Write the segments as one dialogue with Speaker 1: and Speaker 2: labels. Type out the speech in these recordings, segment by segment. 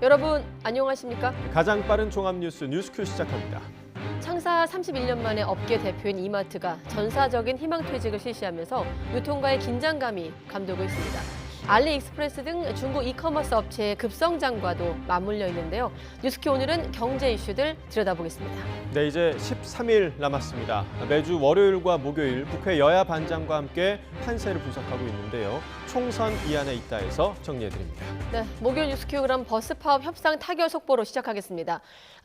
Speaker 1: 여러분 안녕하십니까?
Speaker 2: 가장 빠른 종합 뉴스큐 시작합니다.
Speaker 1: 창사 31년 만에 업계 대표인 이마트가 전사적인 희망퇴직을 실시하면서 유통가의 긴장감이 감돌고 있습니다. 알리익스프레스 등 중국 이커머스 업체의 급성장과도 맞물려 있는데요. 뉴스큐 오늘은 경제 이슈들 들여다보겠습니다.
Speaker 2: 네, 이제 13일 남았습니다. 매주 월요일과 목요일 국회 여야 반장과 함께 판세를 분석하고 있는데요. 총선 이안에 있다 해서 정리해드립니다.
Speaker 1: 네, 목요일 뉴스큐 그럼 버스 파업 협상 타결 속보로 시작하겠습니다.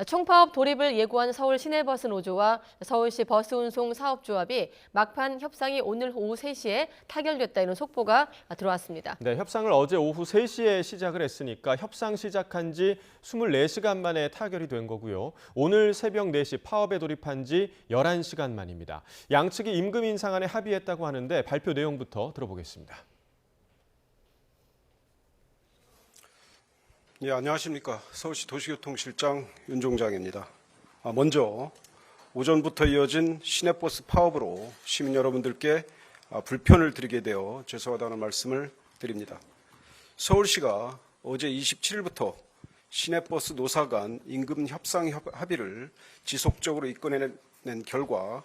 Speaker 1: 총파업 돌입을 예고한 서울 시내버스 노조와 서울시 버스운송 사업조합이 막판 협상이 오늘 오후 3시에 타결됐다 이런 속보가 들어왔습니다.
Speaker 2: 네, 협상을 어제 오후 3시에 시작을 했으니까 협상 시작한 지 24시간 만에 타결이 된 거고요. 오늘 새벽 4시 파업에 돌입한 지 11시간 만입니다. 양측이 임금 인상안에 합의했다고 하는데 발표 내용부터 들어보겠습니다.
Speaker 3: 예, 안녕하십니까. 서울시 도시교통실장 윤종장입니다. 먼저 오전부터 이어진 시내버스 파업으로 시민 여러분들께 불편을 드리게 되어 죄송하다는 말씀을 드립니다. 서울시가 어제 27일부터 시내버스 노사 간 임금 협상 합의를 지속적으로 이끌어낸 결과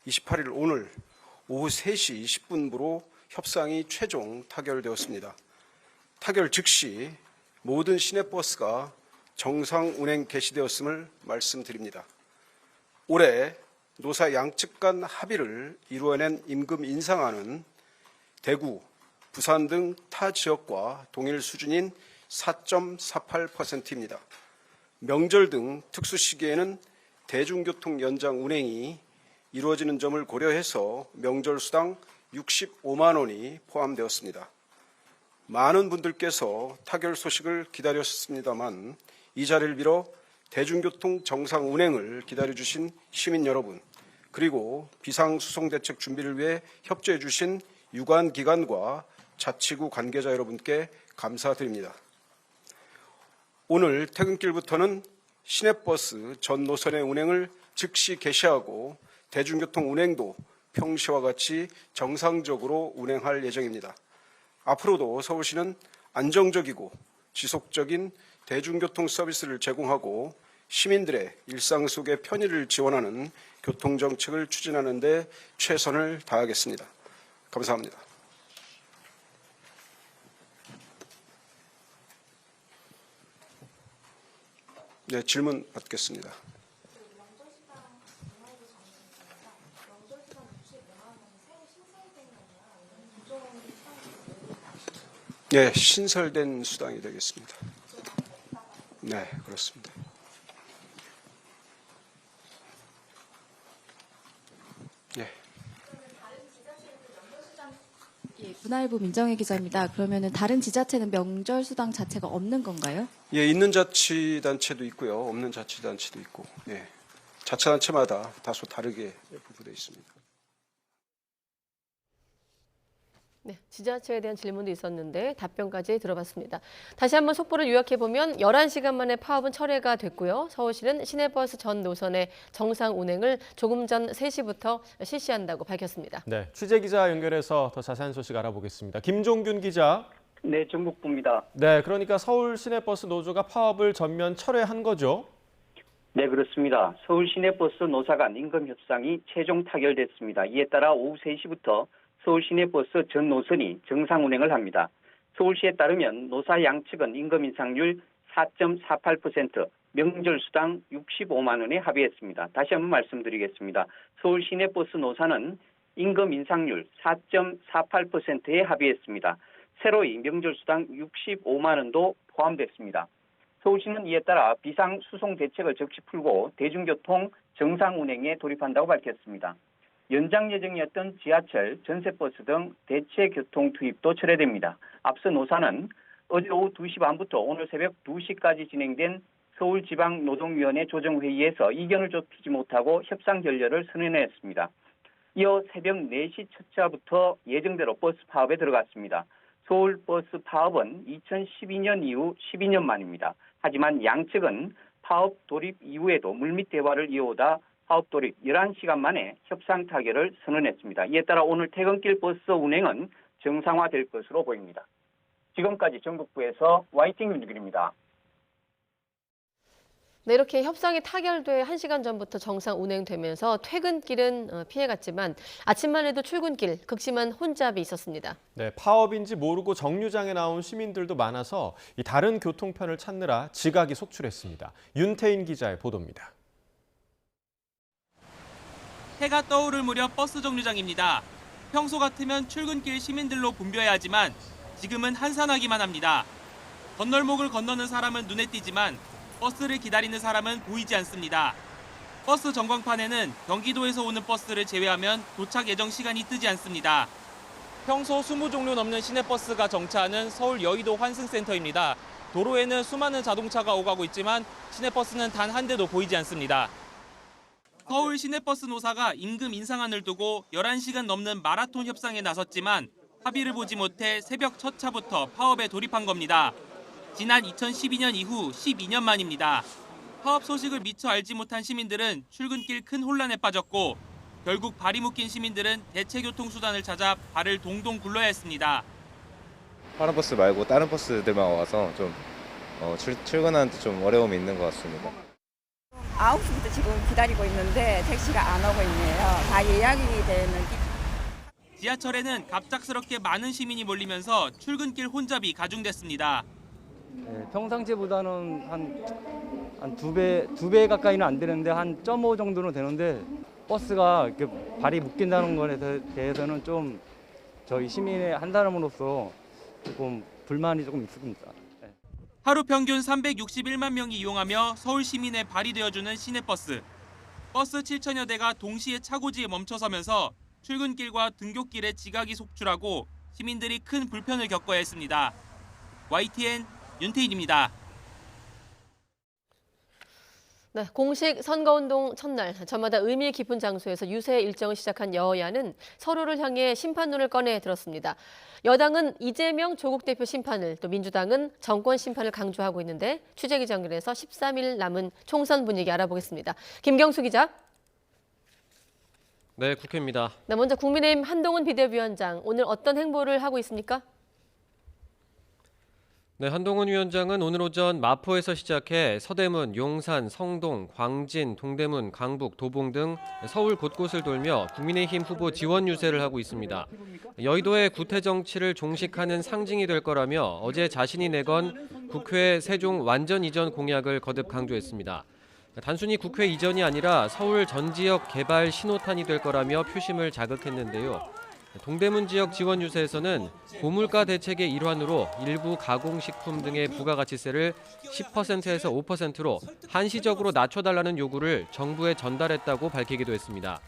Speaker 3: 28일 오늘 오후 3시 20분부로 협상이 최종 타결되었습니다. 타결 즉시 모든 시내버스가 정상 운행 개시되었음을 말씀드립니다. 올해 노사 양측 간 합의를 이루어낸 임금 인상안은 대구, 부산 등 타 지역과 동일 수준인 4.48%입니다. 명절 등 특수 시기에는 대중교통 연장 운행이 이루어지는 점을 고려해서 명절 수당 65만 원이 포함되었습니다. 많은 분들께서 타결 소식을 기다렸습니다만 이 자리를 빌어 대중교통 정상 운행을 기다려주신 시민 여러분, 그리고 비상수송대책 준비를 위해 협조해 주신 유관기관과 자치구 관계자 여러분께 감사드립니다. 오늘 퇴근길부터는 시내버스 전 노선의 운행을 즉시 개시하고 대중교통 운행도 평시와 같이 정상적으로 운행할 예정입니다. 앞으로도 서울시는 안정적이고 지속적인 대중교통 서비스를 제공하고 시민들의 일상 속의 편의를 지원하는 교통정책을 추진하는 데 최선을 다하겠습니다. 감사합니다. 네, 질문 받겠습니다. 네, 신설된 수당이 되겠습니다. 네, 그렇습니다. 네.
Speaker 4: 예, 문화일보 민정혜 기자입니다. 그러면은 다른 지자체는 명절 수당 자체가 없는 건가요?
Speaker 3: 예, 있는 자치단체도 있고요, 없는 자치단체도 있고, 예, 자치단체마다 다소 다르게 부부되어 있습니다.
Speaker 1: 네, 지자체에 대한 질문도 있었는데 답변까지 들어봤습니다. 다시 한번 속보를 요약해보면 11시간 만에 파업은 철회가 됐고요. 서울시는 시내버스 전 노선의 정상 운행을 조금 전 3시부터 실시한다고 밝혔습니다.
Speaker 2: 네, 취재기자 연결해서 더 자세한 소식 알아보겠습니다. 김종균 기자.
Speaker 5: 네, 정국부입니다.
Speaker 2: 네, 그러니까 서울 시내버스 노조가 파업을 전면 철회한 거죠?
Speaker 5: 네, 그렇습니다. 서울 시내버스 노사 간 임금 협상이 최종 타결됐습니다. 이에 따라 오후 3시부터 서울 시내버스 전 노선이 정상 운행을 합니다. 서울시에 따르면 노사 양측은 임금 인상률 4.48%, 명절 수당 65만 원에 합의했습니다. 다시 한번 말씀드리겠습니다. 서울 시내버스 노사는 임금 인상률 4.48%에 합의했습니다. 새로이 명절 수당 65만 원도 포함됐습니다. 서울시는 이에 따라 비상수송 대책을 적시 풀고 대중교통 정상 운행에 돌입한다고 밝혔습니다. 연장 예정이었던 지하철, 전세버스 등 대체 교통 투입도 철회됩니다. 앞서 노사는 어제 오후 2시 반부터 오늘 새벽 2시까지 진행된 서울지방노동위원회 조정회의에서 이견을 좁히지 못하고 협상 결렬을 선언했습니다. 이어 새벽 4시 첫 차부터 예정대로 버스 파업에 들어갔습니다. 서울버스 파업은 2012년 이후 12년 만입니다. 하지만 양측은 파업 돌입 이후에도 물밑 대화를 이어오다 파업 돌입 11시간 만에 협상 타결을 선언했습니다. 이에 따라 오늘 퇴근길 버스 운행은 정상화될 것으로 보입니다. 지금까지 전국부에서 YTN 윤규입니다.
Speaker 1: 네, 이렇게 협상이 타결돼 1시간 전부터 정상 운행되면서 퇴근길은 피해갔지만 아침만 해도 출근길 극심한 혼잡이 있었습니다.
Speaker 2: 네, 파업인지 모르고 정류장에 나온 시민들도 많아서 이 다른 교통편을 찾느라 지각이 속출했습니다. 윤태인 기자의 보도입니다.
Speaker 6: 해가 떠오를 무렵 버스 정류장입니다. 평소 같으면 출근길 시민들로 붐벼야 하지만 지금은 한산하기만 합니다. 건널목을 건너는 사람은 눈에 띄지만 버스를 기다리는 사람은 보이지 않습니다. 버스 전광판에는 경기도에서 오는 버스를 제외하면 도착 예정 시간이 뜨지 않습니다. 평소 20종류 넘는 시내버스가 정차하는 서울 여의도 환승센터입니다. 도로에는 수많은 자동차가 오가고 있지만 시내버스는 단 한 대도 보이지 않습니다. 서울 시내버스 노사가 임금 인상안을 두고 11시간 넘는 마라톤 협상에 나섰지만 합의를 보지 못해 새벽 첫 차부터 파업에 돌입한 겁니다. 지난 2012년 이후 12년 만입니다. 파업 소식을 미처 알지 못한 시민들은 출근길 큰 혼란에 빠졌고 결국 발이 묶인 시민들은 대체 교통수단을 찾아 발을 동동 굴러야 했습니다.
Speaker 7: 파란 버스 말고 다른 버스들만 와서 좀 출근하는데 좀 어려움이 있는 것 같습니다.
Speaker 8: 9시부터 지금 기다리고 있는데 택시가 안 오고 있네요. 다 예약이 되는.
Speaker 6: 지하철에는 갑작스럽게 많은 시민이 몰리면서 출근길 혼잡이 가중됐습니다.
Speaker 9: 네, 평상시보다는 한 두 배 가까이는 안 되는데 한 1.5 정도는 되는데 버스가 이렇게 발이 묶인다는 것에 대해서는 좀 저희 시민의 한 사람으로서 조금 불만이 조금 있습니다. 네.
Speaker 6: 하루 평균 361만 명이 이용하며 서울 시민의 발이 되어주는 시내버스. 버스 7천여 대가 동시에 차고지에 멈춰서면서 출근길과 등굣길에 지각이 속출하고 시민들이 큰 불편을 겪어야 했습니다. YTN 윤태일입니다.
Speaker 1: 네, 공식 선거운동 첫날 저마다 의미 깊은 장소에서 유세 일정을 시작한 여야는 서로를 향해 심판론을 꺼내 들었습니다. 여당은 이재명 조국 대표 심판을, 또 민주당은 정권 심판을 강조하고 있는데 취재기자 연결해서 13일 남은 총선 분위기 알아보겠습니다. 김경수 기자.
Speaker 10: 네, 국회입니다.
Speaker 1: 네, 먼저 국민의힘 한동훈 비대위원장 오늘 어떤 행보를 하고 있습니까?
Speaker 10: 네, 한동훈 위원장은 오늘 오전 마포에서 시작해 서대문, 용산, 성동, 광진, 동대문, 강북, 도봉 등 서울 곳곳을 돌며 국민의힘 후보 지원 유세를 하고 있습니다. 여의도의 구태 정치를 종식하는 상징이 될 거라며 어제 자신이 내건 국회 세종 완전 이전 공약을 거듭 강조했습니다. 단순히 국회 이전이 아니라 서울 전 지역 개발 신호탄이 될 거라며 표심을 자극했는데요. 동대문 지역 지원 유세에서는 고물가 대책의 일환으로 일부 가공식품 등의 부가가치세를 10%에서 5%로 한시적으로 낮춰달라는 요구를 정부에 전달했다고 밝히기도 했습니다.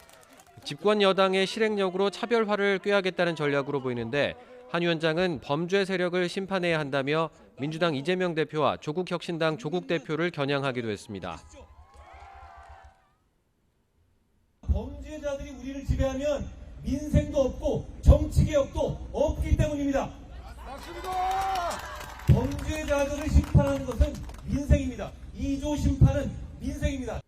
Speaker 10: 집권 여당의 실행력으로 차별화를 꾀하겠다는 전략으로 보이는데 한 위원장은 범죄 세력을 심판해야 한다며 민주당 이재명 대표와 조국혁신당 조국 대표를 겨냥하기도 했습니다.
Speaker 11: 범죄자들이 우리를 지배하면 민생도 없고 정치개혁도 없기 때문입니다. 맞습니다. 범죄자들을 심판하는 것은 민생입니다. 2조 심판은 민생입니다.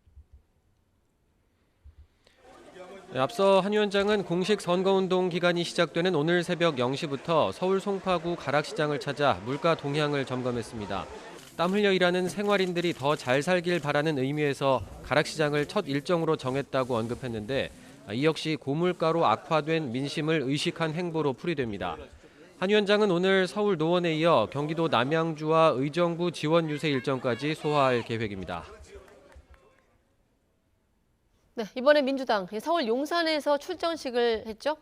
Speaker 10: 앞서 한 위원장은 공식 선거운동 기간이 시작되는 오늘 새벽 0시부터 서울 송파구 가락시장을 찾아 물가 동향을 점검했습니다. 땀 흘려 일하는 생활인들이 더 잘 살길 바라는 의미에서 가락시장을 첫 일정으로 정했다고 언급했는데 이 역시 고물가로 악화된 민심을 의식한 행보로 풀이됩니다. 한 위원장은 오늘 서울 노원에 이어 경기도 남양주와 의정부 지원 유세 일정까지 소화할 계획입니다.
Speaker 1: 네, 이번에 민주당 서울 용산에서 출정식을 했죠?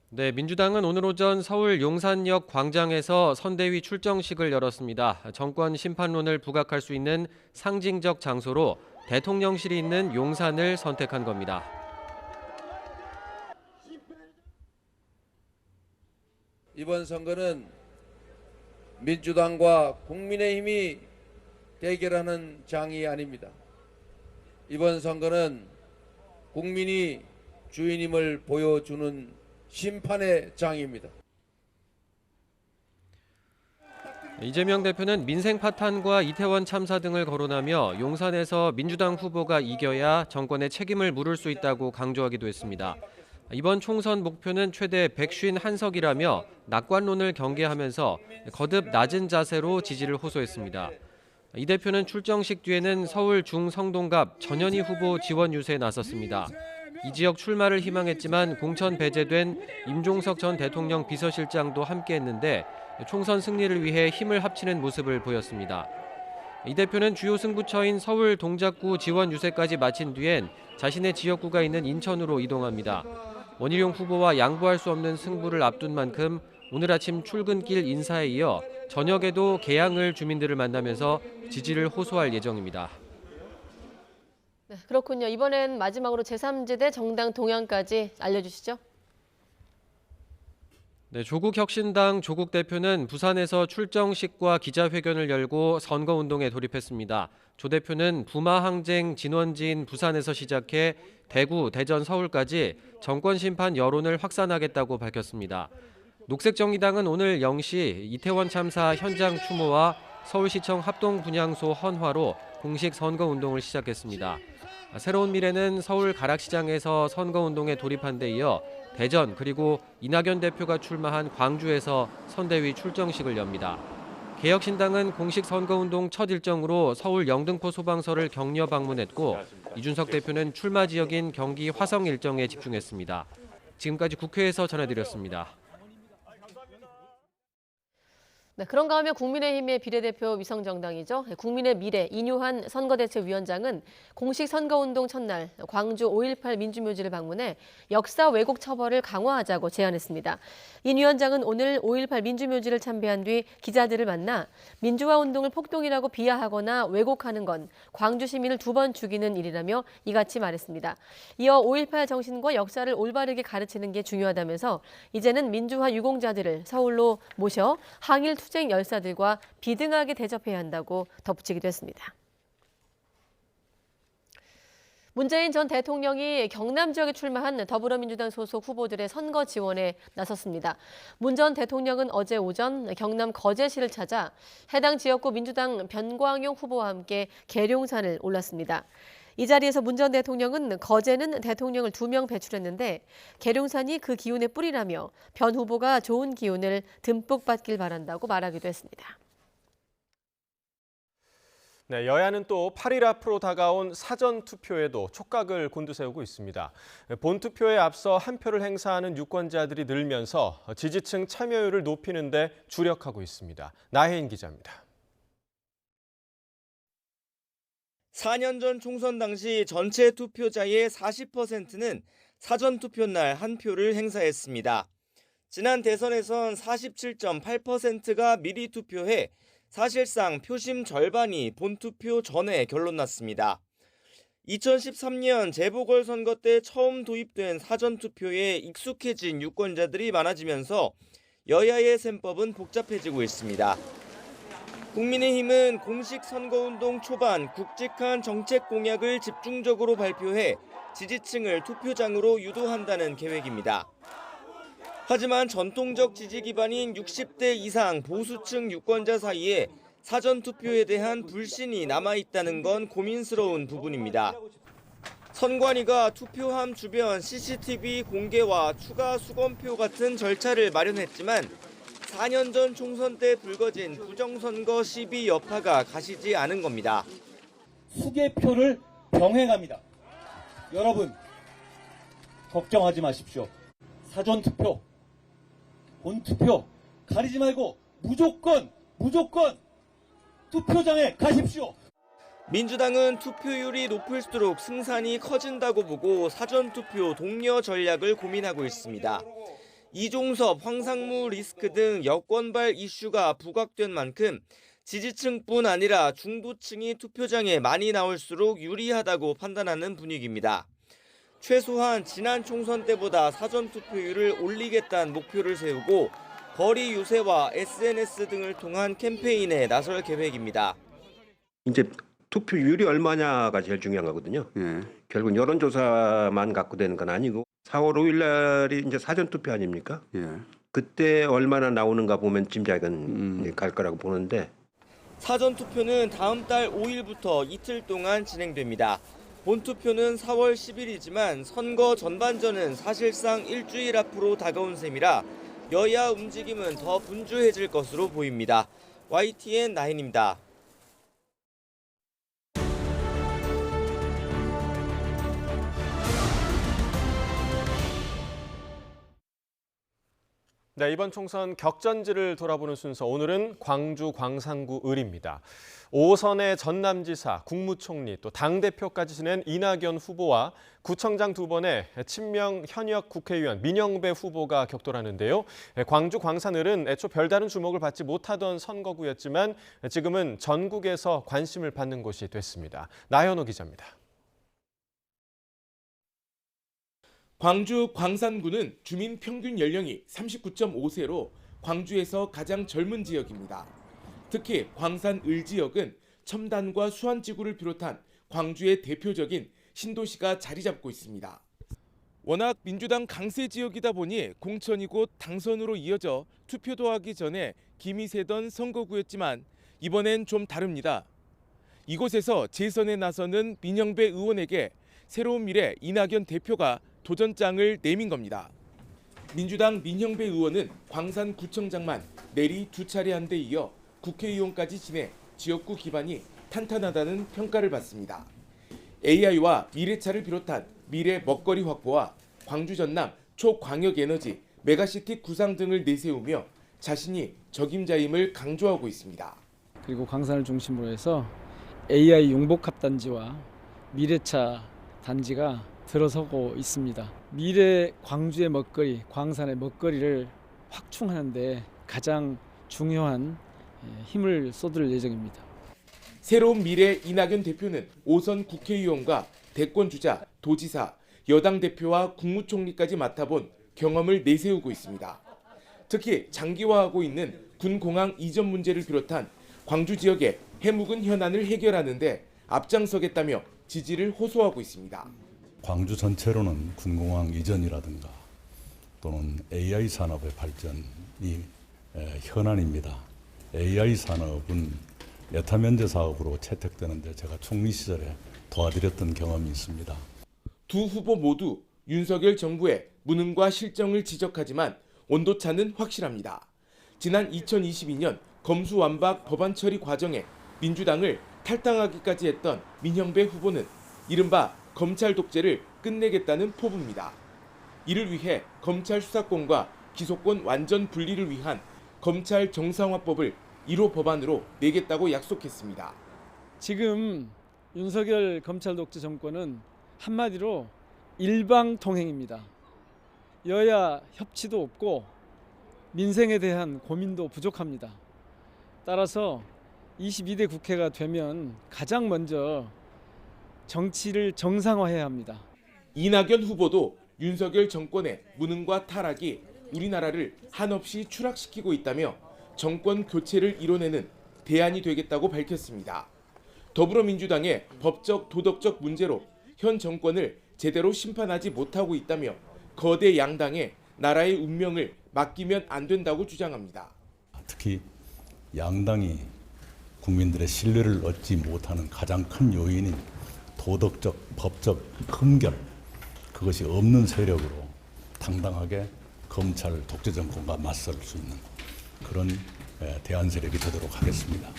Speaker 10: 네, 민주당은 오늘 오전 서울 용산역 광장에서 선대위 출정식을 열었습니다. 정권 심판론을 부각할 수 있는 상징적 장소로 대통령실이 있는 용산을 선택한 겁니다.
Speaker 12: 이번 선거는 민주당과 국민의힘이 대결하는 장이 아닙니다. 이번 선거는 국민이 주인임을 보여주는 심판의 장입니다.
Speaker 10: 이재명 대표는 민생 파탄과 이태원 참사 등을 거론하며 용산에서 민주당 후보가 이겨야 정권의 책임을 물을 수 있다고 강조하기도 했습니다. 이번 총선 목표는 최대 151석이라며 낙관론을 경계하면서 거듭 낮은 자세로 지지를 호소했습니다. 이 대표는 출정식 뒤에는 서울 중성동갑 전현희 후보 지원 유세에 나섰습니다. 이 지역 출마를 희망했지만 공천 배제된 임종석 전 대통령 비서실장도 함께했는데 총선 승리를 위해 힘을 합치는 모습을 보였습니다. 이 대표는 주요 승부처인 서울 동작구 지원 유세까지 마친 뒤엔 자신의 지역구가 있는 인천으로 이동합니다. 원희룡 후보와 양보할 수 없는 승부를 앞둔 만큼 오늘 아침 출근길 인사에 이어 저녁에도 계양을 주민들을 만나면서 지지를 호소할 예정입니다.
Speaker 1: 네, 그렇군요. 이번엔 마지막으로 제3지대 정당 동향까지 알려주시죠.
Speaker 10: 네, 조국혁신당 조국 대표는 부산에서 출정식과 기자회견을 열고 선거운동에 돌입했습니다. 조 대표는 부마항쟁 진원지인 부산에서 시작해 대구, 대전, 서울까지 정권심판 여론을 확산하겠다고 밝혔습니다. 녹색정의당은 오늘 0시 이태원 참사 현장 추모와 서울시청 합동분향소 헌화로 공식 선거운동을 시작했습니다. 새로운 미래는 서울 가락시장에서 선거운동에 돌입한 데 이어 대전 그리고 이낙연 대표가 출마한 광주에서 선대위 출정식을 엽니다. 개혁신당은 공식 선거운동 첫 일정으로 서울 영등포 소방서를 격려 방문했고 이준석 대표는 출마 지역인 경기 화성 일정에 집중했습니다. 지금까지 국회에서 전해드렸습니다.
Speaker 1: 네, 그런가 하면 국민의힘의 비례대표 위성정당이죠. 국민의 미래 이뉴한 선거대책위원장은 공식 선거운동 첫날 광주 5.18 민주묘지를 방문해 역사 왜곡 처벌을 강화하자고 제안했습니다. 인 위원장은 오늘 5.18 민주묘지를 참배한 뒤 기자들을 만나 민주화운동을 폭동이라고 비하하거나 왜곡하는 건 광주 시민을 2번 죽이는 일이라며 이같이 말했습니다. 이어 5.18 정신과 역사를 올바르게 가르치는 게 중요하다면서 이제는 민주화 유공자들을 서울로 모셔 항일 투쟁 열사들과 비등하게 대접해야 한다고 덧붙이기도 했습니다. 문재인 전 대통령이 경남 지역에 출마한 더불어민주당 소속 후보들의 선거 지원에 나섰습니다. 문 전 대통령은 어제 오전 경남 거제시를 찾아 해당 지역구 민주당 변광용 후보와 함께 계룡산을 올랐습니다. 이 자리에서 문 전 대통령은 거제는 대통령을 2명 배출했는데 계룡산이 그 기운의 뿌리라며 변 후보가 좋은 기운을 듬뿍 받길 바란다고 말하기도 했습니다.
Speaker 2: 네, 여야는 또 8일 앞으로 다가온 사전투표에도 촉각을 곤두세우고 있습니다. 본투표에 앞서 한 표를 행사하는 유권자들이 늘면서 지지층 참여율을 높이는 데 주력하고 있습니다. 나혜인 기자입니다.
Speaker 13: 4년 전 총선 당시 전체 투표자의 40%는 사전투표 날 한 표를 행사했습니다. 지난 대선에선 47.8%가 미리 투표해 사실상 표심 절반이 본투표 전에 결론났습니다. 2013년 재보궐선거 때 처음 도입된 사전투표에 익숙해진 유권자들이 많아지면서 여야의 셈법은 복잡해지고 있습니다. 국민의힘은 공식 선거운동 초반 굵직한 정책 공약을 집중적으로 발표해 지지층을 투표장으로 유도한다는 계획입니다. 하지만 전통적 지지 기반인 60대 이상 보수층 유권자 사이에 사전투표에 대한 불신이 남아있다는 건 고민스러운 부분입니다. 선관위가 투표함 주변 CCTV 공개와 추가 수검표 같은 절차를 마련했지만 4년 전 총선 때 불거진 부정선거 시비 여파가 가시지 않은 겁니다.
Speaker 11: 수개표를 병행합니다. 여러분, 걱정하지 마십시오. 사전투표, 본투표 가리지 말고 무조건 투표장에 가십시오.
Speaker 13: 민주당은 투표율이 높을수록 승산이 커진다고 보고 사전투표 독려 전략을 고민하고 있습니다. 이종섭, 황상무 리스크 등 여권발 이슈가 부각된 만큼 지지층뿐 아니라 중도층이 투표장에 많이 나올수록 유리하다고 판단하는 분위기입니다. 최소한 지난 총선 때보다 사전투표율을 올리겠다는 목표를 세우고 거리 유세와 SNS 등을 통한 캠페인에 나설 계획입니다.
Speaker 14: 이제 투표율이 얼마냐가 제일 중요한 거거든요. 결국 여론조사만 갖고 되는 건 아니고 4월 5일 날이 이제 사전투표 아닙니까? 그때 얼마나 나오는가 보면 짐작은 갈 거라고 보는데
Speaker 13: 사전투표는 다음 달 5일부터 이틀 동안 진행됩니다. 본투표는 4월 10일이지만 선거 전반전은 사실상 일주일 앞으로 다가온 셈이라 여야 움직임은 더 분주해질 것으로 보입니다. YTN 나인입니다.
Speaker 2: 네, 이번 총선 격전지를 돌아보는 순서, 오늘은 광주 광산구 을입니다. 5선의 전남지사, 국무총리, 또 당대표까지 지낸 이낙연 후보와 구청장 2번의 친명 현역 국회의원 민영배 후보가 격돌하는데요. 광주 광산을은 애초 별다른 주목을 받지 못하던 선거구였지만 지금은 전국에서 관심을 받는 곳이 됐습니다. 나현호 기자입니다.
Speaker 15: 광주 광산구는 주민 평균 연령이 39.5세로 광주에서 가장 젊은 지역입니다. 특히 광산을 지역은 첨단과 수안지구를 비롯한 광주의 대표적인 신도시가 자리 잡고 있습니다. 워낙 민주당 강세 지역이다 보니 공천이 곧 당선으로 이어져 투표도 하기 전에 김이 새던 선거구였지만 이번엔 좀 다릅니다. 이곳에서 재선에 나서는 민영배 의원에게 새로운 미래 이낙연 대표가 도전장을 내민 겁니다. 민주당 민영배 의원은 광산구청장만 내리 2차례 한 데 이어 국회의원까지 지내 지역구 기반이 탄탄하다는 평가를 받습니다. AI와 미래차를 비롯한 미래 먹거리 확보와 광주 전남 초광역에너지 메가시티 구상 등을 내세우며 자신이 적임자임을 강조하고 있습니다.
Speaker 16: 그리고 광산을 중심으로 해서 AI 용복합 단지와 미래차 단지가 들어서고 있습니다. 미래 광주의 먹거리, 광산의 먹거리를 확충하는 데 가장 중요한 힘을 쏟을 예정입니다.
Speaker 15: 새로운 미래 이낙연 대표는 5선 국회의원과 대권주자, 도지사, 여당 대표와 국무총리까지 맡아본 경험을 내세우고 있습니다. 특히 장기화하고 있는 군공항 이전 문제를 비롯한 광주 지역의 해묵은 현안을 해결하는 데 앞장서겠다며 지지를 호소하고 있습니다.
Speaker 17: 광주 전체로는 군공항 이전이라든가 또는 AI 산업의 발전이 현안입니다. AI 산업은 메타면제 사업으로 채택되는데 제가 총리 시절에 도와드렸던 경험이 있습니다.
Speaker 15: 두 후보 모두 윤석열 정부의 무능과 실정을 지적하지만 온도차는 확실합니다. 지난 2022년 검수완박 법안 처리 과정에 민주당을 탈당하기까지 했던 민영배 후보는 이른바 검찰 독재를 끝내겠다는 포부입니다. 이를 위해 검찰 수사권과 기소권 완전 분리를 위한 검찰 정상화법을 1호 법안으로 내겠다고 약속했습니다.
Speaker 16: 지금 윤석열 검찰 독재 정권은 한마디로 일방통행입니다. 여야 협치도 없고 민생에 대한 고민도 부족합니다. 따라서 22대 국회가 되면 가장 먼저 정치를 정상화해야 합니다.
Speaker 15: 이낙연 후보도 윤석열 정권의 무능과 타락이 우리나라를 한없이 추락시키고 있다며 정권 교체를 이뤄내는 대안이 되겠다고 밝혔습니다. 더불어민주당의 법적 도덕적 문제로 현 정권을 제대로 심판하지 못하고 있다며 거대 양당에 나라의 운명을 맡기면 안 된다고 주장합니다.
Speaker 17: 특히 양당이 국민들의 신뢰를 얻지 못하는 가장 큰 요인인 도덕적, 법적 흠결, 그것이 없는 세력으로 당당하게 검찰 독재 정권과 맞설 수 있는 그런 대안 세력이 되도록 하겠습니다.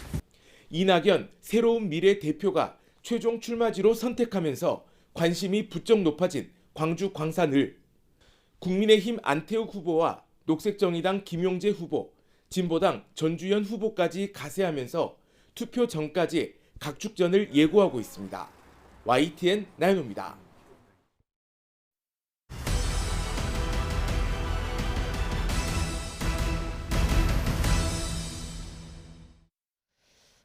Speaker 15: 이낙연 새로운 미래 대표가 최종 출마지로 선택하면서 관심이 부쩍 높아진 광주 광산을 국민의힘 안태욱 후보와 녹색정의당 김용재 후보, 진보당 전주현 후보까지 가세하면서 투표 전까지 각축전을 예고하고 있습니다. YTN 나연호입니다.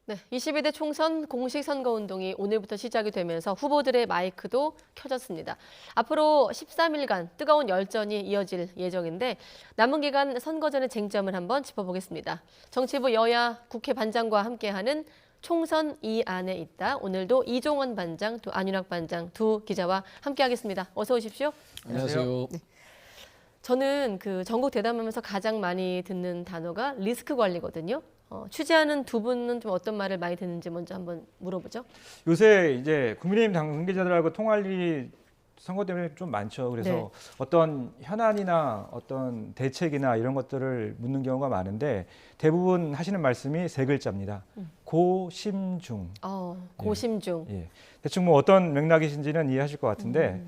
Speaker 1: 네, 22대 총선 공식 선거운동이 오늘부터 시작이 되면서 후보들의 마이크도 켜졌습니다. 앞으로 13일간 뜨거운 열전이 이어질 예정인데 남은 기간 선거전의 쟁점을 한번 짚어보겠습니다. 정치부 여야 국회 반장과 함께하는 총선 이 안에 있다. 오늘도 이종원 반장, 또 안윤학 반장 두 기자와 함께하겠습니다. 어서 오십시오.
Speaker 16: 안녕하세요.
Speaker 1: 네. 저는 그 전국 대담하면서 가장 많이 듣는 단어가 리스크 관리거든요. 취재하는 두 분은 좀 어떤 말을 많이 듣는지 먼저 한번 물어보죠.
Speaker 18: 요새 이제 국민의힘 관계자들하고 통할 일이 선거 때문에 좀 많죠. 그래서
Speaker 1: 네.
Speaker 18: 어떤 현안이나 어떤 대책이나 이런 것들을 묻는 경우가 많은데 대부분 하시는 말씀이 세 글자입니다. 고심중.
Speaker 1: 고심중.
Speaker 18: 예. 대충 뭐 어떤 맥락이신지는 이해하실 것 같은데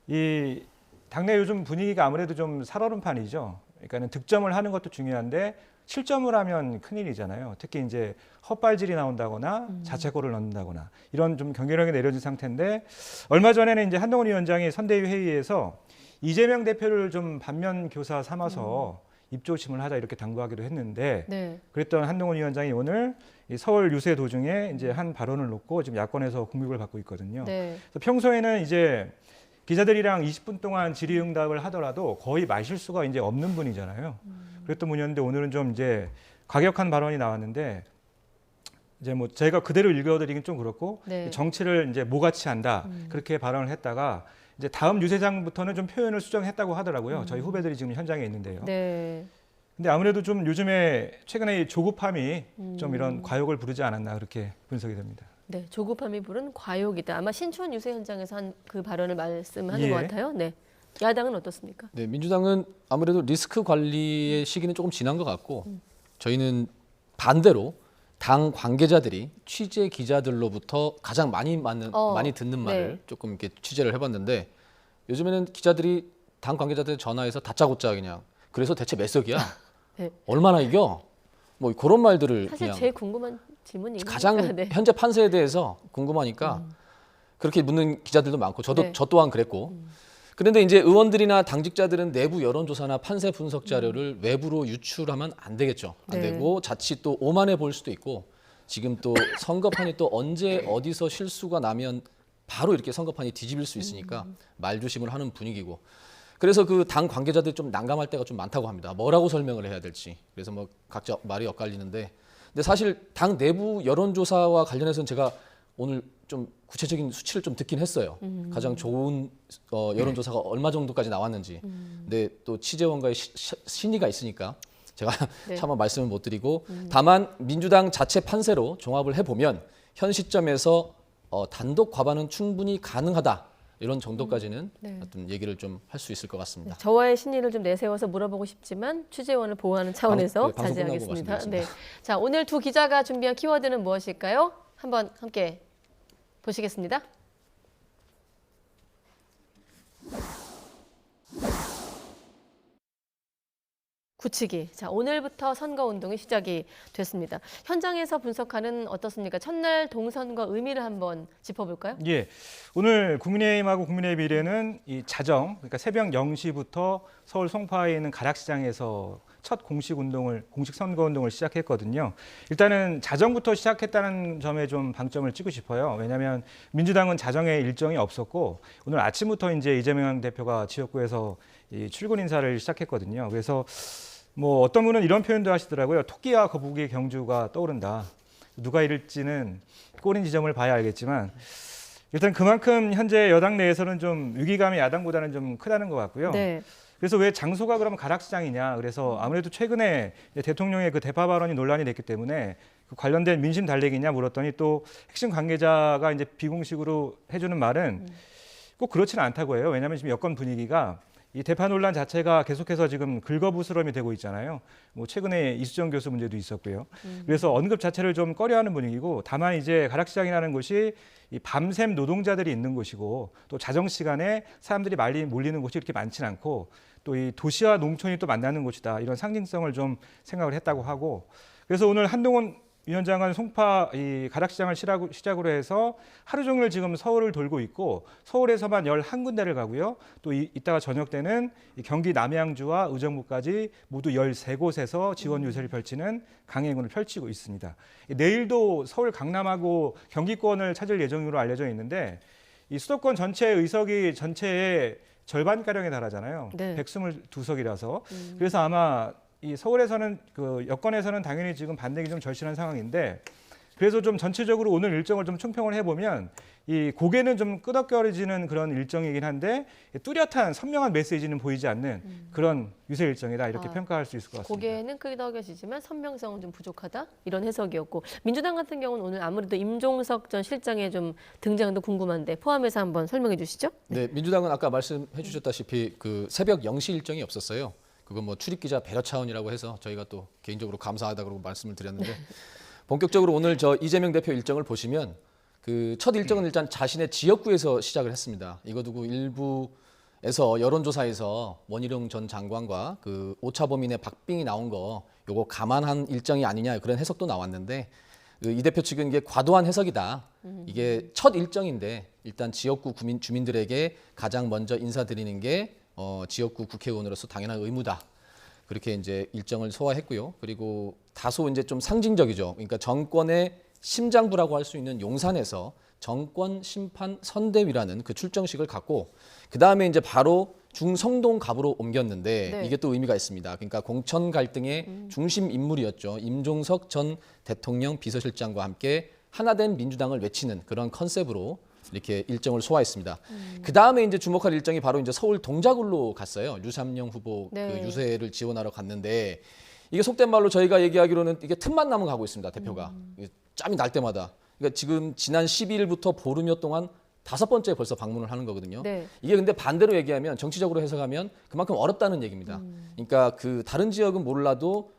Speaker 18: 이 당내 요즘 분위기가 아무래도 좀 살얼음판이죠. 그러니까는 득점을 하는 것도 중요한데 실점을 하면 큰일이잖아요. 특히 이제 헛발질이 나온다거나 자책골을 넣는다거나 이런 좀 경기력이 내려진 상태인데 얼마 전에는 이제 한동훈 위원장이 선대위 회의에서 이재명 대표를 좀 반면 교사 삼아서 입조심을 하자 이렇게 당부하기도 했는데
Speaker 1: 네.
Speaker 18: 그랬던 한동훈 위원장이 오늘 이 서울 유세 도중에 이제 한 발언을 놓고 지금 야권에서 공격을 받고 있거든요.
Speaker 1: 네.
Speaker 18: 그래서 평소에는 이제 기자들이랑 20분 동안 질의응답을 하더라도 거의 말실수가 이제 없는 분이잖아요. 그랬던 분이었는데 오늘은 좀 이제 과격한 발언이 나왔는데 이제 뭐 제가 그대로 읽어드리긴 좀 그렇고
Speaker 1: 네.
Speaker 18: 정치를 이제 모같이 한다 그렇게 발언을 했다가 이제 다음 유세장부터는 좀 표현을 수정했다고 하더라고요. 저희 후배들이 지금 현장에 있는데요.
Speaker 1: 네.
Speaker 18: 근데 아무래도 좀 요즘에 최근에 이 조급함이 좀 이런 과욕을 부르지 않았나 그렇게 분석이 됩니다.
Speaker 1: 네, 조급함이 부른 과욕이다. 아마 신촌 유세 현장에서 한 그 발언을 말씀하는
Speaker 18: 예.
Speaker 1: 것 같아요. 네. 야당은 어떻습니까?
Speaker 19: 네, 민주당은 아무래도 리스크 관리의 시기는 조금 지난 것 같고 저희는 반대로 당 관계자들이 취재 기자들로부터 가장 많이 듣는 말을
Speaker 1: 네.
Speaker 19: 조금 이렇게 취재를 해봤는데 요즘에는 기자들이 당 관계자들 전화해서 다짜고짜 그냥 그래서 대체 몇 석이야?
Speaker 1: 네.
Speaker 19: 얼마나 이겨? 뭐 그런 말들을
Speaker 1: 사실
Speaker 19: 그냥
Speaker 1: 제일 궁금한 질문이
Speaker 19: 가장
Speaker 1: 네.
Speaker 19: 현재 판세에 대해서 궁금하니까 그렇게 묻는 기자들도 많고
Speaker 1: 네.
Speaker 19: 저 또한 그랬고 그런데 이제 의원들이나 당직자들은 내부 여론조사나 판세 분석 자료를 외부로 유출하면 안 되겠죠. 안
Speaker 1: 네.
Speaker 19: 되고 자칫 또 오만해 보일 수도 있고 지금 또 선거판이 또 언제 어디서 실수가 나면 바로 이렇게 선거판이 뒤집힐 수 있으니까 말조심을 하는 분위기고 그래서 그 당 관계자들이 좀 난감할 때가 좀 많다고 합니다. 뭐라고 설명을 해야 될지. 그래서 뭐 각자 말이 엇갈리는데 근데 사실 당 내부 여론조사와 관련해서는 제가 오늘 좀 구체적인 수치를 좀 듣긴 했어요. 가장 좋은 여론조사가 얼마 정도까지 나왔는지. 근데 또 취재원과의 신의가 있으니까 제가
Speaker 1: 네.
Speaker 19: 차마 말씀을 못 드리고 다만 민주당 자체 판세로 종합을 해보면 현 시점에서 단독 과반은 충분히 가능하다. 이런 정도까지는
Speaker 1: 네.
Speaker 19: 어떤 얘기를 좀 할 수 있을 것 같습니다.
Speaker 1: 저와의 신의를 좀 내세워서 물어보고 싶지만 취재원을 보호하는 차원에서
Speaker 19: 네, 방송 끝나고
Speaker 1: 자제하겠습니다.
Speaker 19: 말씀드리겠습니다.
Speaker 1: 네. 자, 오늘 두 기자가 준비한 키워드는 무엇일까요? 한번 함께 보시겠습니다. 굳히기. 자, 오늘부터 선거운동이 시작이 됐습니다. 현장에서 분석하는 어떻습니까? 첫날 동선과 의미를 한번 짚어볼까요?
Speaker 18: 예, 오늘 국민의힘하고 국민의 미래는 이 자정, 그러니까 새벽 0시부터 서울 송파에 있는 가락시장에서 첫 공식 선거 운동을 시작했거든요. 일단은 자정부터 시작했다는 점에 좀 방점을 찍고 싶어요. 왜냐하면 민주당은 자정에 일정이 없었고 오늘 아침부터 이제 이재명 대표가 지역구에서 이 출근 인사를 시작했거든요. 그래서 뭐 어떤 분은 이런 표현도 하시더라고요. 토끼와 거북이의 경주가 떠오른다. 누가 이럴지는 꼬린 지점을 봐야 알겠지만 일단 그만큼 현재 여당 내에서는 좀 위기감이 야당보다는 좀 크다는 것 같고요.
Speaker 1: 네.
Speaker 18: 그래서 왜 장소가 그러면 가락시장이냐. 그래서 아무래도 최근에 대통령의 그 대파 발언이 논란이 됐기 때문에 그 관련된 민심 달래기냐 물었더니 또 핵심 관계자가 이제 비공식으로 해주는 말은 꼭 그렇지는 않다고 해요. 왜냐하면 지금 여권 분위기가 이 대파 논란 자체가 계속해서 지금 긁어부스럼이 되고 있잖아요. 뭐 최근에 이수정 교수 문제도 있었고요. 그래서 언급 자체를 좀 꺼려하는 분위기고 다만 이제 가락시장이라는 곳이 이 밤샘 노동자들이 있는 곳이고 또 자정 시간에 사람들이 많이 몰리는 곳이 이렇게 많지는 않고 또 이 도시와 농촌이 또 만나는 곳이다. 이런 상징성을 좀 생각을 했다고 하고 그래서 오늘 한동훈 위원장은 송파 이 가락시장을 시작으로 해서 하루 종일 지금 서울을 돌고 있고 서울에서만 11군데를 가고요. 또 이따가 저녁 때는 경기 남양주와 의정부까지 모두 13곳에서 지원 유세를 펼치는 강행군을 펼치고 있습니다. 내일도 서울 강남하고 경기권을 찾을 예정으로 알려져 있는데 이 수도권 전체 의석이 전체의 절반가량에 달하잖아요.
Speaker 1: 네.
Speaker 18: 122석이라서. 그래서 아마 이 서울에서는 그 여권에서는 당연히 지금 반대기 좀 절실한 상황인데 그래서 좀 전체적으로 오늘 일정을 좀 총평을 해보면 이 고개는 좀 끄덕거리지는 그런 일정이긴 한데 뚜렷한 선명한 메시지는 보이지 않는 그런 유세 일정이다 이렇게 평가할 수 있을 것 같습니다.
Speaker 1: 고개는 끄덕여지지만 선명성은 좀 부족하다 이런 해석이었고 민주당 같은 경우는 오늘 아무래도 임종석 전 실장의 좀 등장도 궁금한데 포함해서 한번 설명해 주시죠.
Speaker 19: 네, 민주당은 아까 말씀해 주셨다시피 그 새벽 0시 일정이 없었어요. 그건 뭐 출입기자 배려 차원이라고 해서 저희가 또 개인적으로 감사하다 그러고 말씀을 드렸는데 본격적으로 오늘 저 이재명 대표 일정을 보시면 그 첫 일정은 일단 자신의 지역구에서 시작을 했습니다. 이거 두고 일부 에서 여론조사에서 원희룡 전 장관과 그 오차범인의 박빙이 나온 거 요거 감안한 일정이 아니냐 그런 해석도 나왔는데 이 대표 측은 이게 과도한 해석이다. 이게 첫 일정인데 일단 지역구 주민들에게 가장 먼저 인사드리는 게 지역구 국회의원으로서 당연한 의무다. 그렇게 이제 일정을 소화했고요. 그리고 다소 이제 좀 상징적이죠. 그러니까 정권의 심장부라고 할 수 있는 용산에서 정권 심판 선대위라는 그 출정식을 갖고 그 다음에 이제 바로 중성동 갑으로 옮겼는데
Speaker 1: 네.
Speaker 19: 이게 또 의미가 있습니다. 그러니까 공천 갈등의 중심 인물이었죠. 임종석 전 대통령 비서실장과 함께 하나된 민주당을 외치는 그런 컨셉으로 이렇게 일정을 소화했습니다. 그 다음에 이제 주목할 일정이 바로 이제 서울 동작울로 갔어요. 류삼영 후보
Speaker 1: 네.
Speaker 19: 그 유세를 지원하러 갔는데 이게 속된 말로 저희가 얘기하기로는 이게 틈만 나면 가고 있습니다. 대표가 이게 짬이 날 때마다. 그러니까 지금 지난 12일부터 보름여 동안 5번째 벌써 방문을 하는 거거든요.
Speaker 1: 네.
Speaker 19: 이게 근데 반대로 얘기하면 정치적으로 해석하면 그만큼 어렵다는 얘기입니다. 그러니까 그 다른 지역은 몰라도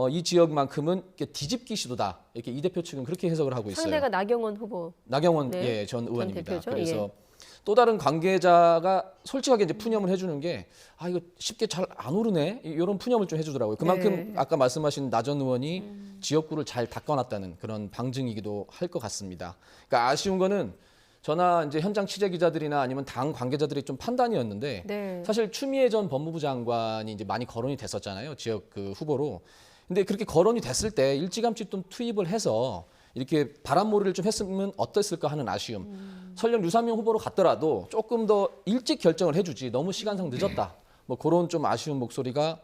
Speaker 19: 이 지역만큼은 뒤집기 시도다. 이렇게 이 대표 측은 그렇게 해석을 하고 있어요.
Speaker 1: 상대가 나경원 후보.
Speaker 19: 나경원
Speaker 1: 네.
Speaker 19: 예, 전 의원입니다.
Speaker 1: 대표죠.
Speaker 19: 그래서
Speaker 1: 예.
Speaker 19: 또 다른 관계자가 솔직하게 이제 푸념을 해주는 게 이거 쉽게 잘 안 오르네 이런 푸념을 좀 해주더라고요. 그만큼
Speaker 1: 네.
Speaker 19: 아까 말씀하신 나 전 의원이 지역구를 잘 닦아놨다는 그런 방증이기도 할 것 같습니다. 그러니까 아쉬운 거는 저나 이제 현장 취재 기자들이나 아니면 당 관계자들의 좀 판단이었는데
Speaker 1: 네.
Speaker 19: 사실 추미애 전 법무부 장관이 이제 많이 거론이 됐었잖아요. 지역 그 후보로. 근데 그렇게 거론이 됐을 때 일찌감치 좀 투입을 해서 이렇게 바람몰이를 좀 했으면 어땠을까 하는 아쉬움. 설령 류삼영 후보로 갔더라도 조금 더 일찍 결정을 해주지 너무 시간상 늦었다. 뭐 그런 좀 아쉬운 목소리가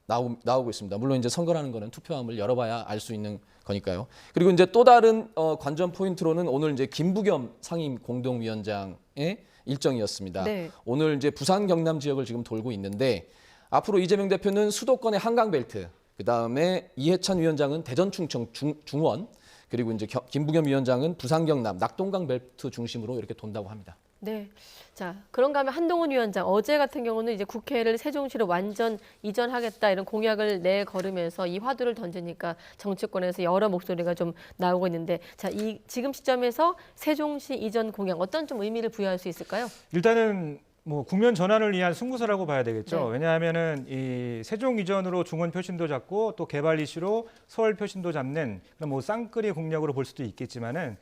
Speaker 19: 나오고 있습니다. 물론 이제 선거라는 거는 투표함을 열어봐야 알 수 있는 거니까요. 그리고 이제 또 다른 관전 포인트로는 오늘 이제 김부겸 상임 공동위원장의 일정이었습니다.
Speaker 1: 네.
Speaker 19: 오늘 이제 부산 경남 지역을 지금 돌고 있는데 앞으로 이재명 대표는 수도권의 한강벨트, 그 다음에 이해찬 위원장은 대전 충청 중원, 그리고 이제 김부겸 위원장은 부산 경남 낙동강 벨트 중심으로 이렇게 돈다고 합니다.
Speaker 1: 네. 자, 그런가 하면 한동훈 위원장 어제 같은 경우는 이제 국회를 세종시로 완전 이전하겠다 이런 공약을 내걸으면서 이 화두를 던지니까 정치권에서 여러 목소리가 좀 나오고 있는데 자, 이 지금 시점에서 세종시 이전 공약 어떤 좀 의미를 부여할 수 있을까요?
Speaker 18: 일단은 뭐 국면 전환을 위한 승부수라고 봐야 되겠죠.
Speaker 1: 네.
Speaker 18: 왜냐하면은 이 세종 이전으로 중원 표심도 잡고 또 개발 이슈로 서울 표심도 잡는 그런 뭐 쌍끌이 공략으로 볼 수도 있겠지만은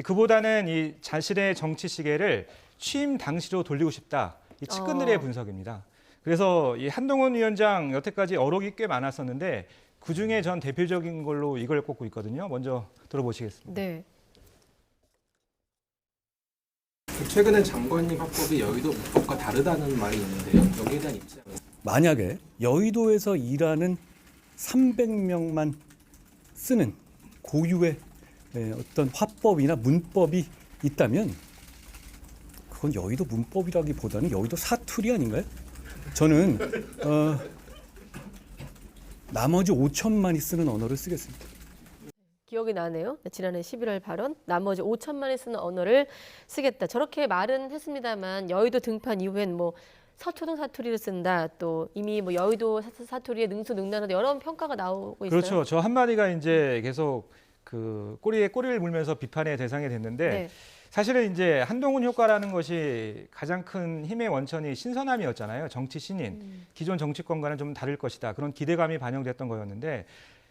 Speaker 18: 그보다는 이 자신의 정치 시계를 취임 당시로 돌리고 싶다. 이 측근들의 분석입니다. 그래서 이 한동훈 위원장 여태까지 어록이 꽤 많았었는데 그 중에 전 대표적인 걸로 이걸 꼽고 있거든요. 먼저 들어보시겠습니다.
Speaker 1: 네.
Speaker 20: 최근에 장관님 화법이 여의도 문법과 다르다는 말이 있는데요. 여기에 대한 입장.
Speaker 21: 만약에 여의도에서 일하는 300명만 쓰는 고유의 어떤 화법이나 문법이 있다면 그건 여의도 문법이라기보다는 여의도 사투리 아닌가요? 저는 나머지 5천만이 쓰는 언어를 쓰겠습니다.
Speaker 1: 기억이 나네요. 지난해 11월 발언, 나머지 5천만이 쓰는 언어를 쓰겠다. 저렇게 말은 했습니다만 여의도 등판 이후엔 뭐 서초동 사투리를 쓴다. 또 이미 뭐 여의도 사투리의 능수능란하다 여러 평가가 나오고 있어요.
Speaker 18: 그렇죠. 저 한마디가 이제 계속 그 꼬리에 꼬리를 물면서 비판의 대상이 됐는데
Speaker 1: 네.
Speaker 18: 사실은 이제 한동훈 효과라는 것이 가장 큰 힘의 원천이 신선함이었잖아요. 정치 신인. 기존 정치권과는 좀 다를 것이다. 그런 기대감이 반영됐던 거였는데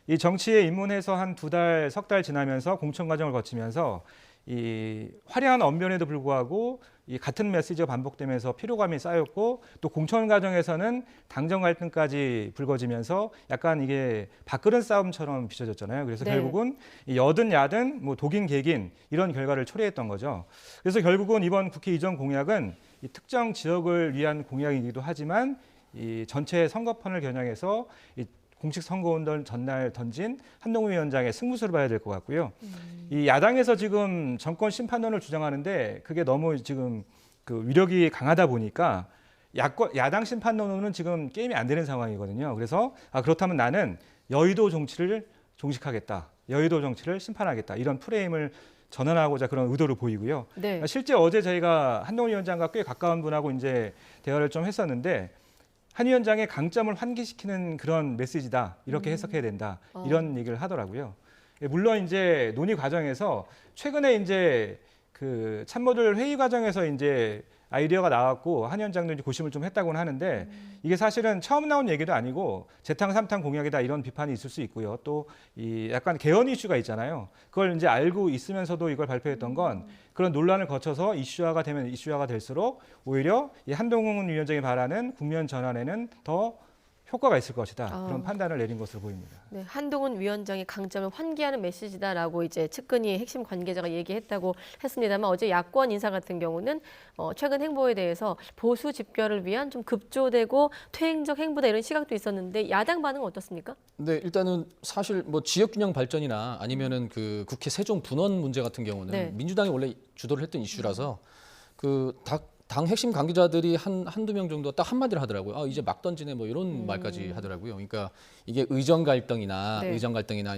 Speaker 18: 이 정치에 입문해서 한 2달, 석 달 지나면서 공천 과정을 거치면서 이 화려한 언변에도 불구하고 이 같은 메시지가 반복되면서 피로감이 쌓였고 또 공천 과정에서는 당정 갈등까지 불거지면서 약간 이게 밥그릇 싸움처럼 비춰졌잖아요. 그래서
Speaker 1: 네.
Speaker 18: 결국은 여든 야든 뭐 독인 개긴 이런 결과를 초래했던 거죠. 그래서 결국은 이번 국회 이전 공약은 이 특정 지역을 위한 공약이기도 하지만 이 전체 선거판을 겨냥해서 이 공식 선거운동 전날 던진 한동훈 위원장의 승부수를 봐야 될 것 같고요. 이 야당에서 지금 정권 심판론을 주장하는데 그게 너무 지금 그 위력이 강하다 보니까 야당 심판론은 지금 게임이 안 되는 상황이거든요. 그래서 그렇다면 나는 여의도 정치를 종식하겠다. 여의도 정치를 심판하겠다. 이런 프레임을 전환하고자 그런 의도를 보이고요.
Speaker 1: 네.
Speaker 18: 실제 어제 저희가 한동훈 위원장과 꽤 가까운 분하고 이제 대화를 좀 했었는데 한 위원장의 강점을 환기시키는 그런 메시지다. 이렇게 해석해야 된다. 이런 얘기를 하더라고요. 물론 이제 논의 과정에서 최근에 이제 그 참모들 회의 과정에서 이제 아이디어가 나왔고 한 위원장도 이제 고심을 좀 했다고는 하는데 이게 사실은 처음 나온 얘기도 아니고 재탕 3탄 공약이다 이런 비판이 있을 수 있고요. 또 이 약간 개헌 이슈가 있잖아요. 그걸 이제 알고 있으면서도 이걸 발표했던 건 그런 논란을 거쳐서 이슈화가 되면 이슈화가 될수록 오히려 이 한동훈 위원장이 바라는 국면 전환에는 더 효과가 있을 것이다. 그런 판단을 내린 것으로 보입니다.
Speaker 1: 네, 한동훈 위원장의 강점을 환기하는 메시지다라고 이제 측근이 핵심 관계자가 얘기했다고 했습니다만 어제 야권 인사 같은 경우는 최근 행보에 대해서 보수 집결을 위한 좀 급조되고 퇴행적 행보다 이런 시각도 있었는데 야당 반응은 어떻습니까?
Speaker 19: 네, 일단은 사실 뭐 지역 균형 발전이나 아니면은 그 국회 세종 분원 문제 같은 경우는
Speaker 1: 네.
Speaker 19: 민주당이 원래 주도를 했던 이슈라서 당 핵심 관계자들이 한두 명 정도 딱 한마디를 하더라고요. 이제 막 던지네 뭐 이런 말까지 하더라고요. 그러니까 이게 의정 갈등이나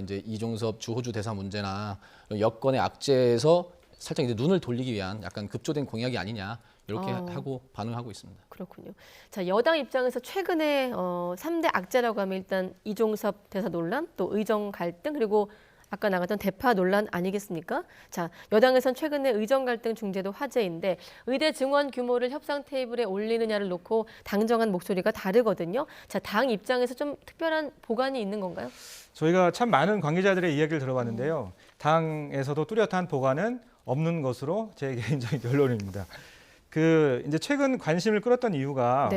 Speaker 19: 이제 이종섭 주호주 대사 문제나 여권의 악재에서 살짝 이제 눈을 돌리기 위한 약간 급조된 공약이 아니냐 이렇게 하고 반응하고 있습니다.
Speaker 1: 그렇군요. 자, 여당 입장에서 최근에 3대 악재라고 하면 일단 이종섭 대사 논란, 또 의정 갈등, 그리고 아까 나갔던 대파 논란 아니겠습니까? 자, 여당에선 최근에 의정 갈등 중재도 화제인데 의대 증원 규모를 협상 테이블에 올리느냐를 놓고 당정한 목소리가 다르거든요. 자, 당 입장에서 좀 특별한 보관이 있는 건가요?
Speaker 18: 저희가 참 많은 관계자들의 이야기를 들어봤는데요. 당에서도 뚜렷한 보관은 없는 것으로 제 개인적인 결론입니다. 이제 최근 관심을 끌었던 이유가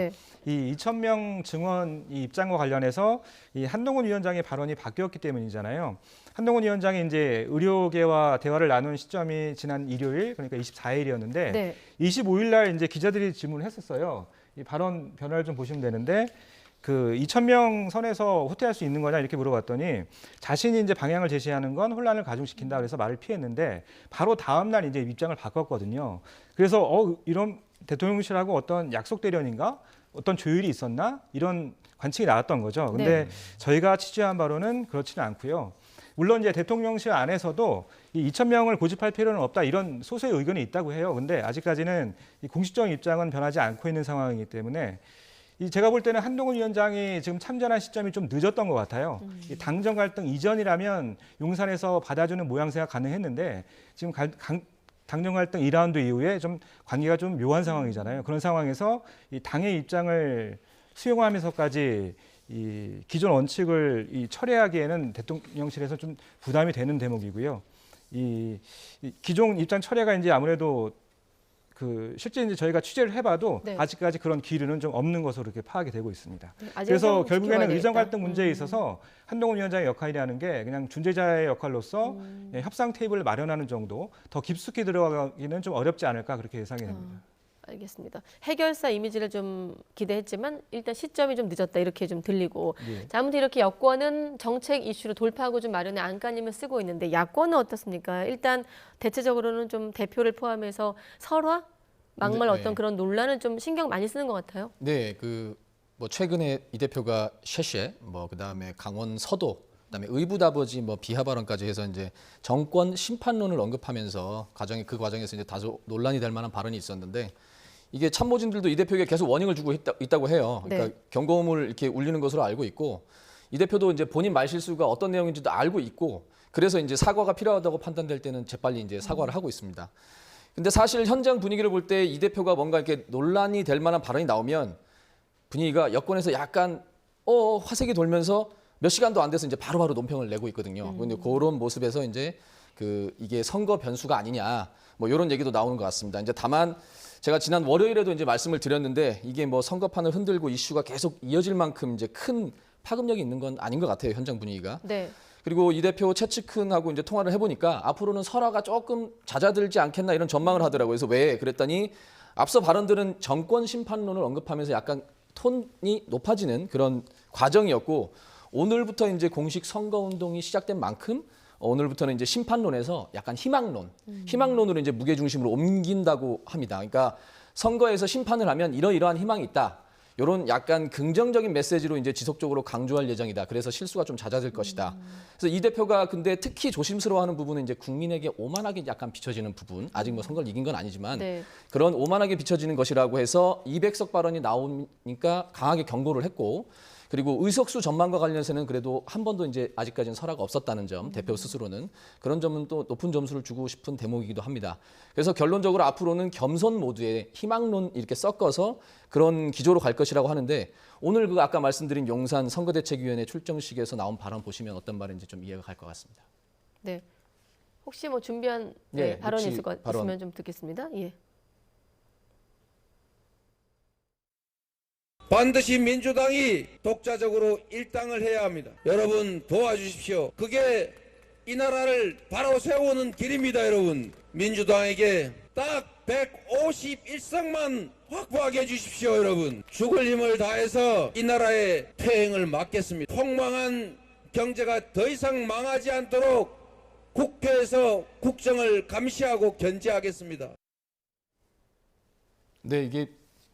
Speaker 18: 이 2,000명 증원 입장과 관련해서 이 한동훈 위원장의 발언이 바뀌었기 때문이잖아요. 한동훈 위원장이 이제 의료계와 대화를 나눈 시점이 지난 일요일, 그러니까 24일이었는데 25일 날 이제 기자들이 질문을 했었어요. 이 발언 변화를 좀 보시면 되는데 2,000명 선에서 후퇴할 수 있는 거냐 이렇게 물어봤더니 자신이 이제 방향을 제시하는 건 혼란을 가중시킨다 그래서 말을 피했는데 바로 다음 날 이제 입장을 바꿨거든요. 그래서 이런 대통령실하고 어떤 약속 대련인가? 어떤 조율이 있었나? 이런 관측이 나왔던 거죠. 근데 저희가 취재한 바로는 그렇지는 않고요. 물론 이제 대통령실 안에서도 이 2,000명을 고집할 필요는 없다 이런 소수의 의견이 있다고 해요. 근데 아직까지는 이 공식적인 입장은 변하지 않고 있는 상황이기 때문에 제가 볼 때는 한동훈 위원장이 지금 참전한 시점이 좀 늦었던 것 같아요. 이 당정 갈등 이전이라면 용산에서 받아주는 모양새가 가능했는데 지금 당정 갈등 2라운드 이후에 좀 관계가 좀 묘한 상황이잖아요. 그런 상황에서 이 당의 입장을 수용하면서까지 이 기존 원칙을 철회하기에는 대통령실에서 좀 부담이 되는 대목이고요. 이 기존 입장 철회가 이제 아무래도 실제 이제 저희가 취재를 해봐도 아직까지 그런 기류는 좀 없는 것으로 이렇게 파악이 되고 있습니다. 그래서 결국에는 의정 갈등 문제에 있어서 한동훈 위원장의 역할이라는 게 그냥 중재자의 역할로서 협상 테이블을 마련하는 정도, 더 깊숙이 들어가기는 좀 어렵지 않을까 그렇게 예상이 됩니다.
Speaker 1: 알겠습니다. 해결사 이미지를 좀 기대했지만 일단 시점이 좀 늦었다 이렇게 좀 들리고 자, 아무튼 이렇게 여권은 정책 이슈로 돌파하고 좀 마련의 안간힘을 쓰고 있는데 야권은 어떻습니까? 일단 대체적으로는 좀 대표를 포함해서 설화? 막말 어떤 그런 논란을 좀 신경 많이 쓰는 것 같아요.
Speaker 19: 네, 뭐 최근에 이 대표가 셰셰, 뭐 그다음에 강원 서도, 그다음에 의붓아버지 뭐 비하 발언까지 해서 이제 정권 심판론을 언급하면서 그 과정에서 이제 다소 논란이 될 만한 발언이 있었는데 이게 참모진들도 이 대표에게 계속 워닝을 주고 있다고 해요. 그러니까 경고음을 이렇게 울리는 것으로 알고 있고 이 대표도 이제 본인 말실수가 어떤 내용인지도 알고 있고 그래서 이제 사과가 필요하다고 판단될 때는 재빨리 이제 사과를 하고 있습니다. 근데 사실 현장 분위기를 볼 때 이 대표가 뭔가 이렇게 논란이 될 만한 발언이 나오면 분위기가 여권에서 약간 화색이 돌면서 몇 시간도 안 돼서 이제 바로바로 논평을 내고 있거든요. 그런데 그런 모습에서 이제 이게 선거 변수가 아니냐 뭐 이런 얘기도 나오는 것 같습니다. 이제 다만 제가 지난 월요일에도 이제 말씀을 드렸는데 이게 뭐 선거판을 흔들고 이슈가 계속 이어질 만큼 이제 큰 파급력이 있는 건 아닌 것 같아요. 현장 분위기가. 그리고 이 대표 최측근하고 이제 통화를 해보니까 앞으로는 설화가 조금 잦아들지 않겠나 이런 전망을 하더라고요. 그래서 왜 그랬더니 앞서 발언들은 정권 심판론을 언급하면서 약간 톤이 높아지는 그런 과정이었고 오늘부터 이제 공식 선거운동이 시작된 만큼 오늘부터는 이제 심판론에서 약간 희망론으로 이제 무게 중심으로 옮긴다고 합니다. 그러니까 선거에서 심판을 하면 이러이러한 희망이 있다. 이런 약간 긍정적인 메시지로 이제 지속적으로 강조할 예정이다. 그래서 실수가 좀 잦아들 것이다. 그래서 이 대표가 근데 특히 조심스러워하는 부분은 이제 국민에게 오만하게 약간 비춰지는 부분. 아직 뭐 선거를 이긴 건 아니지만 그런 오만하게 비춰지는 것이라고 해서 200석 발언이 나오니까 강하게 경고를 했고 그리고 의석수 전망과 관련해서는 그래도 한 번도 이제 아직까지는 설화가 없었다는 점, 대표 스스로는 그런 점은 또 높은 점수를 주고 싶은 대목이기도 합니다. 그래서 결론적으로 앞으로는 겸손 모드의 희망론 이렇게 섞어서 그런 기조로 갈 것이라고 하는데 오늘 그 아까 말씀드린 용산 선거대책위원회 출정식에서 나온 발언 보시면 어떤 말인지 좀 이해가 갈 것 같습니다.
Speaker 1: 네. 혹시 뭐 준비한 발언이 있으면 좀 듣겠습니다. 예.
Speaker 12: 반드시 민주당이 독자적으로 일당을 해야 합니다. 여러분 도와주십시오. 그게 이 나라를 바로 세우는 길입니다. 여러분 민주당에게 딱 151석만 확보하게 해주십시오. 여러분 죽을 힘을 다해서 이 나라의 퇴행을 막겠습니다. 폭망한 경제가 더 이상 망하지 않도록 국회에서 국정을 감시하고 견제하겠습니다.
Speaker 19: 네, 이게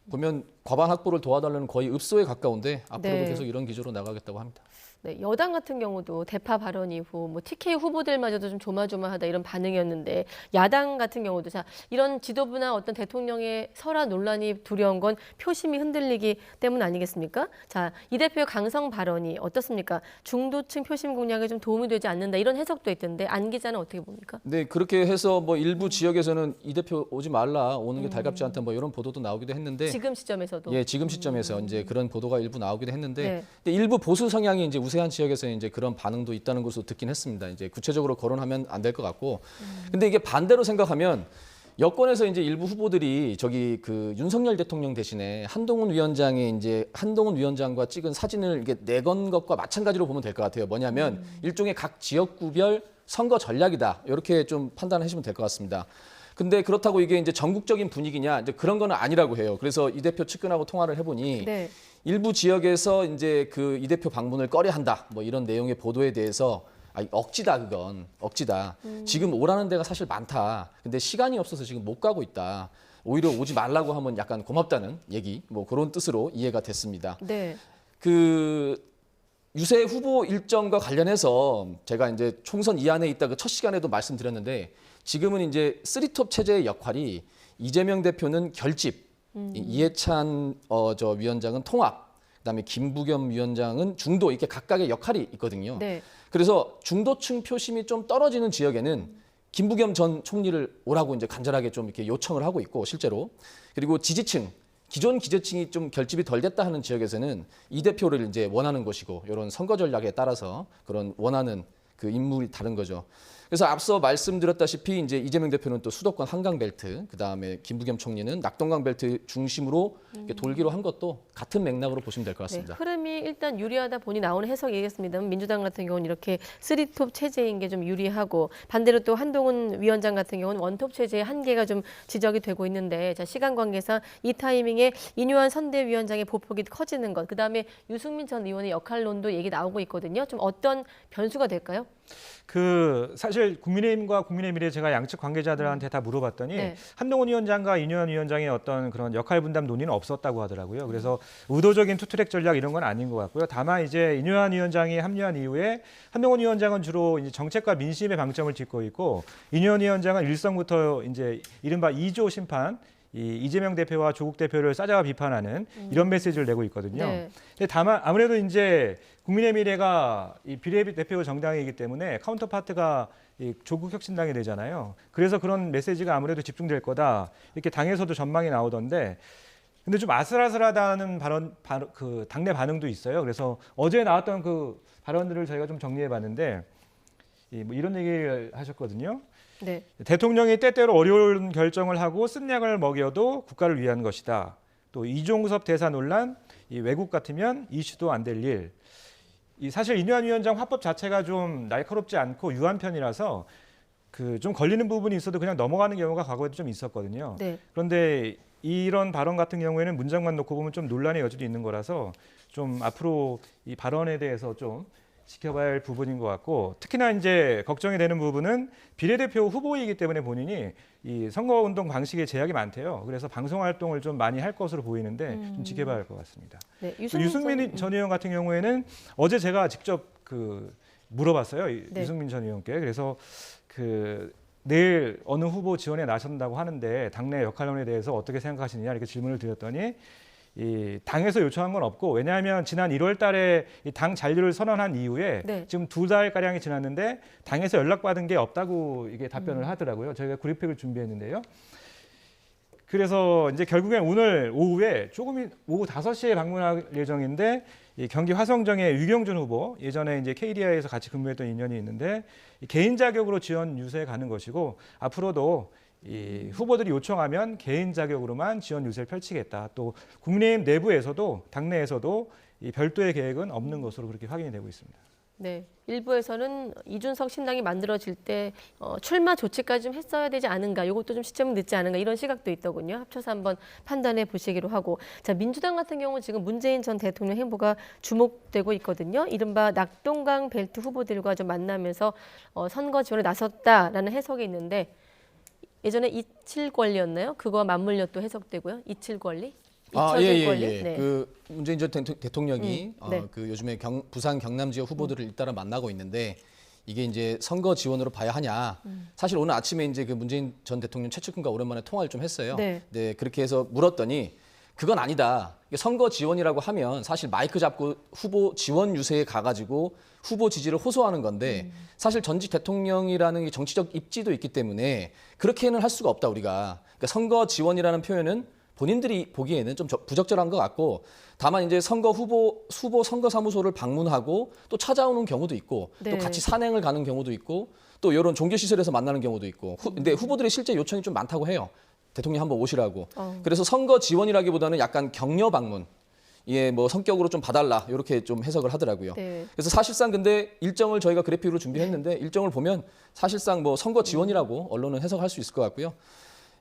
Speaker 19: 보면 과반 확보를 도와달라는 거의 읍소에 가까운데 앞으로도 계속 이런 기조로 나가겠다고 합니다.
Speaker 1: 네, 여당 같은 경우도 대파 발언 이후 뭐 TK 후보들마저도 좀 조마조마하다 이런 반응이었는데 야당 같은 경우도 자 이런 지도부나 어떤 대통령의 설화 논란이 두려운 건 표심이 흔들리기 때문 아니겠습니까? 자, 이 대표의 강성 발언이 어떻습니까? 중도층 표심 공략에 좀 도움이 되지 않는다 이런 해석도 있던데 안 기자는 어떻게 봅니까?
Speaker 19: 네, 그렇게 해서 뭐 일부 지역에서는 이 대표 오지 말라, 오는 게 달갑지 않다 뭐 이런 보도도 나오기도 했는데
Speaker 1: 지금 시점에서도
Speaker 19: 예, 지금 시점에서 이제 그런 보도가 일부 나오기도 했는데 근데 일부 보수 성향이 이제 우세한 지역에서 이제 그런 반응도 있다는 것으로 듣긴 했습니다. 이제 구체적으로 거론하면 안 될 것 같고, 근데 이게 반대로 생각하면 여권에서 이제 일부 후보들이 저기 그 윤석열 대통령 대신에 한동훈 위원장의 이제 한동훈 위원장과 찍은 사진을 이게 내건 것과 마찬가지로 보면 될 것 같아요. 뭐냐면 일종의 각 지역구별 선거 전략이다 이렇게 좀 판단하시면 될 것 같습니다. 근데 그렇다고 이게 이제 전국적인 분위기냐 이제 그런 거는 아니라고 해요. 그래서 이 대표 측근하고 통화를 해보니 일부 지역에서 이제 그 이 대표 방문을 꺼려한다 뭐 이런 내용의 보도에 대해서 억지다 그건 억지다. 지금 오라는 데가 사실 많다. 근데 시간이 없어서 지금 못 가고 있다. 오히려 오지 말라고 하면 약간 고맙다는 얘기 뭐 그런 뜻으로 이해가 됐습니다.
Speaker 1: 네.
Speaker 19: 그 유세 후보 일정과 관련해서 제가 이제 총선 이 안에 있다 그 첫 시간에도 말씀드렸는데 지금은 이제 3톱 체제의 역할이 이재명 대표는 결집, 이해찬 저 위원장은 통합, 그다음에 김부겸 위원장은 중도 이렇게 각각의 역할이 있거든요.
Speaker 1: 네.
Speaker 19: 그래서 중도층 표심이 좀 떨어지는 지역에는 김부겸 전 총리를 오라고 이제 간절하게 좀 이렇게 요청을 하고 있고 실제로 그리고 지지층 기존 기재층이 좀 결집이 덜 됐다 하는 지역에서는 이 대표를 이제 원하는 것이고 이런 선거 전략에 따라서 그런 원하는 그 인물이 다른 거죠. 그래서 앞서 말씀드렸다시피 이제 이재명 대표는 또 수도권 한강벨트, 그다음에 김부겸 총리는 낙동강벨트 중심으로 이렇게 돌기로 한 것도 같은 맥락으로 보시면 될 것 같습니다.
Speaker 1: 네, 흐름이 일단 유리하다 보니 나오는 해석이겠습니다. 민주당 같은 경우는 이렇게 3톱 체제인 게 좀 유리하고 반대로 또 한동훈 위원장 같은 경우는 원톱 체제의 한계가 좀 지적이 되고 있는데 자, 시간 관계상 이 타이밍에 인유한 선대위원장의 보폭이 커지는 것, 그다음에 유승민 전 의원의 역할론도 얘기 나오고 있거든요. 좀 어떤 변수가 될까요?
Speaker 18: 그 사실 국민의힘과 국민의미래 제가 양측 관계자들한테 다 물어봤더니 한동훈 위원장과 인유한 위원장의 어떤 그런 역할 분담 논의는 없었다고 하더라고요. 그래서 의도적인 투트랙 전략 이런 건 아닌 것 같고요. 다만 이제 인유한 위원장이 합류한 이후에 한동훈 위원장은 주로 이제 정책과 민심에 방점을 짓고 있고 인유한 위원장은 일성부터 이제 이른바 2조 심판 이재명 대표와 조국 대표를 싸잡아 비판하는 이런 메시지를 내고 있거든요. 근데 다만 아무래도 이제 국민의 미래가 이 비례대표 정당이기 때문에 카운터파트가 이 조국 혁신당이 되잖아요. 그래서 그런 메시지가 아무래도 집중될 거다. 이렇게 당에서도 전망이 나오던데 근데 좀 아슬아슬하다는 그 당내 반응도 있어요. 그래서 어제 나왔던 그 발언들을 저희가 좀 정리해 봤는데 뭐 이런 얘기를 하셨거든요.
Speaker 1: 네.
Speaker 18: 대통령이 때때로 어려운 결정을 하고 쓴 약을 먹여도 국가를 위한 것이다. 또 이종섭 대사 논란, 이 외국 같으면 이슈도 안 될 일. 이 사실 인유한 위원장 화법 자체가 좀 날카롭지 않고 유한 편이라서 그 좀 걸리는 부분이 있어도 그냥 넘어가는 경우가 과거에도 좀 있었거든요. 그런데 이런 발언 같은 경우에는 문장만 놓고 보면 좀 논란의 여지도 있는 거라서 좀 앞으로 이 발언에 대해서 좀 지켜봐야 할 부분인 것 같고 특히나 이제 걱정이 되는 부분은 비례대표 후보이기 때문에 본인이 이 선거운동 방식에 제약이 많대요. 그래서 방송 활동을 좀 많이 할 것으로 보이는데 좀 지켜봐야 할 것 같습니다.
Speaker 1: 네,
Speaker 18: 유승민 전 의원 같은 경우에는 어제 제가 직접 그 물어봤어요. 유승민 전 의원께. 그래서 그 내일 어느 후보 지원에 나선다고 하는데 당내 역할론에 대해서 어떻게 생각하시느냐 이렇게 질문을 드렸더니 이 당에서 요청한 건 없고 왜냐하면 지난 1월 달에 이 당 잔류를 선언한 이후에
Speaker 1: 네.
Speaker 18: 지금 2달 가량이 지났는데 당에서 연락받은 게 없다고 이게 답변을 하더라고요. 저희가 그래픽을 준비했는데요. 그래서 이제 결국엔 오늘 오후에 조금 오후 5시에 방문할 예정인데 이 경기 화성정의 유경준 후보 예전에 이제 KDI에서 같이 근무했던 인연이 있는데 이 개인 자격으로 지원 유세에 가는 것이고 앞으로도 이 후보들이 요청하면 개인 자격으로만 지원 유세를 펼치겠다. 또 국민의힘 내부에서도 당내에서도 이 별도의 계획은 없는 것으로 그렇게 확인이 되고 있습니다.
Speaker 1: 네, 일부에서는 이준석 신당이 만들어질 때 출마 조치까지 좀 했어야 되지 않은가, 이것도 좀 시점이 늦지 않은가 이런 시각도 있더군요. 합쳐서 한번 판단해 보시기로 하고, 자 민주당 같은 경우 지금 문재인 전 대통령 행보가 주목되고 있거든요. 이른바 낙동강 벨트 후보들과 좀 만나면서 선거 지원에 나섰다라는 해석이 있는데 예전에 이칠 권리였나요? 그거와 맞물려 또 해석되고요. 이칠 권리?
Speaker 19: 예.
Speaker 1: 네.
Speaker 19: 그 문재인 전 대통령이
Speaker 1: 네.
Speaker 19: 그 요즘에 부산 경남 지역 후보들을 잇따라 만나고 있는데 이게 이제 선거 지원으로 봐야 하냐. 사실 오늘 아침에 이제 그 문재인 전 대통령 최측근과 오랜만에 통화를 좀 했어요.
Speaker 1: 네.
Speaker 19: 네, 그렇게 해서 물었더니 그건 아니다. 선거 지원이라고 하면 사실 마이크 잡고 후보 지원 유세에 가가지고 후보 지지를 호소하는 건데 사실 전직 대통령이라는 게 정치적 입지도 있기 때문에 그렇게는 할 수가 없다 우리가. 그러니까 선거 지원이라는 표현은 본인들이 보기에는 좀 부적절한 것 같고 다만 이제 후보 선거사무소를 방문하고 또 찾아오는 경우도 있고
Speaker 1: 네.
Speaker 19: 또 같이 산행을 가는 경우도 있고 또 이런 종교시설에서 만나는 경우도 있고 근데 후보들이 실제 요청이 좀 많다고 해요. 대통령 한번 오시라고. 그래서 선거 지원이라기보다는 약간 격려 방문. 예, 뭐 성격으로 좀 봐달라 이렇게 좀 해석을 하더라고요.
Speaker 1: 네.
Speaker 19: 그래서 사실상 근데 일정을 저희가 그래픽으로 준비했는데 일정을 보면 사실상 뭐 선거 지원이라고 언론은 해석할 수 있을 것 같고요.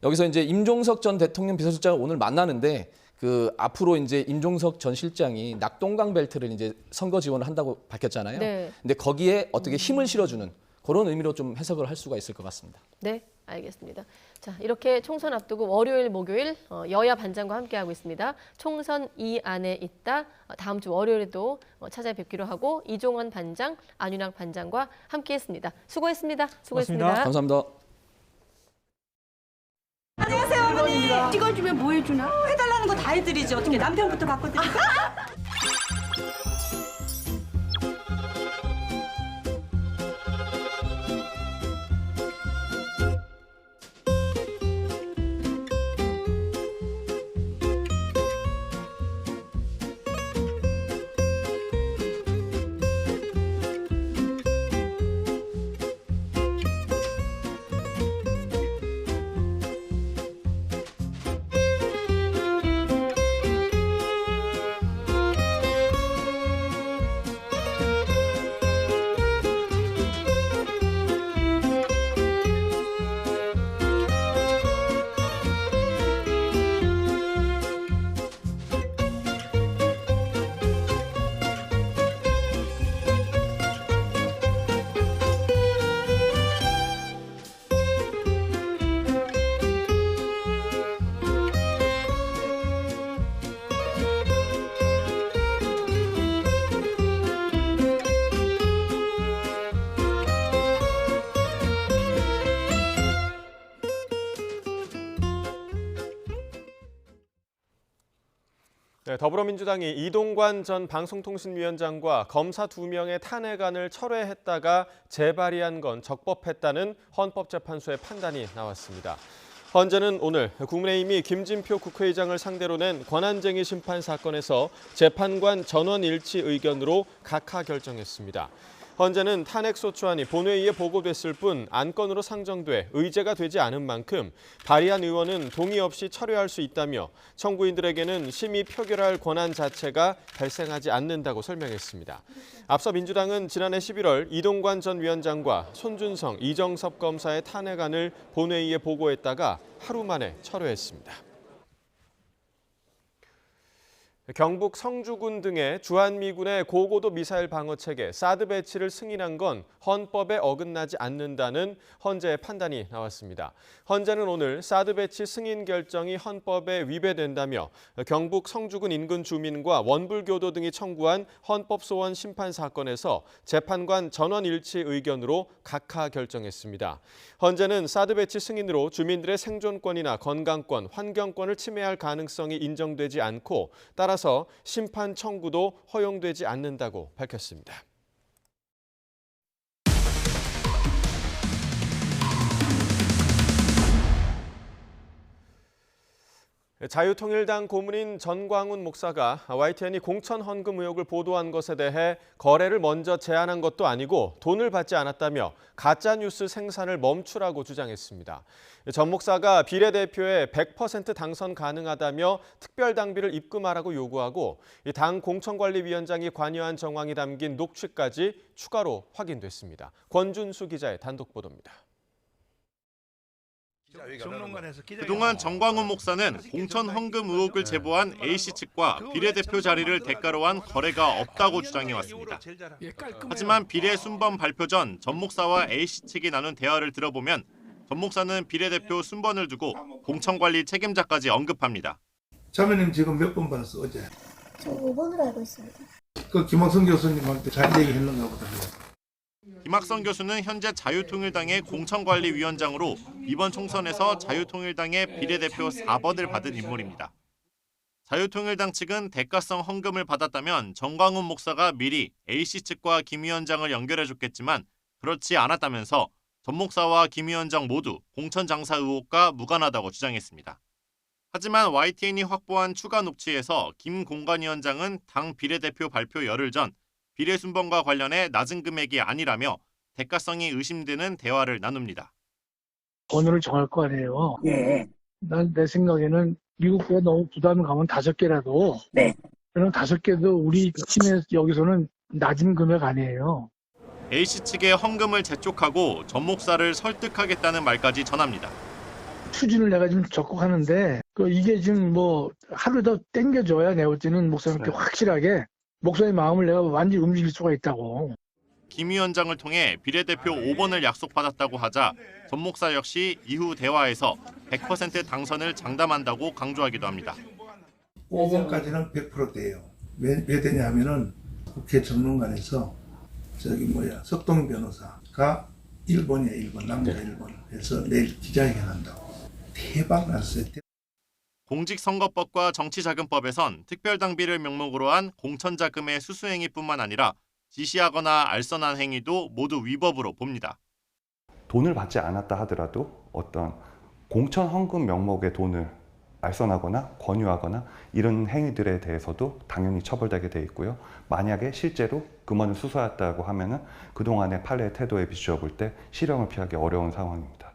Speaker 19: 여기서 이제 임종석 전 대통령 비서실장을 오늘 만나는데 그 앞으로 이제 임종석 전 실장이 낙동강 벨트를 이제 선거 지원을 한다고 밝혔잖아요.
Speaker 1: 네.
Speaker 19: 근데 거기에 어떻게 힘을 실어주는 그런 의미로 좀 해석을 할 수가 있을 것 같습니다.
Speaker 1: 네, 알겠습니다. 자, 이렇게 총선 앞두고 월요일, 목요일 여야 반장과 함께하고 있습니다. 총선 이 안에 있다. 다음 주 월요일에도 찾아뵙기로 하고 이종원 반장, 안윤학 반장과 함께했습니다. 수고했습니다. 수고했습니다.
Speaker 19: 감사합니다.
Speaker 4: 안녕하세요, 어머니. 찍어주면 뭐 해주나? 해달라는 거 다 해드리지. 어떻게 남편부터 바꿔드릴까?
Speaker 2: 네, 더불어민주당이 이동관 전 방송통신위원장과 검사 2명의 탄핵안을 철회했다가 재발의한 건 적법했다는 헌법재판소의 판단이 나왔습니다. 헌재는 오늘 국민의힘이 김진표 국회의장을 상대로 낸 권한쟁의 심판 사건에서 재판관 전원 일치 의견으로 각하 결정했습니다. 헌재는 탄핵소추안이 본회의에 보고됐을 뿐 안건으로 상정돼 의제가 되지 않은 만큼 발의한 의원은 동의 없이 철회할 수 있다며 청구인들에게는 심의 표결할 권한 자체가 발생하지 않는다고 설명했습니다. 앞서 민주당은 지난해 11월 이동관 전 위원장과 손준성, 이정섭 검사의 탄핵안을 본회의에 보고했다가 하루 만에 철회했습니다. 경북 성주군 등의 주한미군의 고고도 미사일 방어 체계 사드 배치를 승인한 건 헌법에 어긋나지 않는다는 헌재의 판단이 나왔습니다. 헌재는 오늘 사드 배치 승인 결정이 헌법에 위배된다며 경북 성주군 인근 주민과 원불교도 등이 청구한 헌법소원 심판 사건에서 재판관 전원 일치 의견으로 각하 결정했습니다. 헌재는 사드 배치 승인으로 주민들의 생존권이나 건강권, 환경권을 침해할 가능성이 인정되지 않고 따라서 심판 청구도 허용되지 않는다고 밝혔습니다. 자유통일당 고문인 전광훈 목사가 YTN이 공천 헌금 의혹을 보도한 것에 대해 거래를 먼저 제안한 것도 아니고 돈을 받지 않았다며 가짜뉴스 생산을 멈추라고 주장했습니다. 전 목사가 비례대표에 100% 당선 가능하다며 특별당비를 입금하라고 요구하고 당 공천관리위원장이 관여한 정황이 담긴 녹취까지 추가로 확인됐습니다. 권준수 기자의 단독 보도입니다.
Speaker 3: 그동안 전광훈 목사는 공천 헌금 의혹을 제보한 A씨 측과 비례대표 자리를 대가로 한 거래가 없다고 주장해왔습니다. 하지만 비례 순번 발표 전 전 목사와 A씨 측이 나눈 대화를 들어보면 전 목사는 비례대표 순번을 두고 공천관리 책임자까지 언급합니다.
Speaker 22: 자매님 지금 몇 번 받았어 어제?
Speaker 23: 저 5번으로 알고 있습니다.
Speaker 22: 그 김학성 교수님한테 잘 얘기했는가 보다.
Speaker 3: 김학성 교수는 현재 자유통일당의 공천관리위원장으로 이번 총선에서 자유통일당의 비례대표 4번을 받은 인물입니다. 자유통일당 측은 대가성 헌금을 받았다면 전광훈 목사가 미리 A씨 측과 김 위원장을 연결해줬겠지만 그렇지 않았다면서 전 목사와 김 위원장 모두 공천 장사 의혹과 무관하다고 주장했습니다. 하지만 YTN이 확보한 추가 녹취에서 김 공관위원장은 당 비례대표 발표 열흘 전 비례 순번과 관련해 낮은 금액이 아니라며 대가성이 의심되는 대화를 나눕니다.
Speaker 24: 번호를 정할 거 아니에요.
Speaker 22: 예.
Speaker 24: 난 내 생각에는 미국보다 너무 부담을 가면 5개라도.
Speaker 22: 네.
Speaker 24: 그럼 5개도 우리 팀에 여기서는 낮은 금액 아니에요.
Speaker 3: A씨 측의 헌금을 재촉하고 전 목사를 설득하겠다는 말까지 전합니다.
Speaker 24: 추진을 내가 지금 적극하는데 이게 지금 뭐 하루 더 땡겨줘야 내가 볼 때는 목사님께 확실하게 목사의 마음을 내가 완전히 움직일 수가 있다고.
Speaker 3: 김 위원장을 통해 비례대표 5번을 약속받았다고 하자 전 목사 역시 이후 대화에서 100% 당선을 장담한다고 강조하기도 합니다.
Speaker 22: 5번까지는 100%대예요. 왜 되냐면은 국회 정론관에서 석동 변호사가 1번이야 1번 남자 1번 해서 내일 기자회견 한다고. 대박 났어요.
Speaker 3: 공직선거법과 정치자금법에선 특별당비를 명목으로 한 공천자금의 수수행위뿐만 아니라 지시하거나 알선한 행위도 모두 위법으로 봅니다.
Speaker 25: 돈을 받지 않았다 하더라도 어떤 공천 헌금 명목의 돈을 알선하거나 권유하거나 이런 행위들에 대해서도 당연히 처벌되게 돼 있고요. 만약에 실제로 금원을 수수했다고 하면은 그동안의 판례의 태도에 비추어 볼 때 실형을 피하기 어려운 상황입니다.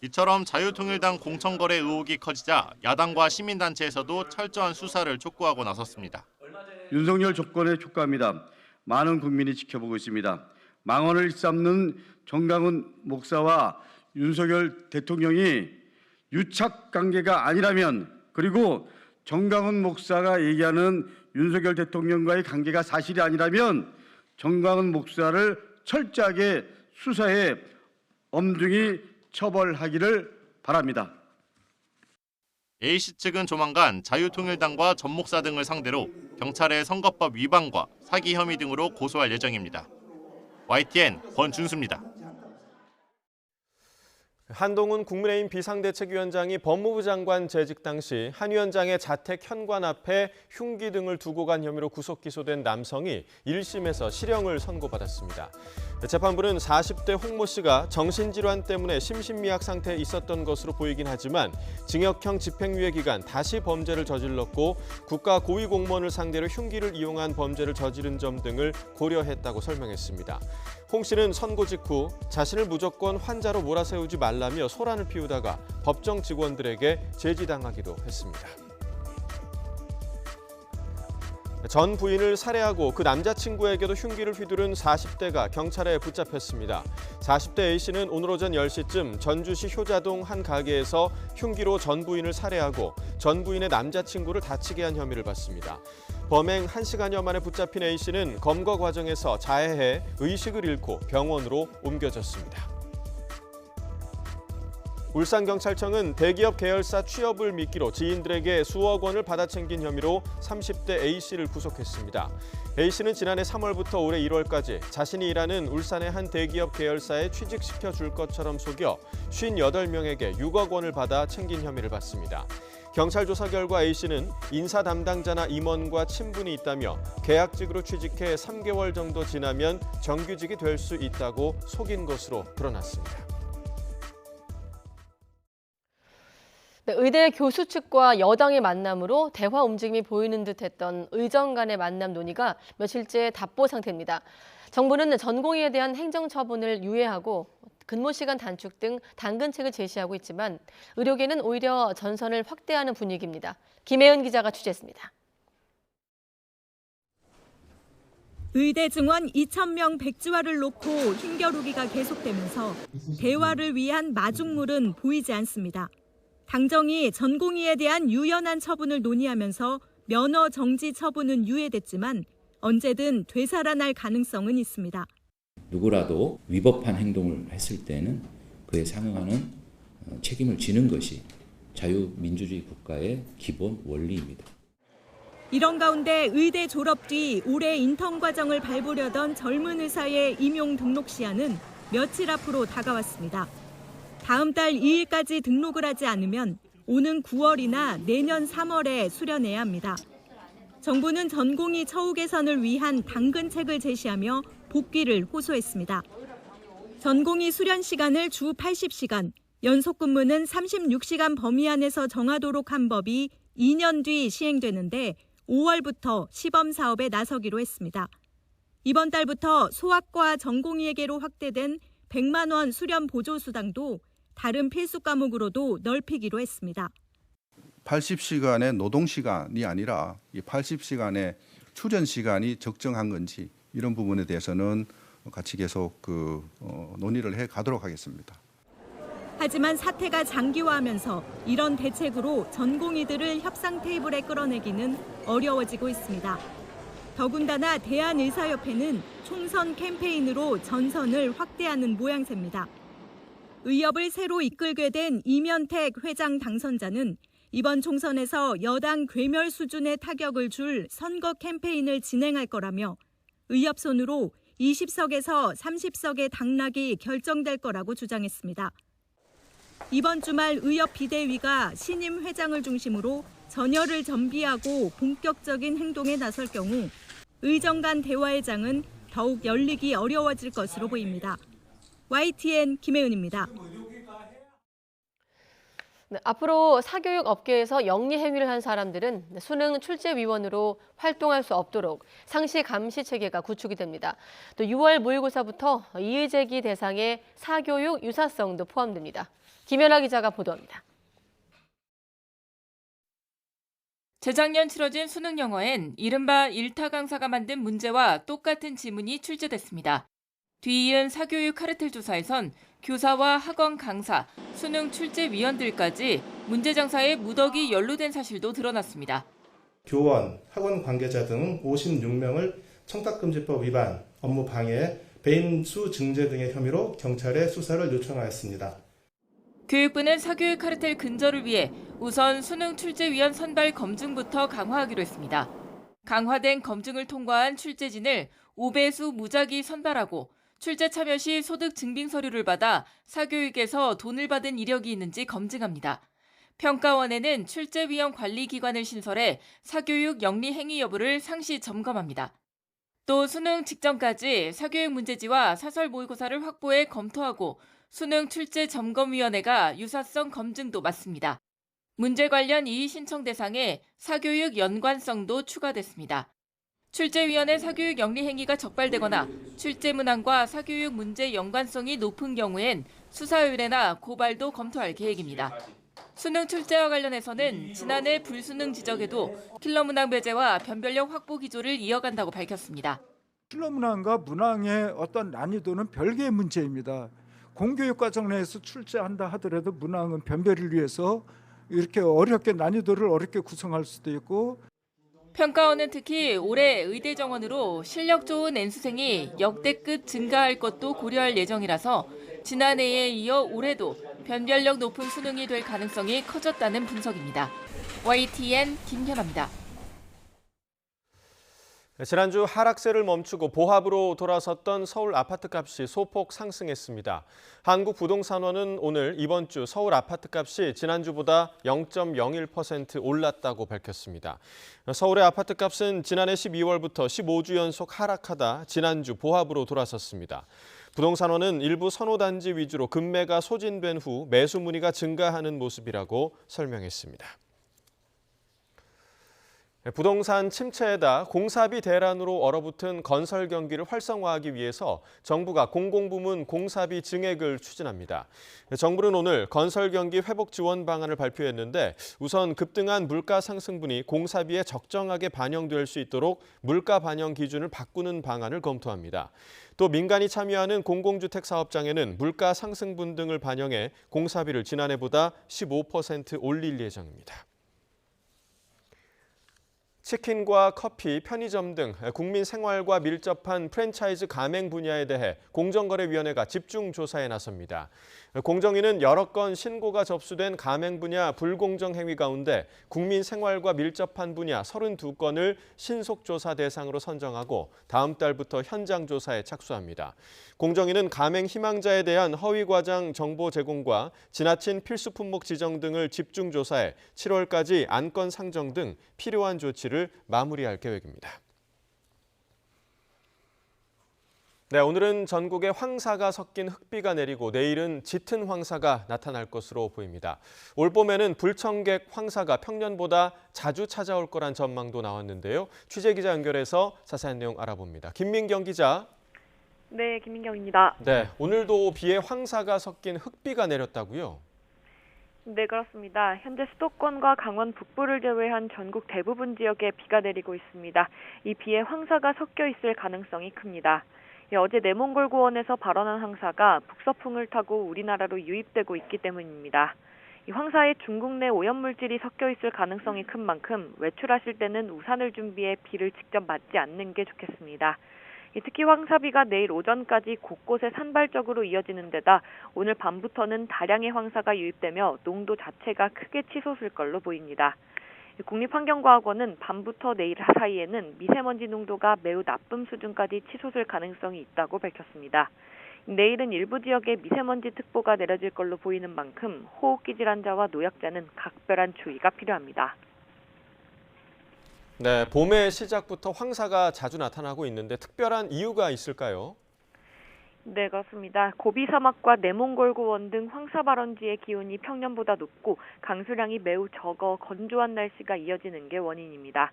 Speaker 3: 이처럼 자유통일당 공천거래 의혹이 커지자 야당과 시민단체에서도 철저한 수사를 촉구하고 나섰습니다.
Speaker 26: 윤석열 조건에 촉구합니다. 많은 국민이 지켜보고 있습니다. 망언을 일삼는 전광훈 목사와 윤석열 대통령이 유착 관계가 아니라면, 그리고 전광훈 목사가 얘기하는 윤석열 대통령과의 관계가 사실이 아니라면 전광훈 목사를 철저하게 수사해 엄중히 처벌하기를 바랍니다.
Speaker 3: A씨 측은 조만간 자유통일당과 전 목사 등을 상대로 경찰에 선거법 위반과 사기 혐의 등으로 고소할 예정입니다. YTN 권준수입니다.
Speaker 2: 한동훈 국민의힘 비상대책위원장이 법무부 장관 재직 당시 한 위원장의 자택 현관 앞에 흉기 등을 두고 간 혐의로 구속 기소된 남성이 1심에서 실형을 선고받았습니다. 재판부는 40대 홍모 씨가 정신질환 때문에 심신미약 상태에 있었던 것으로 보이긴 하지만 징역형 집행유예 기간 다시 범죄를 저질렀고 국가 고위공무원을 상대로 흉기를 이용한 범죄를 저지른 점 등을 고려했다고 설명했습니다. 홍 씨는 선고 직후 자신을 무조건 환자로 몰아세우지 말라며 소란을 피우다가 법정 직원들에게 제지당하기도 했습니다. 전 부인을 살해하고 그 남자친구에게도 흉기를 휘두른 40대가 경찰에 붙잡혔습니다. 40대 A씨는 오늘 오전 10시쯤 전주시 효자동 한 가게에서 흉기로 전 부인을 살해하고 전 부인의 남자친구를 다치게 한 혐의를 받습니다. 범행 1시간여 만에 붙잡힌 A씨는 검거 과정에서 자해해 의식을 잃고 병원으로 옮겨졌습니다. 울산경찰청은 대기업 계열사 취업을 미끼로 지인들에게 수억 원을 받아챙긴 혐의로 30대 A씨를 구속했습니다. A씨는 지난해 3월부터 올해 1월까지 자신이 일하는 울산의 한 대기업 계열사에 취직시켜 줄 것처럼 속여 58명에게 6억 원을 받아 챙긴 혐의를 받습니다. 경찰 조사 결과 A씨는 인사 담당자나 임원과 친분이 있다며 계약직으로 취직해 3개월 정도 지나면 정규직이 될 수 있다고 속인 것으로 드러났습니다.
Speaker 1: 네, 의대 교수 측과 여당의 만남으로 대화 움직임이 보이는 듯했던 의정 간의 만남 논의가 며칠째 답보 상태입니다. 정부는 전공의에 대한 행정처분을 유예하고 근무 시간 단축 등 당근책을 제시하고 있지만 의료계는 오히려 전선을 확대하는 분위기입니다. 김혜은 기자가 취재했습니다.
Speaker 5: 의대 증원 2,000명 백지화를 놓고 힘겨루기가 계속되면서 대화를 위한 마중물은 보이지 않습니다. 당정이 전공의에 대한 유연한 처분을 논의하면서 면허 정지 처분은 유예됐지만 언제든 되살아날 가능성은 있습니다.
Speaker 6: 누구라도 위법한 행동을 했을 때는 그에 상응하는 책임을 지는 것이 자유민주주의 국가의 기본 원리입니다.
Speaker 5: 이런 가운데 의대 졸업 뒤 올해 인턴 과정을 밟으려던 젊은 의사의 임용 등록 시한은 며칠 앞으로 다가왔습니다. 다음 달 2일까지 등록을 하지 않으면 오는 9월이나 내년 3월에 수련해야 합니다. 정부는 전공의 처우 개선을 위한 당근책을 제시하며 복귀를 호소했습니다. 전공의 수련 시간을 주 80시간, 연속 근무는 36시간 범위 안에서 정하도록 한 법이 2년 뒤 시행되는데 5월부터 시범 사업에 나서기로 했습니다. 이번 달부터 소아과 전공의에게로 확대된 100만 원 수련 보조 수당도 다른 필수 과목으로도 넓히기로 했습니다.
Speaker 7: 80시간의 노동 시간이 아니라 이 80시간의 출연 시간이 적정한 건지 이런 부분에 대해서는 같이 계속 논의를 해 가도록 하겠습니다.
Speaker 5: 하지만 사태가 장기화하면서 이런 대책으로 전공의들을 협상 테이블에 끌어내기는 어려워지고 있습니다. 더군다나 대한의사협회는 총선 캠페인으로 전선을 확대하는 모양새입니다. 의협을 새로 이끌게 된 이면택 회장 당선자는 이번 총선에서 여당 괴멸 수준의 타격을 줄 선거 캠페인을 진행할 거라며 의협 손으로 20석에서 30석의 당락이 결정될 거라고 주장했습니다. 이번 주말 의협 비대위가 신임 회장을 중심으로 전열을 정비하고 본격적인 행동에 나설 경우 의정 간 대화의 장은 더욱 열리기 어려워질 것으로 보입니다. YTN 김혜은입니다.
Speaker 1: 네, 앞으로 사교육 업계에서 영리 행위를 한 사람들은 수능 출제위원으로 활동할 수 없도록 상시 감시 체계가 구축이 됩니다. 또 6월 모의고사부터 이의 제기 대상의 사교육 유사성도 포함됩니다. 김연아 기자가 보도합니다.
Speaker 8: 재작년 치러진 수능 영어엔 이른바 일타 강사가 만든 문제와 똑같은 지문이 출제됐습니다. 뒤이은 사교육 카르텔 조사에선 교사와 학원 강사, 수능 출제위원들까지 문제 장사에 무더기 연루된 사실도 드러났습니다.
Speaker 9: 교원, 학원 관계자 등 56명을 청탁금지법 위반, 업무 방해, 배임수 증제 등의 혐의로 경찰에 수사를 요청하였습니다.
Speaker 8: 교육부는 사교육 카르텔 근절을 위해 우선 수능 출제위원 선발 검증부터 강화하기로 했습니다. 강화된 검증을 통과한 출제진을 5배수 무작위 선발하고 출제 참여 시 소득 증빙 서류를 받아 사교육에서 돈을 받은 이력이 있는지 검증합니다. 평가원에는 출제위원 관리기관을 신설해 사교육 영리 행위 여부를 상시 점검합니다. 또 수능 직전까지 사교육 문제지와 사설 모의고사를 확보해 검토하고 수능 출제 점검위원회가 유사성 검증도 맡습니다. 문제 관련 이의 신청 대상에 사교육 연관성도 추가됐습니다. 출제위원회 사교육 영리 행위가 적발되거나 출제 문항과 사교육 문제 연관성이 높은 경우엔 수사 의뢰나 고발도 검토할 계획입니다. 수능 출제와 관련해서는 지난해 불수능 지적에도 킬러 문항 배제와 변별력 확보 기조를 이어간다고 밝혔습니다.
Speaker 10: 킬러 문항과 문항의 어떤 난이도는 별개의 문제입니다. 공교육 과정 내에서 출제한다 하더라도 문항은 변별을 위해서 이렇게 어렵게 난이도를 어렵게 구성할 수도 있고.
Speaker 8: 평가원은 특히 올해 의대 정원으로 실력 좋은 N수생이 역대급 증가할 것도 고려할 예정이라서 지난해에 이어 올해도 변별력 높은 수능이 될 가능성이 커졌다는 분석입니다. YTN 김현아입니다.
Speaker 2: 지난주 하락세를 멈추고 보합으로 돌아섰던 서울 아파트값이 소폭 상승했습니다. 한국부동산원은 오늘 이번 주 서울 아파트값이 지난주보다 0.01% 올랐다고 밝혔습니다. 서울의 아파트값은 지난해 12월부터 15주 연속 하락하다 지난주 보합으로 돌아섰습니다. 부동산원은 일부 선호단지 위주로 급매가 소진된 후 매수 문의가 증가하는 모습이라고 설명했습니다. 부동산 침체에다 공사비 대란으로 얼어붙은 건설 경기를 활성화하기 위해서 정부가 공공부문 공사비 증액을 추진합니다. 정부는 오늘 건설 경기 회복 지원 방안을 발표했는데 우선 급등한 물가 상승분이 공사비에 적정하게 반영될 수 있도록 물가 반영 기준을 바꾸는 방안을 검토합니다. 또 민간이 참여하는 공공주택 사업장에는 물가 상승분 등을 반영해 공사비를 지난해보다 15% 올릴 예정입니다. 치킨과 커피, 편의점 등 국민 생활과 밀접한 프랜차이즈 가맹 분야에 대해 공정거래위원회가 집중 조사에 나섭니다. 공정위는 여러 건 신고가 접수된 가맹 분야 불공정 행위 가운데 국민 생활과 밀접한 분야 32건을 신속 조사 대상으로 선정하고 다음 달부터 현장 조사에 착수합니다. 공정위는 가맹 희망자에 대한 허위 과장 정보 제공과 지나친 필수 품목 지정 등을 집중 조사해 7월까지 안건 상정 등 필요한 조치를 마무리할 계획입니다. 네, 오늘은 전국에 황사가 섞인 흙비가 내리고 내일은 짙은 황사가 나타날 것으로 보입니다. 올 봄에는 불청객 황사가 평년보다 자주 찾아올 거란 전망도 나왔는데요. 취재기자 연결해서 자세한 내용 알아봅니다. 김민경 기자.
Speaker 11: 네, 김민경입니다.
Speaker 2: 네, 오늘도 비에 황사가 섞인 흙비가 내렸다고요?
Speaker 11: 네, 그렇습니다. 현재 수도권과 강원 북부를 제외한 전국 대부분 지역에 비가 내리고 있습니다. 이 비에 황사가 섞여 있을 가능성이 큽니다. 어제 내몽골고원에서 발원한 황사가 북서풍을 타고 우리나라로 유입되고 있기 때문입니다. 이 황사에 중국 내 오염물질이 섞여 있을 가능성이 큰 만큼 외출하실 때는 우산을 준비해 비를 직접 맞지 않는 게 좋겠습니다. 특히 황사비가 내일 오전까지 곳곳에 산발적으로 이어지는 데다 오늘 밤부터는 다량의 황사가 유입되며 농도 자체가 크게 치솟을 걸로 보입니다. 국립환경과학원은 밤부터 내일 사이에는 미세먼지 농도가 매우 나쁨 수준까지 치솟을 가능성이 있다고 밝혔습니다. 내일은 일부 지역에 미세먼지 특보가 내려질 걸로 보이는 만큼 호흡기 질환자와 노약자는 각별한 주의가 필요합니다.
Speaker 2: 네, 봄의 시작부터 황사가 자주 나타나고 있는데 특별한 이유가 있을까요?
Speaker 11: 네, 그렇습니다. 고비 사막과 내몽골고원 등 황사 발원지의 기온이 평년보다 높고 강수량이 매우 적어 건조한 날씨가 이어지는 게 원인입니다.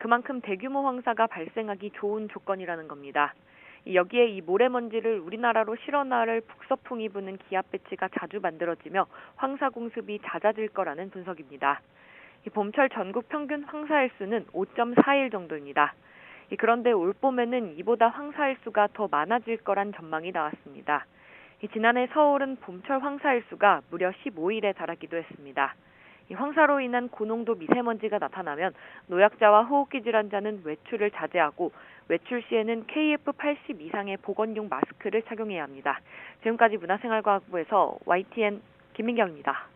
Speaker 11: 그만큼 대규모 황사가 발생하기 좋은 조건이라는 겁니다. 여기에 이 모래먼지를 우리나라로 실어 나를 북서풍이 부는 기압 배치가 자주 만들어지며 황사 공습이 잦아질 거라는 분석입니다. 봄철 전국 평균 황사일수는 5.4일 정도입니다. 그런데 올 봄에는 이보다 황사일수가 더 많아질 거란 전망이 나왔습니다. 지난해 서울은 봄철 황사일수가 무려 15일에 달하기도 했습니다. 황사로 인한 고농도 미세먼지가 나타나면 노약자와 호흡기 질환자는 외출을 자제하고 외출 시에는 KF80 이상의 보건용 마스크를 착용해야 합니다. 지금까지 문화생활과학부에서 YTN 김민경입니다.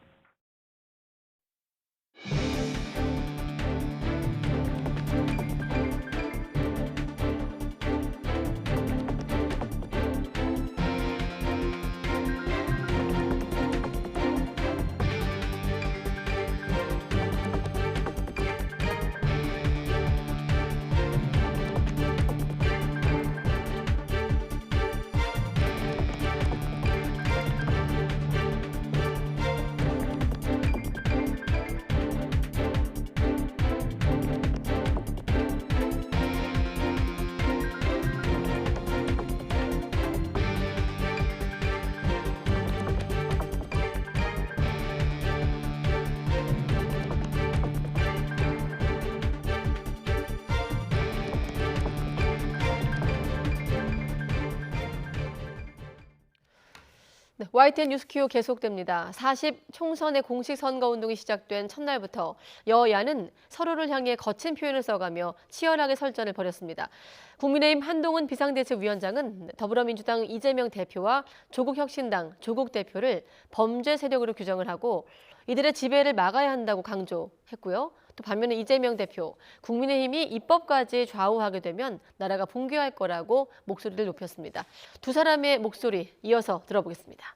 Speaker 1: 네, YTN 뉴스큐 계속됩니다. 40 총선의 공식 선거운동이 시작된 첫날부터 여야는 서로를 향해 거친 표현을 써가며 치열하게 설전을 벌였습니다. 국민의힘 한동훈 비상대책위원장은 더불어민주당 이재명 대표와 조국혁신당 조국 대표를 범죄 세력으로 규정을 하고 이들의 지배를 막아야 한다고 강조했고요. 또 반면에 이재명 대표, 국민의힘이 입법까지 좌우하게 되면 나라가 붕괴할 거라고 목소리를 높였습니다. 두 사람의 목소리 이어서 들어보겠습니다.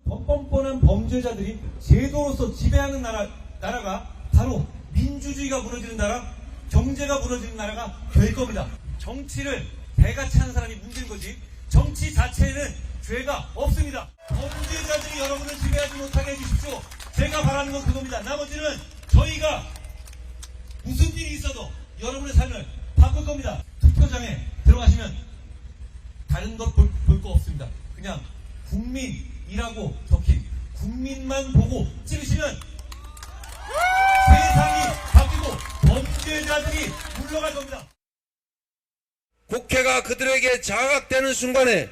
Speaker 13: 뻔뻔한 범죄자들이 제도로서 지배하는 나라가 바로 민주주의가 무너지는 나라, 경제가 무너지는 나라가 될 겁니다. 정치를 배같이 하는 사람이 문제인 거지 정치 자체에는 죄가 없습니다. 범죄자들이 여러분을 지배하지 못하게 해주십시오. 제가 바라는 건 그겁니다. 나머지는 저희가 무슨 일이 있어도 여러분의 삶을 바꿀 겁니다. 투표장에 들어가시면 다른 것 볼 거 없습니다. 그냥 국민이라고 적힌 국민만 보고 찍으시면 세상이 바뀌고 범죄자들이 물러갈 겁니다.
Speaker 12: 국회가 그들에게 장악되는 순간에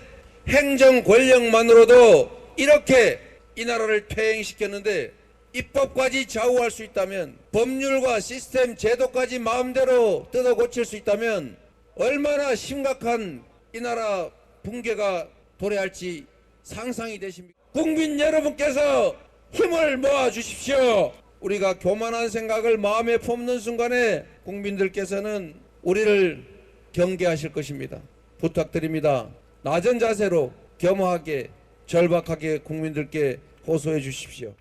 Speaker 12: 행정 권력만으로도 이렇게 이 나라를 퇴행시켰는데 입법까지 좌우할 수 있다면 법률과 시스템 제도까지 마음대로 뜯어 고칠 수 있다면 얼마나 심각한 이 나라 붕괴가 도래할지 상상이 되십니까? 국민 여러분께서 힘을 모아 주십시오. 우리가 교만한 생각을 마음에 품는 순간에 국민들께서는 우리를 경계하실 것입니다. 부탁드립니다. 낮은 자세로 겸허하게 절박하게 국민들께 호소해 주십시오.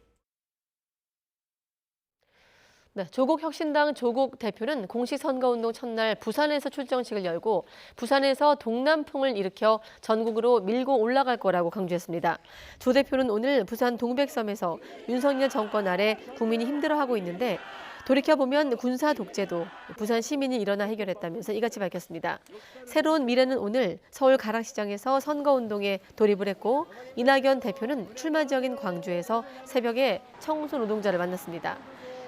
Speaker 1: 네, 조국혁신당 조국 대표는 공식 선거운동 첫날 부산에서 출정식을 열고 부산에서 동남풍을 일으켜 전국으로 밀고 올라갈 거라고 강조했습니다. 조 대표는 오늘 부산 동백섬에서 윤석열 정권 아래 국민이 힘들어하고 있는데 돌이켜보면 군사 독재도 부산 시민이 일어나 해결했다면서 이같이 밝혔습니다. 새로운 미래는 오늘 서울 가락시장에서 선거운동에 돌입을 했고 이낙연 대표는 출마 지역인 광주에서 새벽에 청소 노동자를 만났습니다.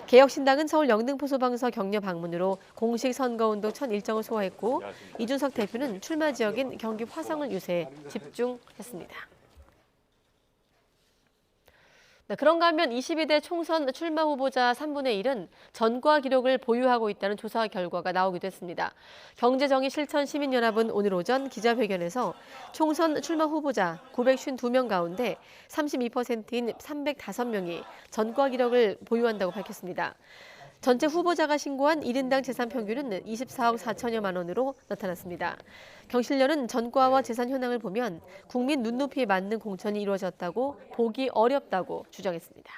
Speaker 1: 개혁신당은 서울 영등포 소방서 격려 방문으로 공식 선거운동 첫 일정을 소화했고 이준석 대표는 출마 지역인 경기 화성을 유세에 집중했습니다. 네, 그런가 하면 22대 총선 출마 후보자 3분의 1은 전과 기록을 보유하고 있다는 조사 결과가 나오기도 했습니다. 경제정의실천시민연합은 오늘 오전 기자회견에서 총선 출마 후보자 952명 가운데 32%인 305명이 전과 기록을 보유한다고 밝혔습니다. 전체 후보자가 신고한 1인당 재산 평균은 24억 4천여만 원으로 나타났습니다. 경실련은 전과와 재산 현황을 보면 국민 눈높이에 맞는 공천이 이루어졌다고 보기 어렵다고 주장했습니다.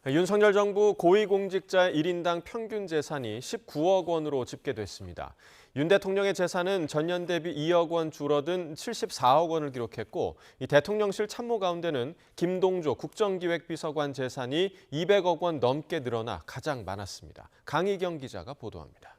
Speaker 2: 윤석열 정부 고위공직자 1인당 평균 재산이 19억 원으로 집계됐습니다. 윤 대통령의 재산은 전년 대비 2억 원 줄어든 74억 원을 기록했고 이 대통령실 참모 가운데는 김동조 국정기획비서관 재산이 200억 원 넘게 늘어나 가장 많았습니다. 강희경 기자가 보도합니다.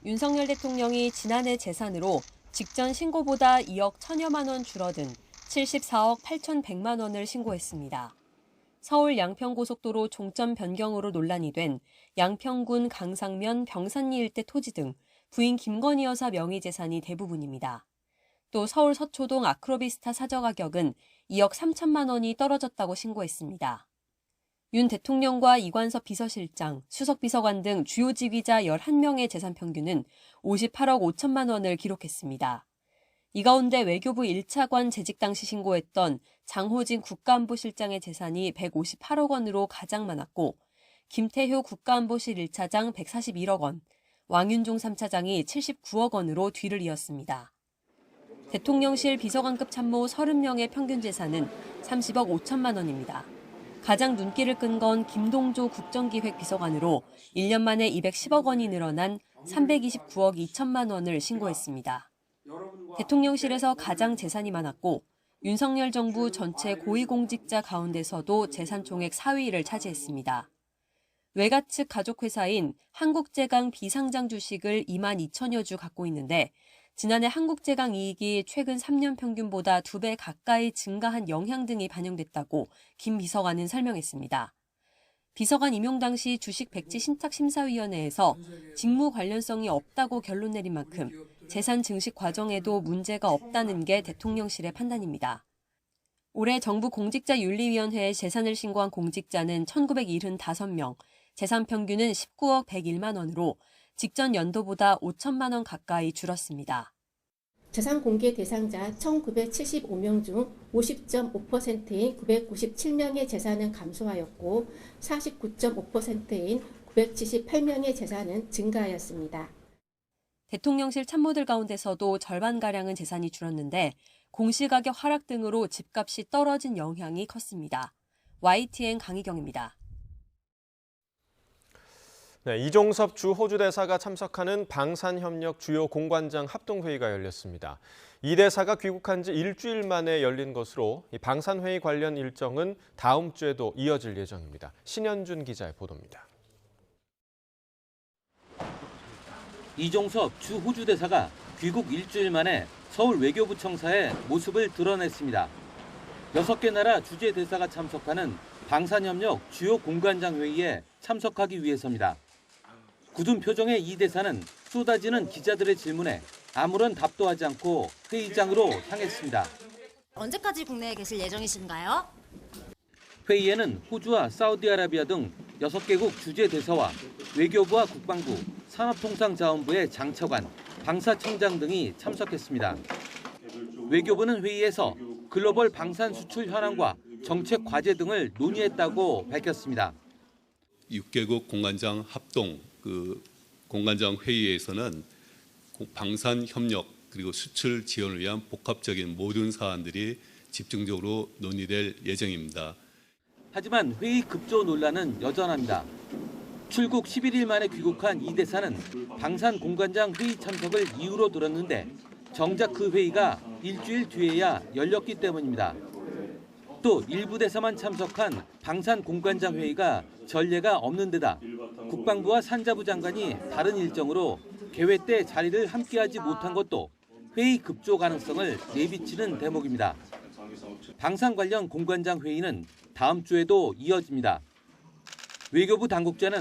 Speaker 14: 윤석열 대통령이 지난해 재산으로 직전 신고보다 2억 1천여만 원 줄어든 74억 8,100만 원을 신고했습니다. 서울 양평고속도로 종점 변경으로 논란이 된 양평군 강상면 병산리 일대 토지 등 부인 김건희 여사 명의 재산이 대부분입니다. 또 서울 서초동 아크로비스타 사저 가격은 2억 3천만 원이 떨어졌다고 신고했습니다. 윤 대통령과 이관섭 비서실장, 수석비서관 등 주요 지휘자 11명의 재산 평균은 58억 5천만 원을 기록했습니다. 이 가운데 외교부 1차관 재직 당시 신고했던 장호진 국가안보실장의 재산이 158억 원으로 가장 많았고 김태효 국가안보실 1차장 141억 원, 왕윤종 3차장이 79억 원으로 뒤를 이었습니다. 대통령실 비서관급 참모 30명의 평균 재산은 30억 5천만 원입니다. 가장 눈길을 끈 건 김동조 국정기획비서관으로 1년 만에 210억 원이 늘어난 329억 2천만 원을 신고했습니다. 대통령실에서 가장 재산이 많았고 윤석열 정부 전체 고위공직자 가운데서도 재산 총액 4위를 차지했습니다. 외가 측 가족회사인 한국제강 비상장 주식을 2만 2천여 주 갖고 있는데 지난해 한국제강 이익이 최근 3년 평균보다 2배 가까이 증가한 영향 등이 반영됐다고 김 비서관은 설명했습니다. 비서관 임용 당시 주식 백지 신탁심사위원회에서 직무 관련성이 없다고 결론 내린 만큼 재산 증식 과정에도 문제가 없다는 게 대통령실의 판단입니다. 올해 정부 공직자윤리위원회에 재산을 신고한 공직자는 1975명, 재산 평균은 19억 101만 원으로 직전 연도보다 5천만 원 가까이 줄었습니다.
Speaker 15: 재산 공개 대상자 1,975명 중 50.5%인 997명의 재산은 감소하였고 49.5%인 978명의 재산은 증가하였습니다.
Speaker 14: 대통령실 참모들 가운데서도 절반가량은 재산이 줄었는데 공시가격 하락 등으로 집값이 떨어진 영향이 컸습니다. YTN 강희경입니다.
Speaker 2: 네, 이종섭 주 호주 대사가 참석하는 방산협력 주요 공관장 합동회의가 열렸습니다. 이 대사가 귀국한 지 일주일 만에 열린 것으로 이 방산회의 관련 일정은 다음 주에도 이어질 예정입니다. 신현준 기자의 보도입니다.
Speaker 16: 이종섭 주 호주 대사가 귀국 일주일 만에 서울 외교부 청사에 모습을 드러냈습니다. 6개 나라 주재 대사가 참석하는 방산협력 주요 공관장 회의에 참석하기 위해서입니다. 굳은 표정의 이 대사는 쏟아지는 기자들의 질문에 아무런 답도 하지 않고 회의장으로 향했습니다.
Speaker 17: 언제까지 국내에 계실 예정이신가요?
Speaker 16: 회의에는 호주와 사우디아라비아 등 6개국 주재 대사와 외교부와 국방부, 산업통상자원부의 장차관, 방사청장 등이 참석했습니다. 외교부는 회의에서 글로벌 방산 수출 현황과 정책 과제 등을 논의했다고 밝혔습니다.
Speaker 18: 6개국 공관장 합동 공관장 회의에서는 방산 협력 그리고 수출 지원을 위한 복합적인 모든 사안들이 집중적으로 논의될 예정입니다.
Speaker 16: 하지만 회의 급조 논란은 여전합니다. 출국 11일 만에 귀국한 이 대사는 방산 공관장 회의 참석을 이유로 들었는데 정작 그 회의가 일주일 뒤에야 열렸기 때문입니다. 또 일부 대사만 참석한 방산 공관장 회의가 전례가 없는 데다 국방부와 산자부 장관이 다른 일정으로 개회 때 자리를 함께하지 못한 것도 회의 급조 가능성을 내비치는 대목입니다. 방산 관련 공관장 회의는 다음 주에도 이어집니다. 외교부 당국자는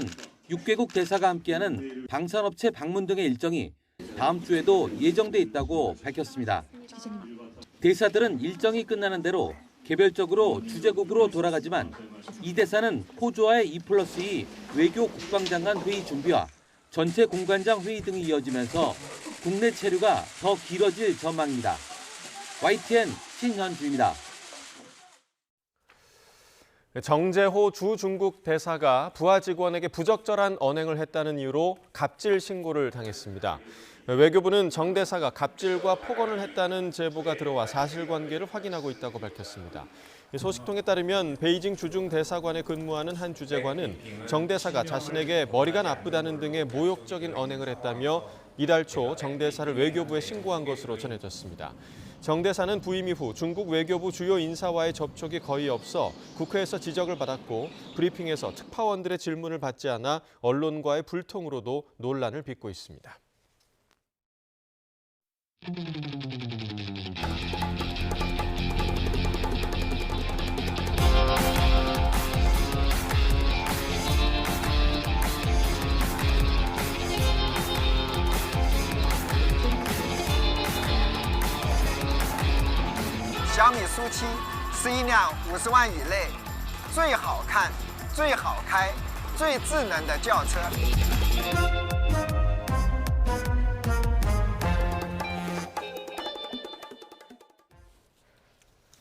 Speaker 16: 6개국 대사가 함께하는 방산업체 방문 등의 일정이 다음 주에도 예정돼 있다고 밝혔습니다. 대사들은 일정이 끝나는 대로 개별적으로 주재국으로 돌아가지만 이 대사는 호주와의 2+2 외교 국방장관 회의 준비와 전체 공관장 회의 등이 이어지면서 국내 체류가 더 길어질 전망입니다. YTN 신현주입니다.
Speaker 2: 정재호 주 중국 대사가 부하 직원에게 부적절한 언행을 했다는 이유로 갑질 신고를 당했습니다. 외교부는 정 대사가 갑질과 폭언을 했다는 제보가 들어와 사실관계를 확인하고 있다고 밝혔습니다. 소식통에 따르면 베이징 주중 대사관에 근무하는 한 주재관은 정 대사가 자신에게 머리가 나쁘다는 등의 모욕적인 언행을 했다며 이달 초 정 대사를 외교부에 신고한 것으로 전해졌습니다. 정 대사는 부임 이후 중국 외교부 주요 인사와의 접촉이 거의 없어 국회에서 지적을 받았고 브리핑에서 특파원들의 질문을 받지 않아 언론과의 불통으로도 논란을 빚고 있습니다.
Speaker 20: 小米苏7是一辆50万以内最好看、最好开、最智能的轿车。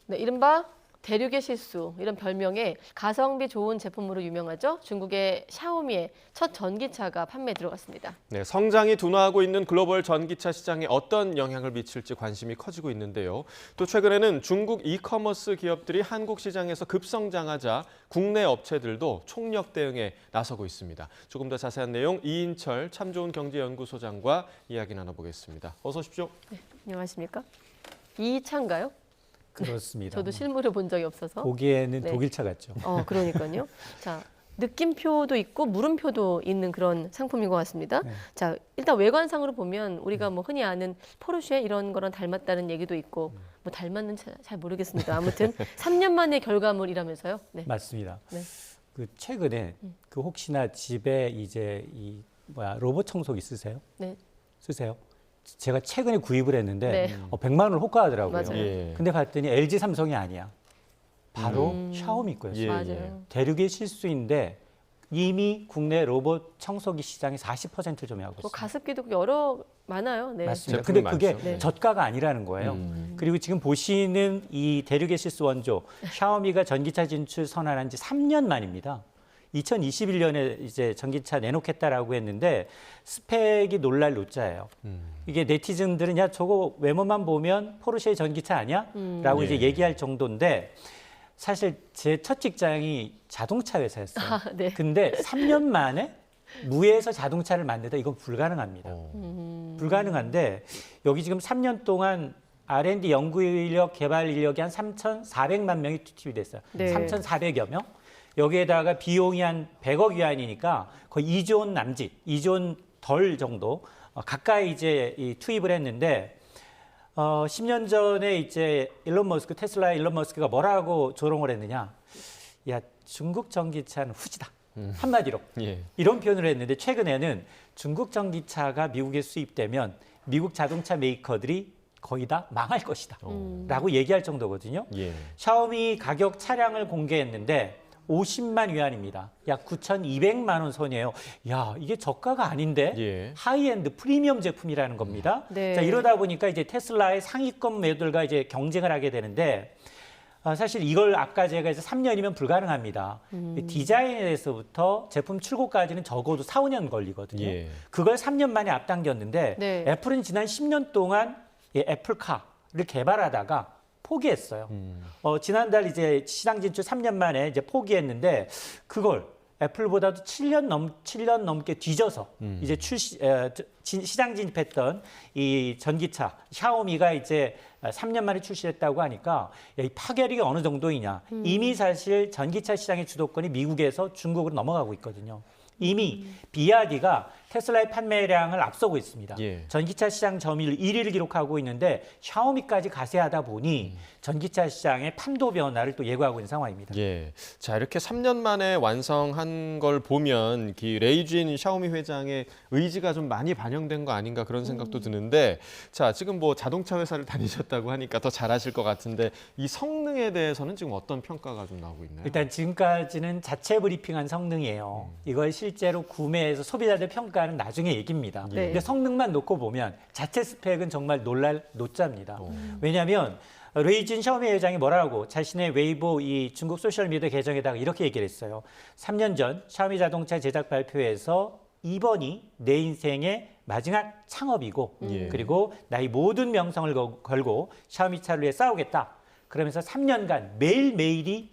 Speaker 1: 네, 이른바 대륙의 실수, 이런 별명에 가성비 좋은 제품으로 유명하죠. 중국의 샤오미의 첫 전기차가 판매에 들어갔습니다.
Speaker 2: 네, 성장이 둔화하고 있는 글로벌 전기차 시장에 어떤 영향을 미칠지 관심이 커지고 있는데요. 또 최근에는 중국 이커머스 기업들이 한국 시장에서 급성장하자 국내 업체들도 총력 대응에 나서고 있습니다. 조금 더 자세한 내용 이인철 참좋은경제연구소장과 이야기 나눠보겠습니다. 어서 오십시오.
Speaker 1: 네, 안녕하십니까? 이 차인가요?
Speaker 21: 그렇습니다.
Speaker 1: 저도 실물을 본 적이 없어서.
Speaker 21: 보기에는
Speaker 1: 네.
Speaker 21: 독일차 같죠.
Speaker 1: 그러니까요. 자, 느낌표도 있고 물음표도 있는 그런 상품인 것 같습니다.
Speaker 21: 네.
Speaker 1: 자, 일단 외관상으로 보면 우리가 뭐 흔히 아는 포르쉐 이런 거랑 닮았다는 얘기도 있고 뭐 닮았는지 잘 모르겠습니다. 아무튼 3년 만의 결과물이라면서요. 네.
Speaker 21: 맞습니다.
Speaker 1: 네.
Speaker 4: 그 최근에 그 혹시나 집에 이제 이 로봇 청소기 쓰세요?
Speaker 1: 네.
Speaker 4: 쓰세요? 제가 최근에 구입을 했는데
Speaker 1: 네.
Speaker 4: 100만 원을 호가하더라고요.
Speaker 1: 맞아요.
Speaker 2: 예.
Speaker 4: 근데 봤더니 LG 삼성이 아니야. 바로 샤오미 거였어요.
Speaker 2: 예,
Speaker 1: 맞아요.
Speaker 4: 대륙의 실수인데 이미 국내 로봇 청소기 시장의 40%를 점유하고
Speaker 1: 뭐
Speaker 4: 있습니다.
Speaker 1: 가습기도 많아요. 네.
Speaker 4: 맞습니다.
Speaker 2: 제품이
Speaker 4: 근데 그게
Speaker 2: 많죠. 네.
Speaker 4: 저가가 아니라는 거예요. 그리고 지금 보시는 이 대륙의 실수 원조 샤오미가 전기차 진출 선언한 지 3년 만입니다. 2021년에 이제 전기차 내놓겠다라고 했는데 스펙이 놀랄 노자예요. 이게 네티즌들은 야 저거 외모만 보면 포르쉐 전기차 아니야? 라고 이제 얘기할 정도인데 사실 제 첫 직장이 자동차 회사였어요.
Speaker 1: 아, 네.
Speaker 4: 근데 3년 만에 무에서 자동차를 만들다 이건 불가능합니다. 불가능한데 여기 지금 3년 동안 R&D 연구 인력, 개발 인력이 한 3,400만 명이 투입됐어요.
Speaker 1: 네.
Speaker 4: 3,400여 명. 여기에다가 비용이 한 100억 위안이니까 거의 2조 원 남짓, 2조 원 덜 정도 가까이 이제 투입을 했는데 10년 전에 이제 테슬라의 일론 머스크가 뭐라고 조롱을 했느냐? 야, 중국 전기차는 후지다. 한마디로.
Speaker 2: 예.
Speaker 4: 이런 표현을 했는데 최근에는 중국 전기차가 미국에 수입되면 미국 자동차 메이커들이 거의 다 망할 것이다. 라고 얘기할 정도거든요.
Speaker 2: 예.
Speaker 4: 샤오미 가격 차량을 공개했는데 50만 위안입니다. 약 9,200만 원 선이에요. 야, 이게 저가가 아닌데
Speaker 2: 예.
Speaker 4: 하이엔드 프리미엄 제품이라는 겁니다.
Speaker 1: 네.
Speaker 4: 자, 이러다 보니까 이제 테슬라의 상위권 매들과 이제 경쟁을 하게 되는데 사실 이걸 아까 제가 이제 3년이면 불가능합니다. 디자인에서부터 제품 출고까지는 적어도 4, 5년 걸리거든요.
Speaker 2: 예.
Speaker 4: 그걸 3년 만에 앞당겼는데
Speaker 1: 네.
Speaker 4: 애플은 지난 10년 동안 이 애플카를 개발하다가 포기했어요. 지난달 이제 시장 진출 3년 만에 이제 포기했는데 그걸 애플보다도 7년 넘게 뒤져서 이제 시장 진입했던 이 전기차 샤오미가 이제 3년 만에 출시했다고 하니까 이 파괴력이 어느 정도이냐. 이미 사실 전기차 시장의 주도권이 미국에서 중국으로 넘어가고 있거든요. 이미 비아디가 테슬라의 판매량을 앞서고 있습니다.
Speaker 2: 예.
Speaker 4: 전기차 시장 점유율 1위를 기록하고 있는데 샤오미까지 가세하다 보니 전기차 시장의 판도 변화를 또 예고하고 있는 상황입니다.
Speaker 2: 예. 자, 이렇게 3년 만에 완성한 걸 보면 레이쥔 샤오미 회장의 의지가 좀 많이 반영된 거 아닌가 그런 생각도 드는데 자, 지금 뭐 자동차 회사를 다니셨다고 하니까 더 잘하실 것 같은데 이 성능에 대해서는 지금 어떤 평가가 좀 나오고 있나요?
Speaker 4: 일단 지금까지는 자체 브리핑한 성능이에요. 이걸 실제로 구매해서 소비자들 평가는 나중에 얘기입니다.
Speaker 1: 네.
Speaker 4: 근데 성능만 놓고 보면 자체 스펙은 정말 놀랄 노자입니다. 왜냐하면 레이쥔 샤오미 회장이 뭐라고 자신의 웨이보 이 중국 소셜미디어 계정에다가 이렇게 얘기를 했어요. 3년 전 샤오미 자동차 제작 발표에서 이번이 내 인생의 마지막 창업이고 그리고 나의 모든 명성을 걸고 샤오미 차를 위해 싸우겠다. 그러면서 3년간 매일매일이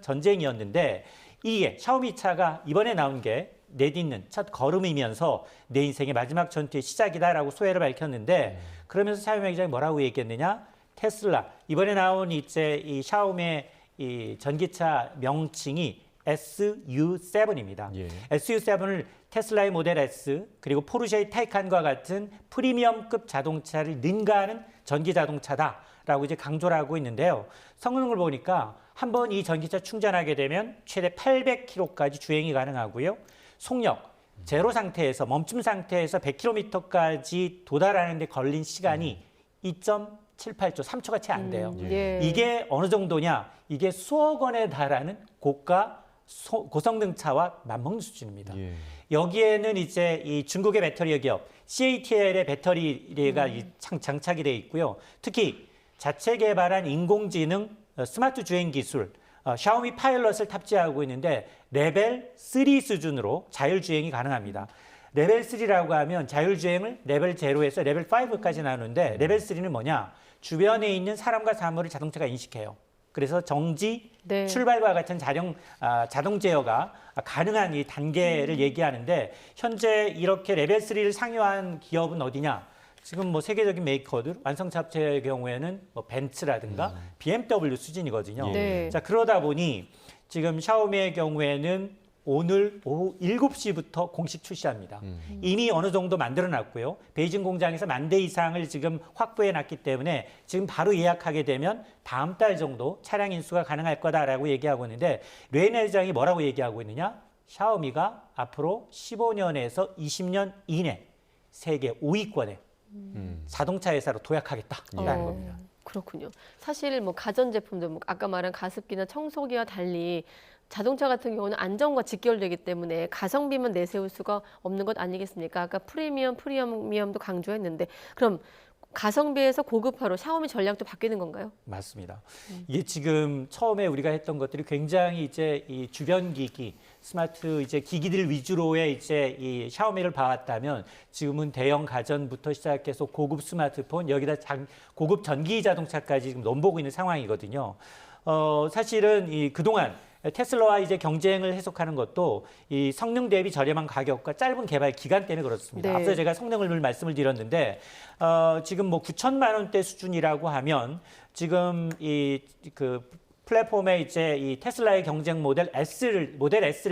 Speaker 4: 전쟁이었는데 이게 샤오미 차가 이번에 나온 게 내딛는 첫 걸음이면서 내 인생의 마지막 전투의 시작이다라고 소회를 밝혔는데 그러면서 샤오미 회장이 뭐라고 얘기했느냐? 테슬라 이번에 나온 이제 이 샤오미의 이 전기차 명칭이 SU7입니다.
Speaker 2: 예.
Speaker 4: SU7을 테슬라의 모델 S 그리고 포르쉐의 타이칸과 같은 프리미엄급 자동차를 능가하는 전기 자동차다라고 이제 강조를 하고 있는데요. 성능을 보니까 한번 이 전기차 충전하게 되면 최대 800km까지 주행이 가능하고요. 속력 제로 상태에서 멈춤 상태에서 100km까지 도달하는 데 걸린 시간이 2.78초, 3초가 채 안 돼요.
Speaker 1: 예.
Speaker 4: 이게 어느 정도냐? 이게 수억 원에 달하는 고가 고성능 차와 맞먹는 수준입니다.
Speaker 2: 예.
Speaker 4: 여기에는 이제 이 중국의 배터리 기업 CATL의 배터리가 장착이 되어 있고요. 특히 자체 개발한 인공지능 스마트 주행 기술 샤오미 파일럿을 탑재하고 있는데 레벨 3 수준으로 자율주행이 가능합니다. 레벨 3라고 하면 자율주행을 레벨 0에서 레벨 5까지 나누는데 레벨 3는 뭐냐? 주변에 있는 사람과 사물을 자동차가 인식해요. 그래서 정지,
Speaker 1: 네.
Speaker 4: 출발과 같은 자동 제어가 가능한 이 단계를 얘기하는데 현재 이렇게 레벨 3를 상용한 기업은 어디냐? 지금 뭐 세계적인 메이커들 완성차 업체의 경우에는 뭐 벤츠라든가 BMW 수준이거든요.
Speaker 1: 네.
Speaker 4: 자, 그러다 보니 지금 샤오미의 경우에는 오늘 오후 7시부터 공식 출시합니다. 이미 어느 정도 만들어놨고요. 베이징 공장에서 10,000대 이상을 지금 확보해놨기 때문에 지금 바로 예약하게 되면 다음 달 정도 차량 인수가 가능할 거다라고 얘기하고 있는데 레인 회장이 뭐라고 얘기하고 있느냐? 샤오미가 앞으로 15년에서 20년 이내 세계 5위권에 자동차 회사로 도약하겠다라는 겁니다.
Speaker 1: 그렇군요. 사실 뭐 가전제품도 뭐 아까 말한 가습기나 청소기와 달리 자동차 같은 경우는 안전과 직결되기 때문에 가성비만 내세울 수가 없는 것 아니겠습니까? 아까 프리미엄도 강조했는데 그럼 가성비에서 고급화로 샤오미 전략도 바뀌는 건가요?
Speaker 4: 맞습니다. 이게 지금 처음에 우리가 했던 것들이 굉장히 이제 이 주변 기기, 스마트 이제 기기들 위주로의 이제 이 샤오미를 봐왔다면 지금은 대형 가전부터 시작해서 고급 스마트폰 여기다 고급 전기 자동차까지 지금 넘보고 있는 상황이거든요. 사실은 이 그동안 테슬라와 이제 경쟁을 해석하는 것도 이 성능 대비 저렴한 가격과 짧은 개발 기간 때문에 그렇습니다.
Speaker 1: 네.
Speaker 4: 앞서 제가 성능을 늘 말씀을 드렸는데 지금 뭐 9천만 원대 수준이라고 하면 지금 그 플랫폼에 이제 이 테슬라의 경쟁 모델 S를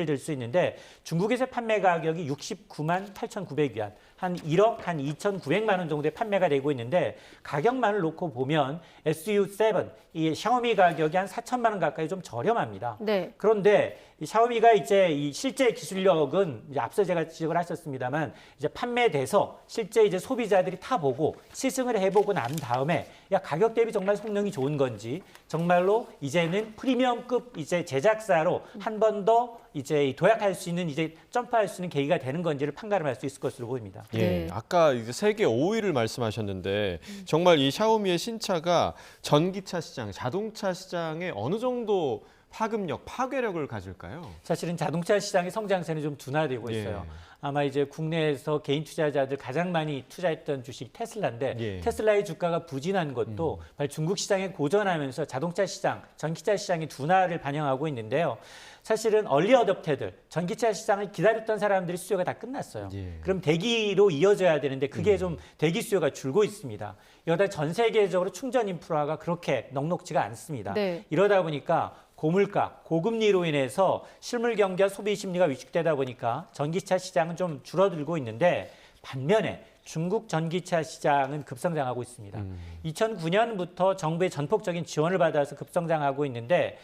Speaker 4: 들 수 있는데 중국에서 판매 가격이 69만 8,900위안, 한 1억 한 2,900만 원 정도의 판매가 되고 있는데 가격만을 놓고 보면 SU7 이 샤오미 가격이 한 4천만 원 가까이 좀 저렴합니다.
Speaker 1: 네.
Speaker 4: 그런데 이 샤오미가 이제 이 실제 기술력은 이제 앞서 제가 지적을 하셨습니다만 이제 판매돼서 실제 이제 소비자들이 타보고 시승을 해보고 난 다음에 야 가격 대비 정말 성능이 좋은 건지 정말로 이제는 프리미엄급 이제 제작사로 한 번 더 이제 도약할 수 있는 이제 점프할 수 있는 계기가 되는 건지를 판가름할 수 있을 것으로 보입니다.
Speaker 2: 예, 아까 이제 세계 5위를 말씀하셨는데 정말 이 샤오미의 신차가 전기차 시장, 자동차 시장에 어느 정도 파급력, 파괴력을 가질까요?
Speaker 4: 사실은 자동차 시장의 성장세는 좀 둔화되고 있어요. 아마 이제 국내에서 개인 투자자들 가장 많이 투자했던 주식 테슬라인데 테슬라의 주가가 부진한 것도 중국 시장에 고전하면서 자동차 시장, 전기차 시장의 둔화를 반영하고 있는데요. 사실은 얼리 어댑터들, 전기차 시장을 기다렸던 사람들의 수요가 다 끝났어요. 그럼 대기로 이어져야 되는데 그게 좀 대기 수요가 줄고 있습니다. 여기다 전 세계적으로 충전 인프라가 그렇게 넉넉지가 않습니다.
Speaker 1: 네.
Speaker 4: 이러다 보니까 고물가, 고금리로 인해서 실물 경기와 소비 심리가 위축되다 보니까 전기차 시장은 좀 줄어들고 있는데 반면에 중국 전기차 시장은 급성장하고 있습니다. 2009년부터 정부의 전폭적인 지원을 받아서 급성장하고 있는데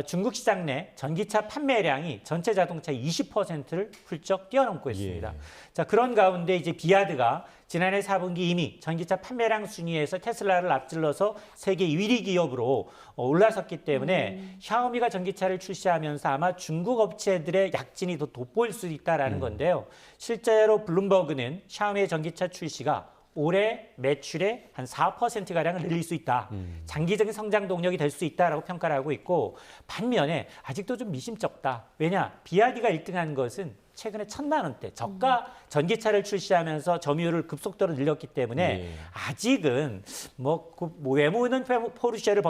Speaker 4: 중국 시장 내 전기차 판매량이 전체 자동차 20%를 훌쩍 뛰어넘고 있습니다. 자, 그런 가운데 이제 비아드가 지난해 4분기 이미 전기차 판매량 순위에서 테슬라를 앞질러서 세계 1위 기업으로 올라섰기 때문에 샤오미가 전기차를 출시하면서 아마 중국 업체들의 약진이 더 돋보일 수 있다라는 건데요. 실제로 블룸버그는 샤오미의 전기차 출시가 올해 매출의 한 4%가량을 늘릴 수 있다. 장기적인 성장 동력이 될 수 있다라고 평가를 하고 있고 반면에 아직도 좀 미심쩍다. 왜냐? 비아디가 1등한 것은 최근에 1,000만 원대 저가 전기차를 출시하면서 점유율을 급속도로 늘렸기 때문에 아직은 뭐 외모는 포르쉐를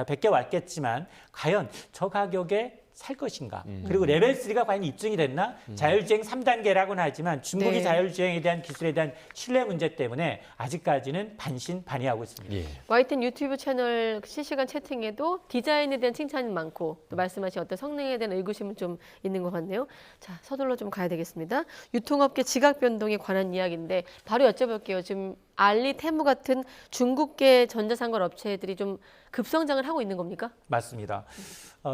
Speaker 4: 베껴 왔겠지만 과연 저 가격에 살 것인가? 그리고 레벨 3가 과연 입증이 됐나? 자율주행 3단계라고는 하지만 중국이 자율주행에 대한 기술에 대한 신뢰 문제 때문에 아직까지는 반신반의하고 있습니다.
Speaker 1: YTN 유튜브 채널 실시간 채팅에도 디자인에 대한 칭찬이 많고 또 말씀하신 어떤 성능에 대한 의구심은 좀 있는 것 같네요. 자, 서둘러 좀 가야 되겠습니다. 유통업계 지각 변동에 관한 이야기인데 바로 여쭤볼게요. 지금 알리, 테무 같은 중국계 전자상거래 업체들이 좀 급성장을 하고 있는 겁니까?
Speaker 4: 맞습니다.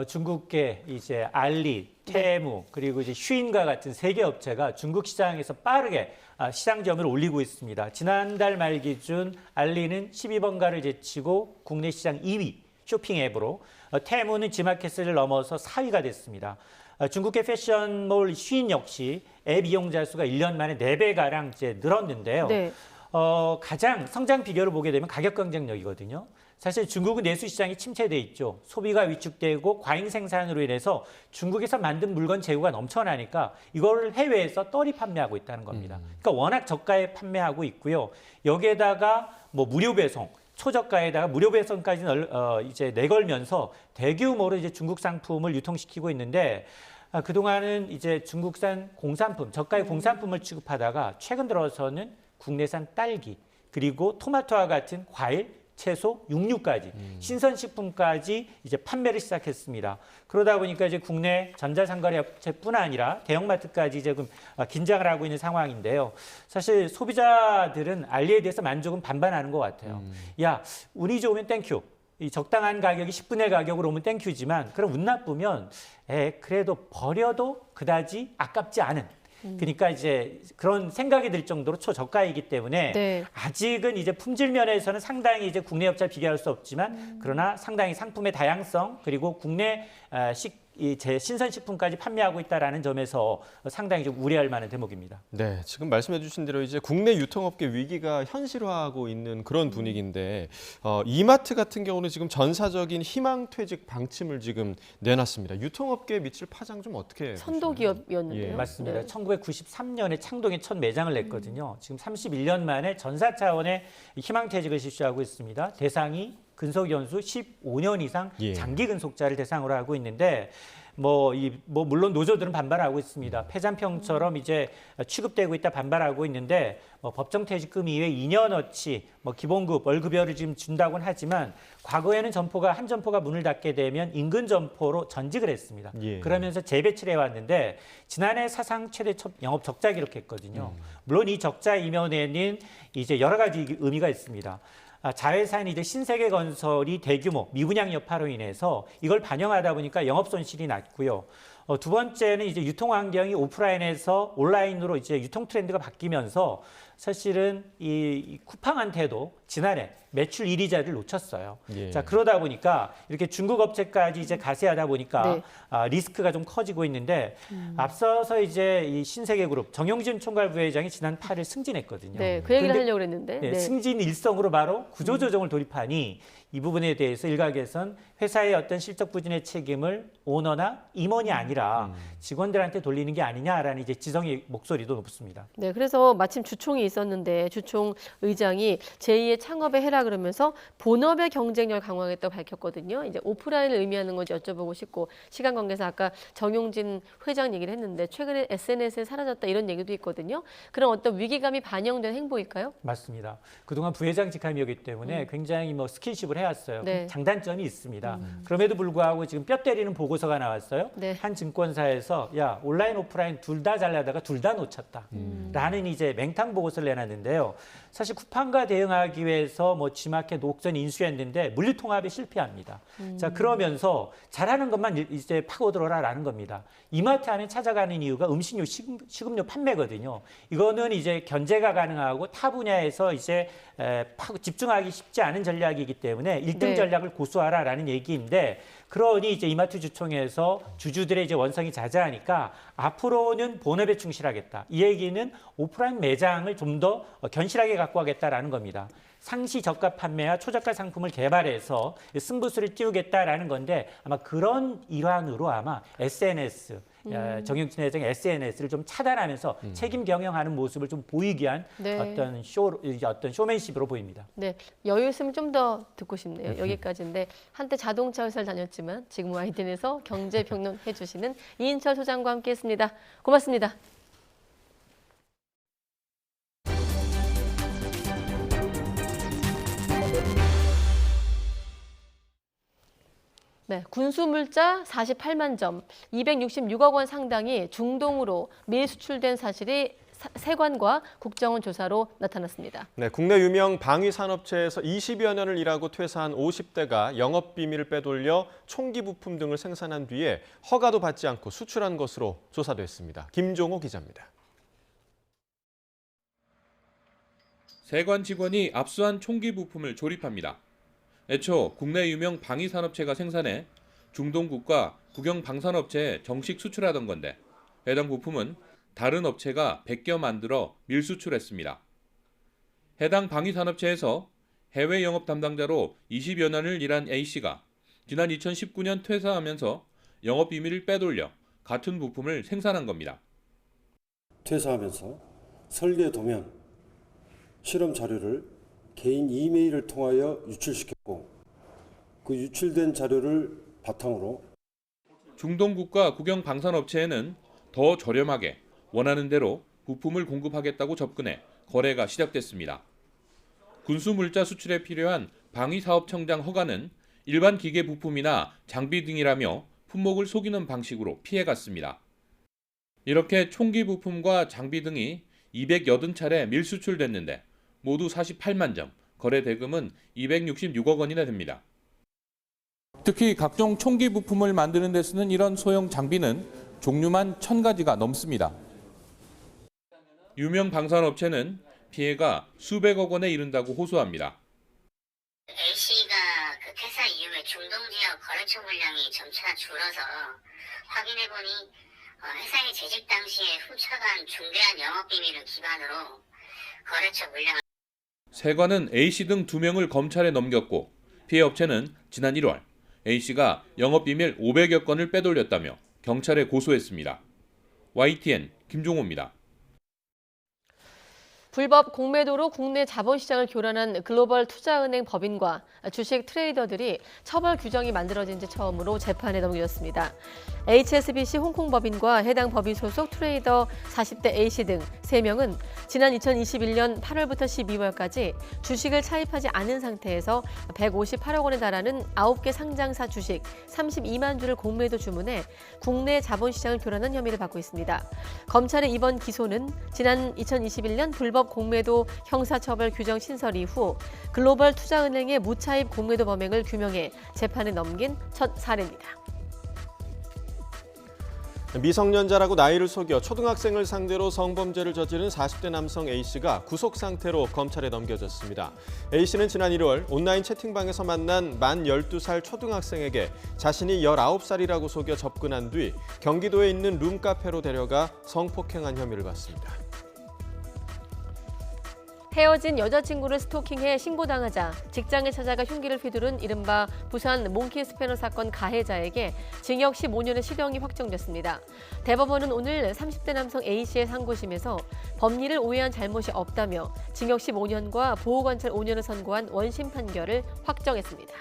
Speaker 4: 중국계 이제 알리, 테무 그리고 이제 슈인과 같은 세계 업체가 중국 시장에서 빠르게 시장 점유율을 올리고 있습니다. 지난달 말 기준 알리는 12번가를 제치고 국내 시장 2위 쇼핑 앱으로 테무는 지마켓을 넘어서 4위가 됐습니다. 중국계 패션몰 슈인 역시 앱 이용자 수가 1년 만에 4배가량 이제 늘었는데요. 가장 성장 비결을 보게 되면 가격 경쟁력이거든요. 사실 중국은 내수 시장이 침체돼 있죠. 소비가 위축되고 과잉 생산으로 인해서 중국에서 만든 물건 재고가 넘쳐나니까 이거를 해외에서 떨이 판매하고 있다는 겁니다. 그러니까 워낙 저가에 판매하고 있고요. 여기에다가 뭐 무료 배송, 초저가에다가 무료 배송까지 이제 내걸면서 대규모로 이제 중국 상품을 유통시키고 있는데 그동안은 이제 중국산 공산품, 저가의 공산품을 취급하다가 최근 들어서는 국내산 딸기 그리고 토마토와 같은 과일, 채소, 육류까지 신선식품까지 이제 판매를 시작했습니다. 그러다 보니까 이제 국내 전자상거래 업체뿐 아니라 대형마트까지 지금 긴장을 하고 있는 상황인데요. 사실 소비자들은 알리에 대해서 만족은 반반하는 것 같아요. 야, 운이 좋으면 땡큐. 이 적당한 가격이 10분의 가격으로 오면 땡큐지만 그럼 운 나쁘면 그래도 버려도 그다지 아깝지 않은 그러니까 이제 그런 생각이 들 정도로 초저가이기 때문에
Speaker 1: 네.
Speaker 4: 아직은 이제 품질 면에서는 상당히 이제 국내 업체와 비교할 수 없지만 그러나 상당히 상품의 다양성 그리고 국내 신선식품까지 판매하고 있다는 점에서 상당히 좀 우려할 만한 대목입니다.
Speaker 2: 네, 지금 말씀해 주신 대로 이제 국내 유통업계 위기가 현실화하고 있는 그런 분위기인데 이마트 같은 경우는 지금 전사적인 희망퇴직 방침을 지금 내놨습니다. 유통업계에 미칠 파장 좀 어떻게
Speaker 1: 선도 기업이었는데요.
Speaker 4: 예, 맞습니다.
Speaker 1: 네.
Speaker 4: 1993년에 창동에 첫 매장을 냈거든요. 지금 31년 만에 전사 차원의 희망퇴직을 실시하고 있습니다. 대상이 근속연수 15년 이상 장기 근속자를 대상으로 하고 있는데 물론 노조들은 반발하고 있습니다. 폐잔평처럼 이제 취급되고 있다 반발하고 있는데 법정퇴직금 이외에 2년어치 기본급 월급여를 지금 준다고는 하지만 과거에는 한 점포가 문을 닫게 되면 인근 점포로 전직을 했습니다. 그러면서 재배치를 해왔는데 지난해 사상 최대 영업 적자 기록했거든요. 물론 이 적자 이면에는 이제 여러 가지 의미가 있습니다. 자회사인 이제 신세계건설이 대규모 미분양 여파로 인해서 이걸 반영하다 보니까 영업 손실이 났고요. 두 번째는 이제 유통 환경이 오프라인에서 온라인으로 이제 유통 트렌드가 바뀌면서 사실은 이 쿠팡한테도 지난해 매출 1위 자리를 놓쳤어요. 자, 그러다 보니까 이렇게 중국 업체까지 이제 가세하다 보니까 리스크가 좀 커지고 있는데 앞서서 이제 이 신세계그룹 정용진 총괄 부회장이 지난 8일 승진했거든요.
Speaker 1: 네, 그 얘기를 하려고 했는데.
Speaker 4: 승진 일성으로 바로 구조조정을 돌입하니 이 부분에 대해서 일각에선 회사의 어떤 실적 부진의 책임을 오너나 임원이 아니라 직원들한테 돌리는 게 아니냐라는 이제 지성의 목소리도 높습니다.
Speaker 1: 네, 그래서 마침 주총이 있었는데 주총 의장이 제2의 창업의 해라 그러면서 본업의 경쟁력을 강화하겠다고 밝혔거든요. 이제 오프라인을 의미하는 건지 여쭤보고 싶고 시간 관계상 아까 정용진 회장 얘기를 했는데 최근에 SNS에 사라졌다 이런 얘기도 있거든요. 그런 어떤 위기감이 반영된 행보일까요?
Speaker 4: 맞습니다. 그동안 부회장 직함이었기 때문에 굉장히 스킨십을 해왔어요.
Speaker 1: 네.
Speaker 4: 장단점이 있습니다. 그럼에도 불구하고 지금 뼈 때리는 보고서가 나왔어요.
Speaker 1: 네.
Speaker 4: 한 증권사에서 야 온라인 오프라인 둘 다 잘나다가 둘 다 놓쳤다. 라는 이제 맹탕 보고서를 내놨는데요. 사실 쿠팡과 대응하기 위해서 G마켓 옥션 인수했는데 물류통합에 실패합니다. 자, 그러면서 잘하는 것만 이제 파고들어라라는 겁니다. 이마트 안에 찾아가는 이유가 음식료, 식음료 판매거든요. 이거는 이제 견제가 가능하고 타 분야에서 이제 집중하기 쉽지 않은 전략이기 때문에 1등 전략을 고수하라라는 얘기인데 그러니 이제 이마트 주총에서 주주들의 이제 원성이 자자하니까 앞으로는 본업에 충실하겠다. 이 얘기는 오프라인 매장을 좀 더 견실하게 갖고 가겠다라는 겁니다. 상시 저가 판매와 초저가 상품을 개발해서 승부수를 띄우겠다라는 건데 아마 그런 일환으로 아마 SNS 정용진 회장의 SNS를 좀 차단하면서 책임 경영하는 모습을 좀 보이기 위한 어떤 쇼맨십으로 보입니다.
Speaker 1: 네, 여유 있으면 좀 더 듣고 싶네요. 여기까지인데 한때 자동차 회사를 다녔지만 지금 YTN에서 경제평론 해주시는 이인철 소장과 함께했습니다. 고맙습니다. 네, 군수물자 48만 점, 266억 원 상당이 중동으로 밀수출된 사실이 세관과 국정원 조사로 나타났습니다.
Speaker 2: 네, 국내 유명 방위산업체에서 20여 년을 일하고 퇴사한 50대가 영업비밀을 빼돌려 총기 부품 등을 생산한 뒤에 허가도 받지 않고 수출한 것으로 조사됐습니다. 김종호 기자입니다.
Speaker 19: 세관 직원이 압수한 총기 부품을 조립합니다. 애초 국내 유명 방위산업체가 생산해 중동국가 국영방산업체에 정식 수출하던 건데 해당 부품은 다른 업체가 베껴 만들어 밀수출했습니다. 해당 방위산업체에서 해외 영업 담당자로 20여 년을 일한 A씨가 지난 2019년 퇴사하면서 영업 비밀을 빼돌려 같은 부품을 생산한 겁니다.
Speaker 21: 퇴사하면서 설계 도면, 실험 자료를 개인 이메일을 통하여 유출시켰고 그 유출된 자료를 바탕으로
Speaker 19: 중동국가 국영방산업체에는 더 저렴하게 원하는 대로 부품을 공급하겠다고 접근해 거래가 시작됐습니다. 군수물자 수출에 필요한 방위사업청장 허가는 일반 기계 부품이나 장비 등이라며 품목을 속이는 방식으로 피해갔습니다. 이렇게 총기 부품과 장비 등이 280차례 밀수출됐는데 모두 48만 점, 거래 대금은 266억 원이나 됩니다. 특히 각종 총기 부품을 만드는 데 쓰는 이런 소형 장비는 종류만 1000가지가 넘습니다. 유명 방산업체는 피해가 수백억 원에 이른다고 호소합니다.
Speaker 3: A씨가 그 퇴사 이후에 중동 지역 거래처 물량이 점차 줄어서 확인해보니 회사의 재직 당시에 훔쳐간 중대한 영업비밀을 기반으로 거래처 물량을
Speaker 19: 세관은 A씨 등 2명을 검찰에 넘겼고 피해 업체는 지난 1월 A씨가 영업비밀 500여 건을 빼돌렸다며 경찰에 고소했습니다. YTN 김종호입니다.
Speaker 1: 불법 공매도로 국내 자본시장을 교란한 글로벌 투자은행 법인과 주식 트레이더들이 처벌 규정이 만들어진 지 처음으로 재판에 넘겨졌습니다. HSBC 홍콩 법인과 해당 법인 소속 트레이더 40대 A씨 등 3명은 지난 2021년 8월부터 12월까지 주식을 차입하지 않은 상태에서 158억 원에 달하는 9개 상장사 주식 32만 주를 공매도 주문해 국내 자본시장을 교란한 혐의를 받고 있습니다. 검찰의 이번 기소는 지난 2021년 불법 공매도 형사처벌 규정 신설 이후 글로벌 투자은행의 무차입 공매도 범행을 규명해 재판에 넘긴 첫 사례입니다.
Speaker 2: 미성년자라고 나이를 속여 초등학생을 상대로 성범죄를 저지른 40대 남성 A씨가 구속 상태로 검찰에 넘겨졌습니다. A씨는 지난 1월 온라인 채팅방에서 만난 만 12살 초등학생에게 자신이 19살이라고 속여 접근한 뒤 경기도에 있는 룸카페로 데려가 성폭행한 혐의를 받습니다.
Speaker 1: 헤어진 여자친구를 스토킹해 신고당하자 직장에 찾아가 흉기를 휘두른 이른바 부산 몽키 스패너 사건 가해자에게 징역 15년의 실형이 확정됐습니다. 대법원은 오늘 30대 남성 A씨의 상고심에서 법리를 오해한 잘못이 없다며 징역 15년과 보호관찰 5년을 선고한 원심 판결을 확정했습니다.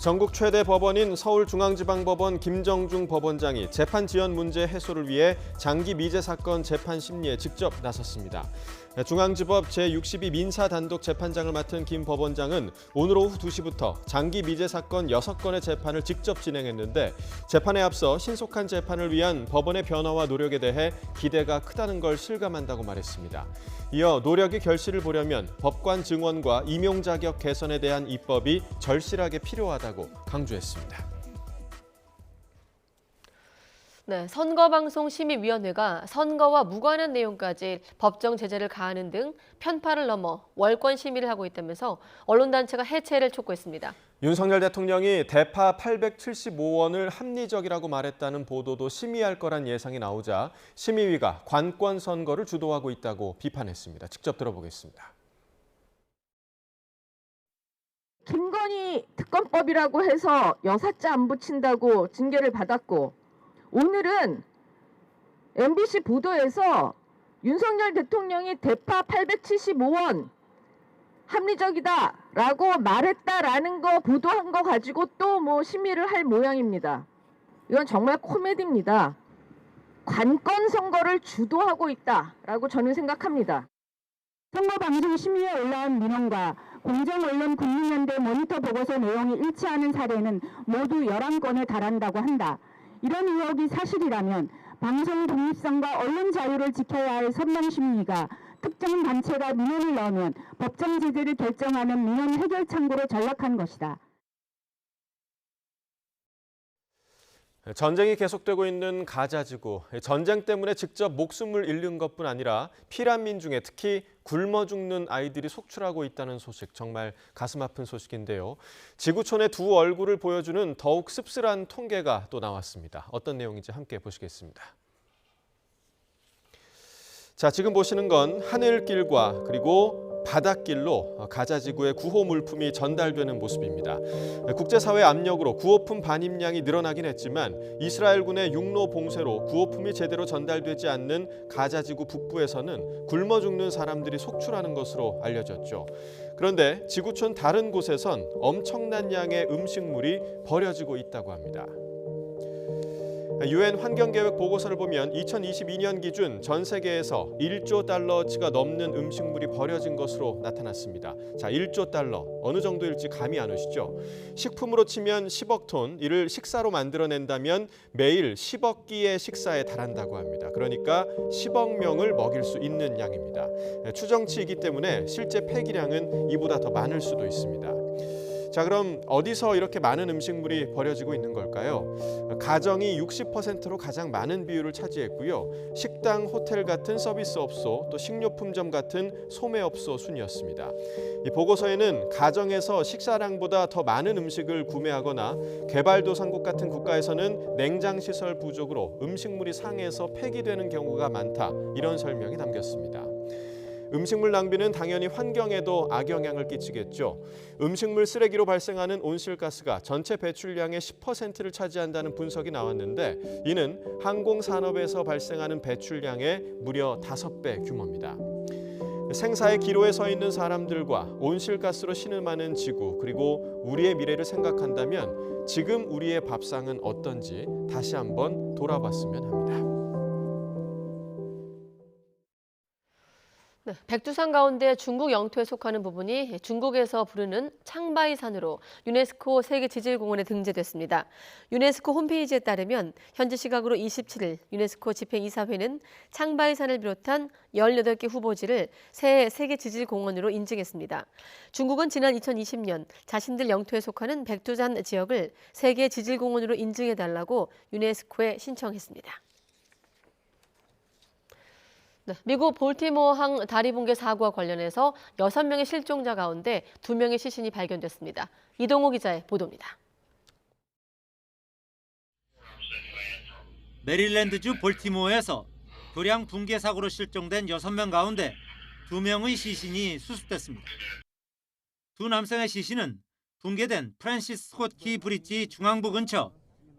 Speaker 2: 전국 최대 법원인 서울중앙지방법원 김정중 법원장이 재판 지연 문제 해소를 위해 장기 미제 사건 재판 심리에 직접 나섰습니다. 중앙지법 제62 민사단독재판장을 맡은 김 법원장은 오늘 오후 2시부터 장기 미제 사건 6건의 재판을 직접 진행했는데 재판에 앞서 신속한 재판을 위한 법원의 변화와 노력에 대해 기대가 크다는 걸 실감한다고 말했습니다. 이어 노력이 결실을 보려면 법관 증언과 임용 자격 개선에 대한 입법이 절실하게 필요하다고 강조했습니다.
Speaker 1: 네, 선거방송심의위원회가 선거와 무관한 내용까지 법정 제재를 가하는 등 편파를 넘어 월권 심의를 하고 있다면서 언론단체가 해체를 촉구했습니다.
Speaker 2: 윤석열 대통령이 대파 875원을 합리적이라고 말했다는 보도도 심의할 거란 예상이 나오자 심의위가 관권 선거를 주도하고 있다고 비판했습니다. 직접 들어보겠습니다.
Speaker 22: 김건희 특검법이라고 해서 여사자 안 붙인다고 징계를 받았고 오늘은 MBC 보도에서 윤석열 대통령이 대파 875원 합리적이다라고 말했다라는 거 보도한 거 가지고 또 뭐 심의를 할 모양입니다. 이건 정말 코미디입니다. 관권 선거를 주도하고 있다라고 저는 생각합니다.
Speaker 23: 선거방송심의에 올라온 민원과 공정언론국민연대 모니터 보고서 내용이 일치하는 사례는 모두 11건에 달한다고 한다. 이런 의혹이 사실이라면 방송 독립성과 언론 자유를 지켜야 할 선방심의가 특정 단체가 민원을 넣으면 법정 제재를 결정하는 민원 해결 창구로 전락한 것이다.
Speaker 2: 전쟁이 계속되고 있는 가자지구, 전쟁 때문에 직접 목숨을 잃는 것뿐 아니라 피난민 중에 특히 굶어 죽는 아이들이 속출하고 있다는 소식, 정말 가슴 아픈 소식인데요. 지구촌의 두 얼굴을 보여주는 더욱 씁쓸한 통계가 또 나왔습니다. 어떤 내용인지 함께 보시겠습니다. 자, 지금 보시는 건 하늘길과 그리고 바닷길로 가자지구의 구호 물품이 전달되는 모습입니다. 국제사회 압력으로 구호품 반입량이 늘어나긴 했지만 이스라엘군의 육로 봉쇄로 구호품이 제대로 전달되지 않는 가자지구 북부에서는 굶어 죽는 사람들이 속출하는 것으로 알려졌죠. 그런데 지구촌 다른 곳에선 엄청난 양의 음식물이 버려지고 있다고 합니다. UN 환경계획 보고서를 보면 2022년 기준 전 세계에서 1조 달러치가 넘는 음식물이 버려진 것으로 나타났습니다. 자, 1조 달러 어느 정도일지 감이 안 오시죠? 식품으로 치면 10억 톤, 이를 식사로 만들어낸다면 매일 10억 끼의 식사에 달한다고 합니다. 그러니까 10억 명을 먹일 수 있는 양입니다. 추정치이기 때문에 실제 폐기량은 이보다 더 많을 수도 있습니다. 자, 그럼 어디서 이렇게 많은 음식물이 버려지고 있는 걸까요? 가정이 60%로 가장 많은 비율을 차지했고요. 식당, 호텔 같은 서비스업소, 또 식료품점 같은 소매업소 순이었습니다. 이 보고서에는 가정에서 식사량보다 더 많은 음식을 구매하거나 개발도상국 같은 국가에서는 냉장시설 부족으로 음식물이 상해서 폐기되는 경우가 많다, 이런 설명이 담겼습니다. 음식물 낭비는 당연히 환경에도 악영향을 끼치겠죠. 음식물 쓰레기로 발생하는 온실가스가 전체 배출량의 10%를 차지한다는 분석이 나왔는데, 이는 항공산업에서 발생하는 배출량의 무려 5배 규모입니다. 생사의 기로에 서 있는 사람들과 온실가스로 신음하는 지구, 그리고 우리의 미래를 생각한다면 지금 우리의 밥상은 어떤지 다시 한번 돌아봤으면 합니다.
Speaker 1: 네, 백두산 가운데 중국 영토에 속하는 부분이 중국에서 부르는 창바이산으로 유네스코 세계지질공원에 등재됐습니다. 유네스코 홈페이지에 따르면 현지 시각으로 27일 유네스코 집행이사회는 창바이산을 비롯한 18개 후보지를 새 세계지질공원으로 인증했습니다. 중국은 지난 2020년 자신들 영토에 속하는 백두산 지역을 세계지질공원으로 인증해달라고 유네스코에 신청했습니다. 네, 미국 볼티모어항 다리 붕괴 사고와 관련해서 6명의 실종자 가운데 2명의 시신이 발견됐습니다. 이동호 기자의 보도입니다.
Speaker 5: 메릴랜드주 볼티모어에서 교량 붕괴 사고로 실종된 6명 가운데 2명의 시신이 수습됐습니다. 두 남성의 시신은 붕괴된 프랜시스 스콧 키 브릿지 중앙부 근처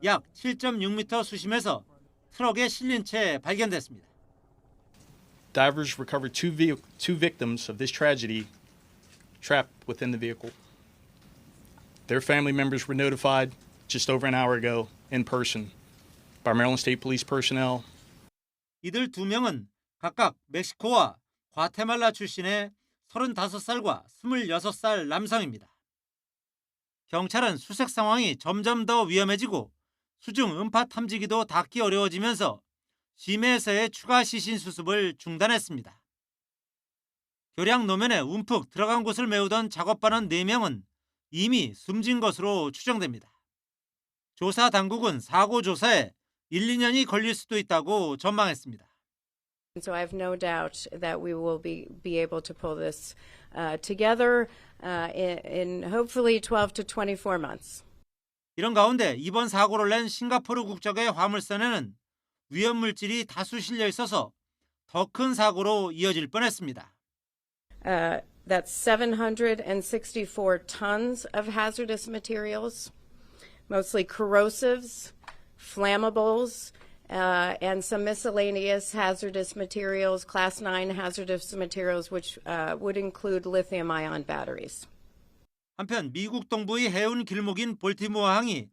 Speaker 5: 약 7.6m 수심에서 트럭에 실린 채 발견됐습니다.
Speaker 6: Divers recovered two victims of this tragedy trapped within the vehicle. Their family members were notified just over an hour ago in person by Maryland State Police personnel.
Speaker 5: 이들 2명은 각각 멕시코와 과테말라 출신의 35살과 26살 남성입니다. 경찰은 수색 상황이 점점 더 위험해지고 수중 음파 탐지기도 닿기 어려워지면서 심해에서의 추가 시신 수습을 중단했습니다. 교량 노면에 움푹 들어간 곳을 메우던 작업반원 4명은 이미 숨진 것으로 추정됩니다. 조사 당국은 사고 조사에 1, 2년이 걸릴 수도 있다고 전망했습니다.
Speaker 7: So I have no doubt that we will be able to pull this together in hopefully 12 to 24 months.
Speaker 5: 이런 가운데 이번 사고를 낸 싱가포르 국적의 화물선에는 위험 물질이 다수 실려 있어서 더 큰 사고로 이어질 뻔했습니다.
Speaker 7: That's 764 tons of hazardous materials, mostly corrosives, flammables, and some miscellaneous hazardous materials, class 9 hazardous materials, which would include lithium-ion batteries.
Speaker 5: 한편 미국 동부의 해운 길목인 볼티모어항이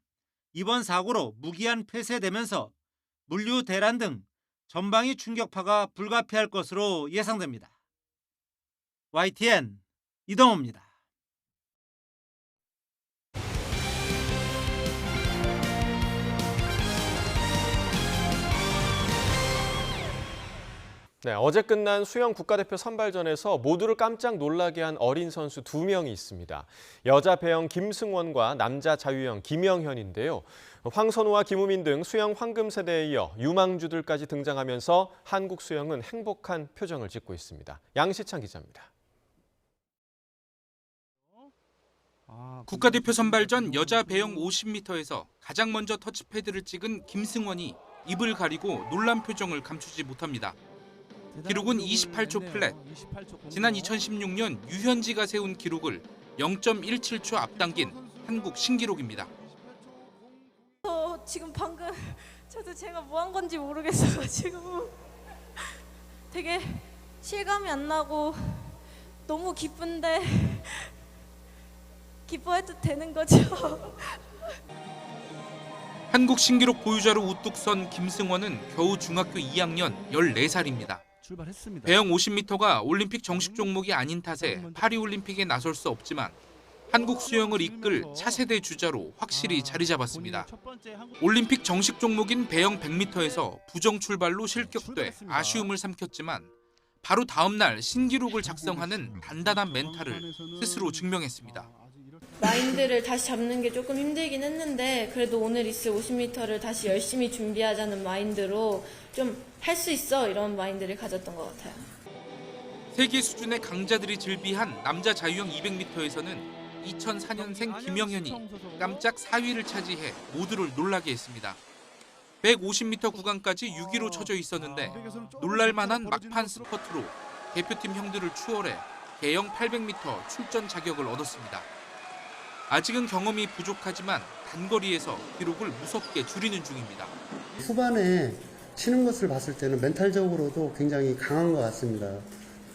Speaker 5: 이번 사고로 무기한 폐쇄되면서 물류 대란 등 전방위 충격파가 불가피할 것으로 예상됩니다. YTN 이동호입니다.
Speaker 2: 네, 어제 끝난 수영 국가대표 선발전에서 모두를 깜짝 놀라게 한 어린 선수 2명이 있습니다. 여자 배영 김승원과 남자 자유형 김영현인데요. 황선우와 김우민 등 수영 황금 세대에 이어 유망주들까지 등장하면서 한국 수영은 행복한 표정을 짓고 있습니다. 양시창 기자입니다.
Speaker 24: 국가대표 선발전 여자 배영 50m에서 가장 먼저 터치패드를 찍은 김승원이 입을 가리고 놀란 표정을 감추지 못합니다. 기록은 28초 플랫. 지난 2016년 유현지가 세운 기록을 0.17초 앞당긴 한국 신기록입니다.
Speaker 25: 지금 방금 저도 제가 뭐 한 건지 모르겠어가지고 되게 실감이 안 나고 너무 기쁜데 기뻐해도 되는 거죠?
Speaker 24: 한국 신기록 보유자로 우뚝 선 김승원은 겨우 중학교 2학년 14살입니다. 배영 50m가 올림픽 정식 종목이 아닌 탓에 파리올림픽에 나설 수 없지만 한국 수영을 이끌 차세대 주자로 확실히 자리 잡았습니다. 올림픽 정식 종목인 배영 100m에서 부정 출발로 실격돼 아쉬움을 삼켰지만 바로 다음 날 신기록을 작성하는 단단한 멘탈을 스스로 증명했습니다.
Speaker 25: 마인드를 다시 잡는 게 조금 힘들긴 했는데 그래도 오늘 있을 50m를 다시 열심히 준비하자는 마인드로 좀 할 수 있어 이런 마인드를 가졌던 것 같아요.
Speaker 24: 세계 수준의 강자들이 즐비한 남자 자유형 200m에서는 2004년생 김영현이 깜짝 4위를 차지해 모두를 놀라게 했습니다. 150m 구간까지 6위로 쳐져 있었는데 놀랄만한 막판 스퍼트로 대표팀 형들을 추월해 개영 800m 출전 자격을 얻었습니다. 아직은 경험이 부족하지만 단거리에서 기록을 무섭게 줄이는 중입니다.
Speaker 8: 후반에 치는 것을 봤을 때는 멘탈적으로도 굉장히 강한 것 같습니다.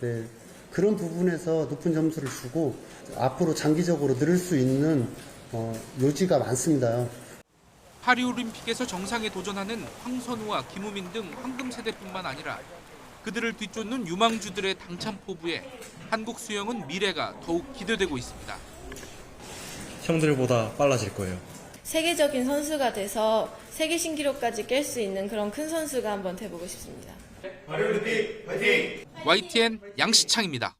Speaker 8: 네, 그런 부분에서 높은 점수를 주고 앞으로 장기적으로 늘을 수 있는 요지가 많습니다.
Speaker 24: 파리올림픽에서 정상에 도전하는 황선우와 김우민 등 황금 세대뿐만 아니라 그들을 뒤쫓는 유망주들의 당찬 포부에 한국 수영은 미래가 더욱 기대되고 있습니다.
Speaker 9: 형들보다 빨라질 거예요.
Speaker 25: 세계적인 선수가 돼서 세계 신기록까지 깰 수 있는 그런 큰 선수가 한번 돼보고 싶습니다.
Speaker 24: 파리올림픽 화이팅! YTN 양시창입니다.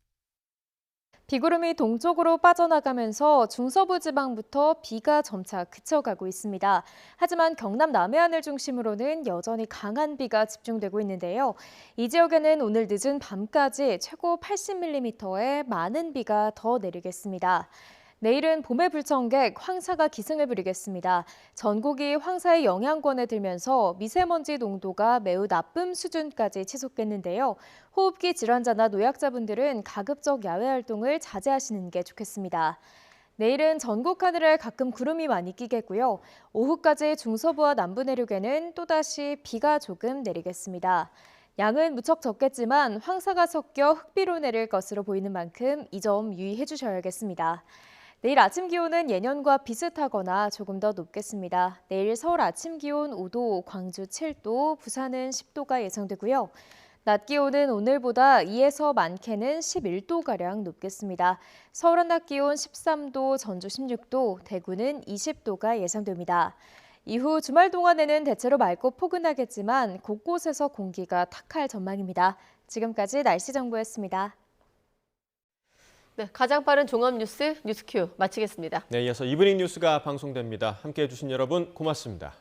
Speaker 10: 비구름이 동쪽으로 빠져나가면서 중서부 지방부터 비가 점차 그쳐가고 있습니다. 하지만 경남 남해안을 중심으로는 여전히 강한 비가 집중되고 있는데요. 이 지역에는 오늘 늦은 밤까지 최고 80mm의 많은 비가 더 내리겠습니다. 내일은 봄의 불청객 황사가 기승을 부리겠습니다. 전국이 황사의 영향권에 들면서 미세먼지 농도가 매우 나쁨 수준까지 치솟겠는데요. 호흡기 질환자나 노약자분들은 가급적 야외 활동을 자제하시는 게 좋겠습니다. 내일은 전국 하늘에 가끔 구름이 많이 끼겠고요. 오후까지 중서부와 남부 내륙에는 또다시 비가 조금 내리겠습니다. 양은 무척 적겠지만 황사가 섞여 흙비로 내릴 것으로 보이는 만큼 이 점 유의해 주셔야겠습니다. 내일 아침 기온은 예년과 비슷하거나 조금 더 높겠습니다. 내일 서울 아침 기온 5도, 광주 7도, 부산은 10도가 예상되고요. 낮 기온은 오늘보다 2에서 많게는 11도가량 높겠습니다. 서울은 낮 기온 13도, 전주 16도, 대구는 20도가 예상됩니다. 이후 주말 동안에는 대체로 맑고 포근하겠지만 곳곳에서 공기가 탁할 전망입니다. 지금까지 날씨 정보였습니다.
Speaker 1: 네, 가장 빠른 종합 뉴스 뉴스큐 마치겠습니다.
Speaker 2: 네, 이어서 이브닝 뉴스가 방송됩니다. 함께해 주신 여러분 고맙습니다.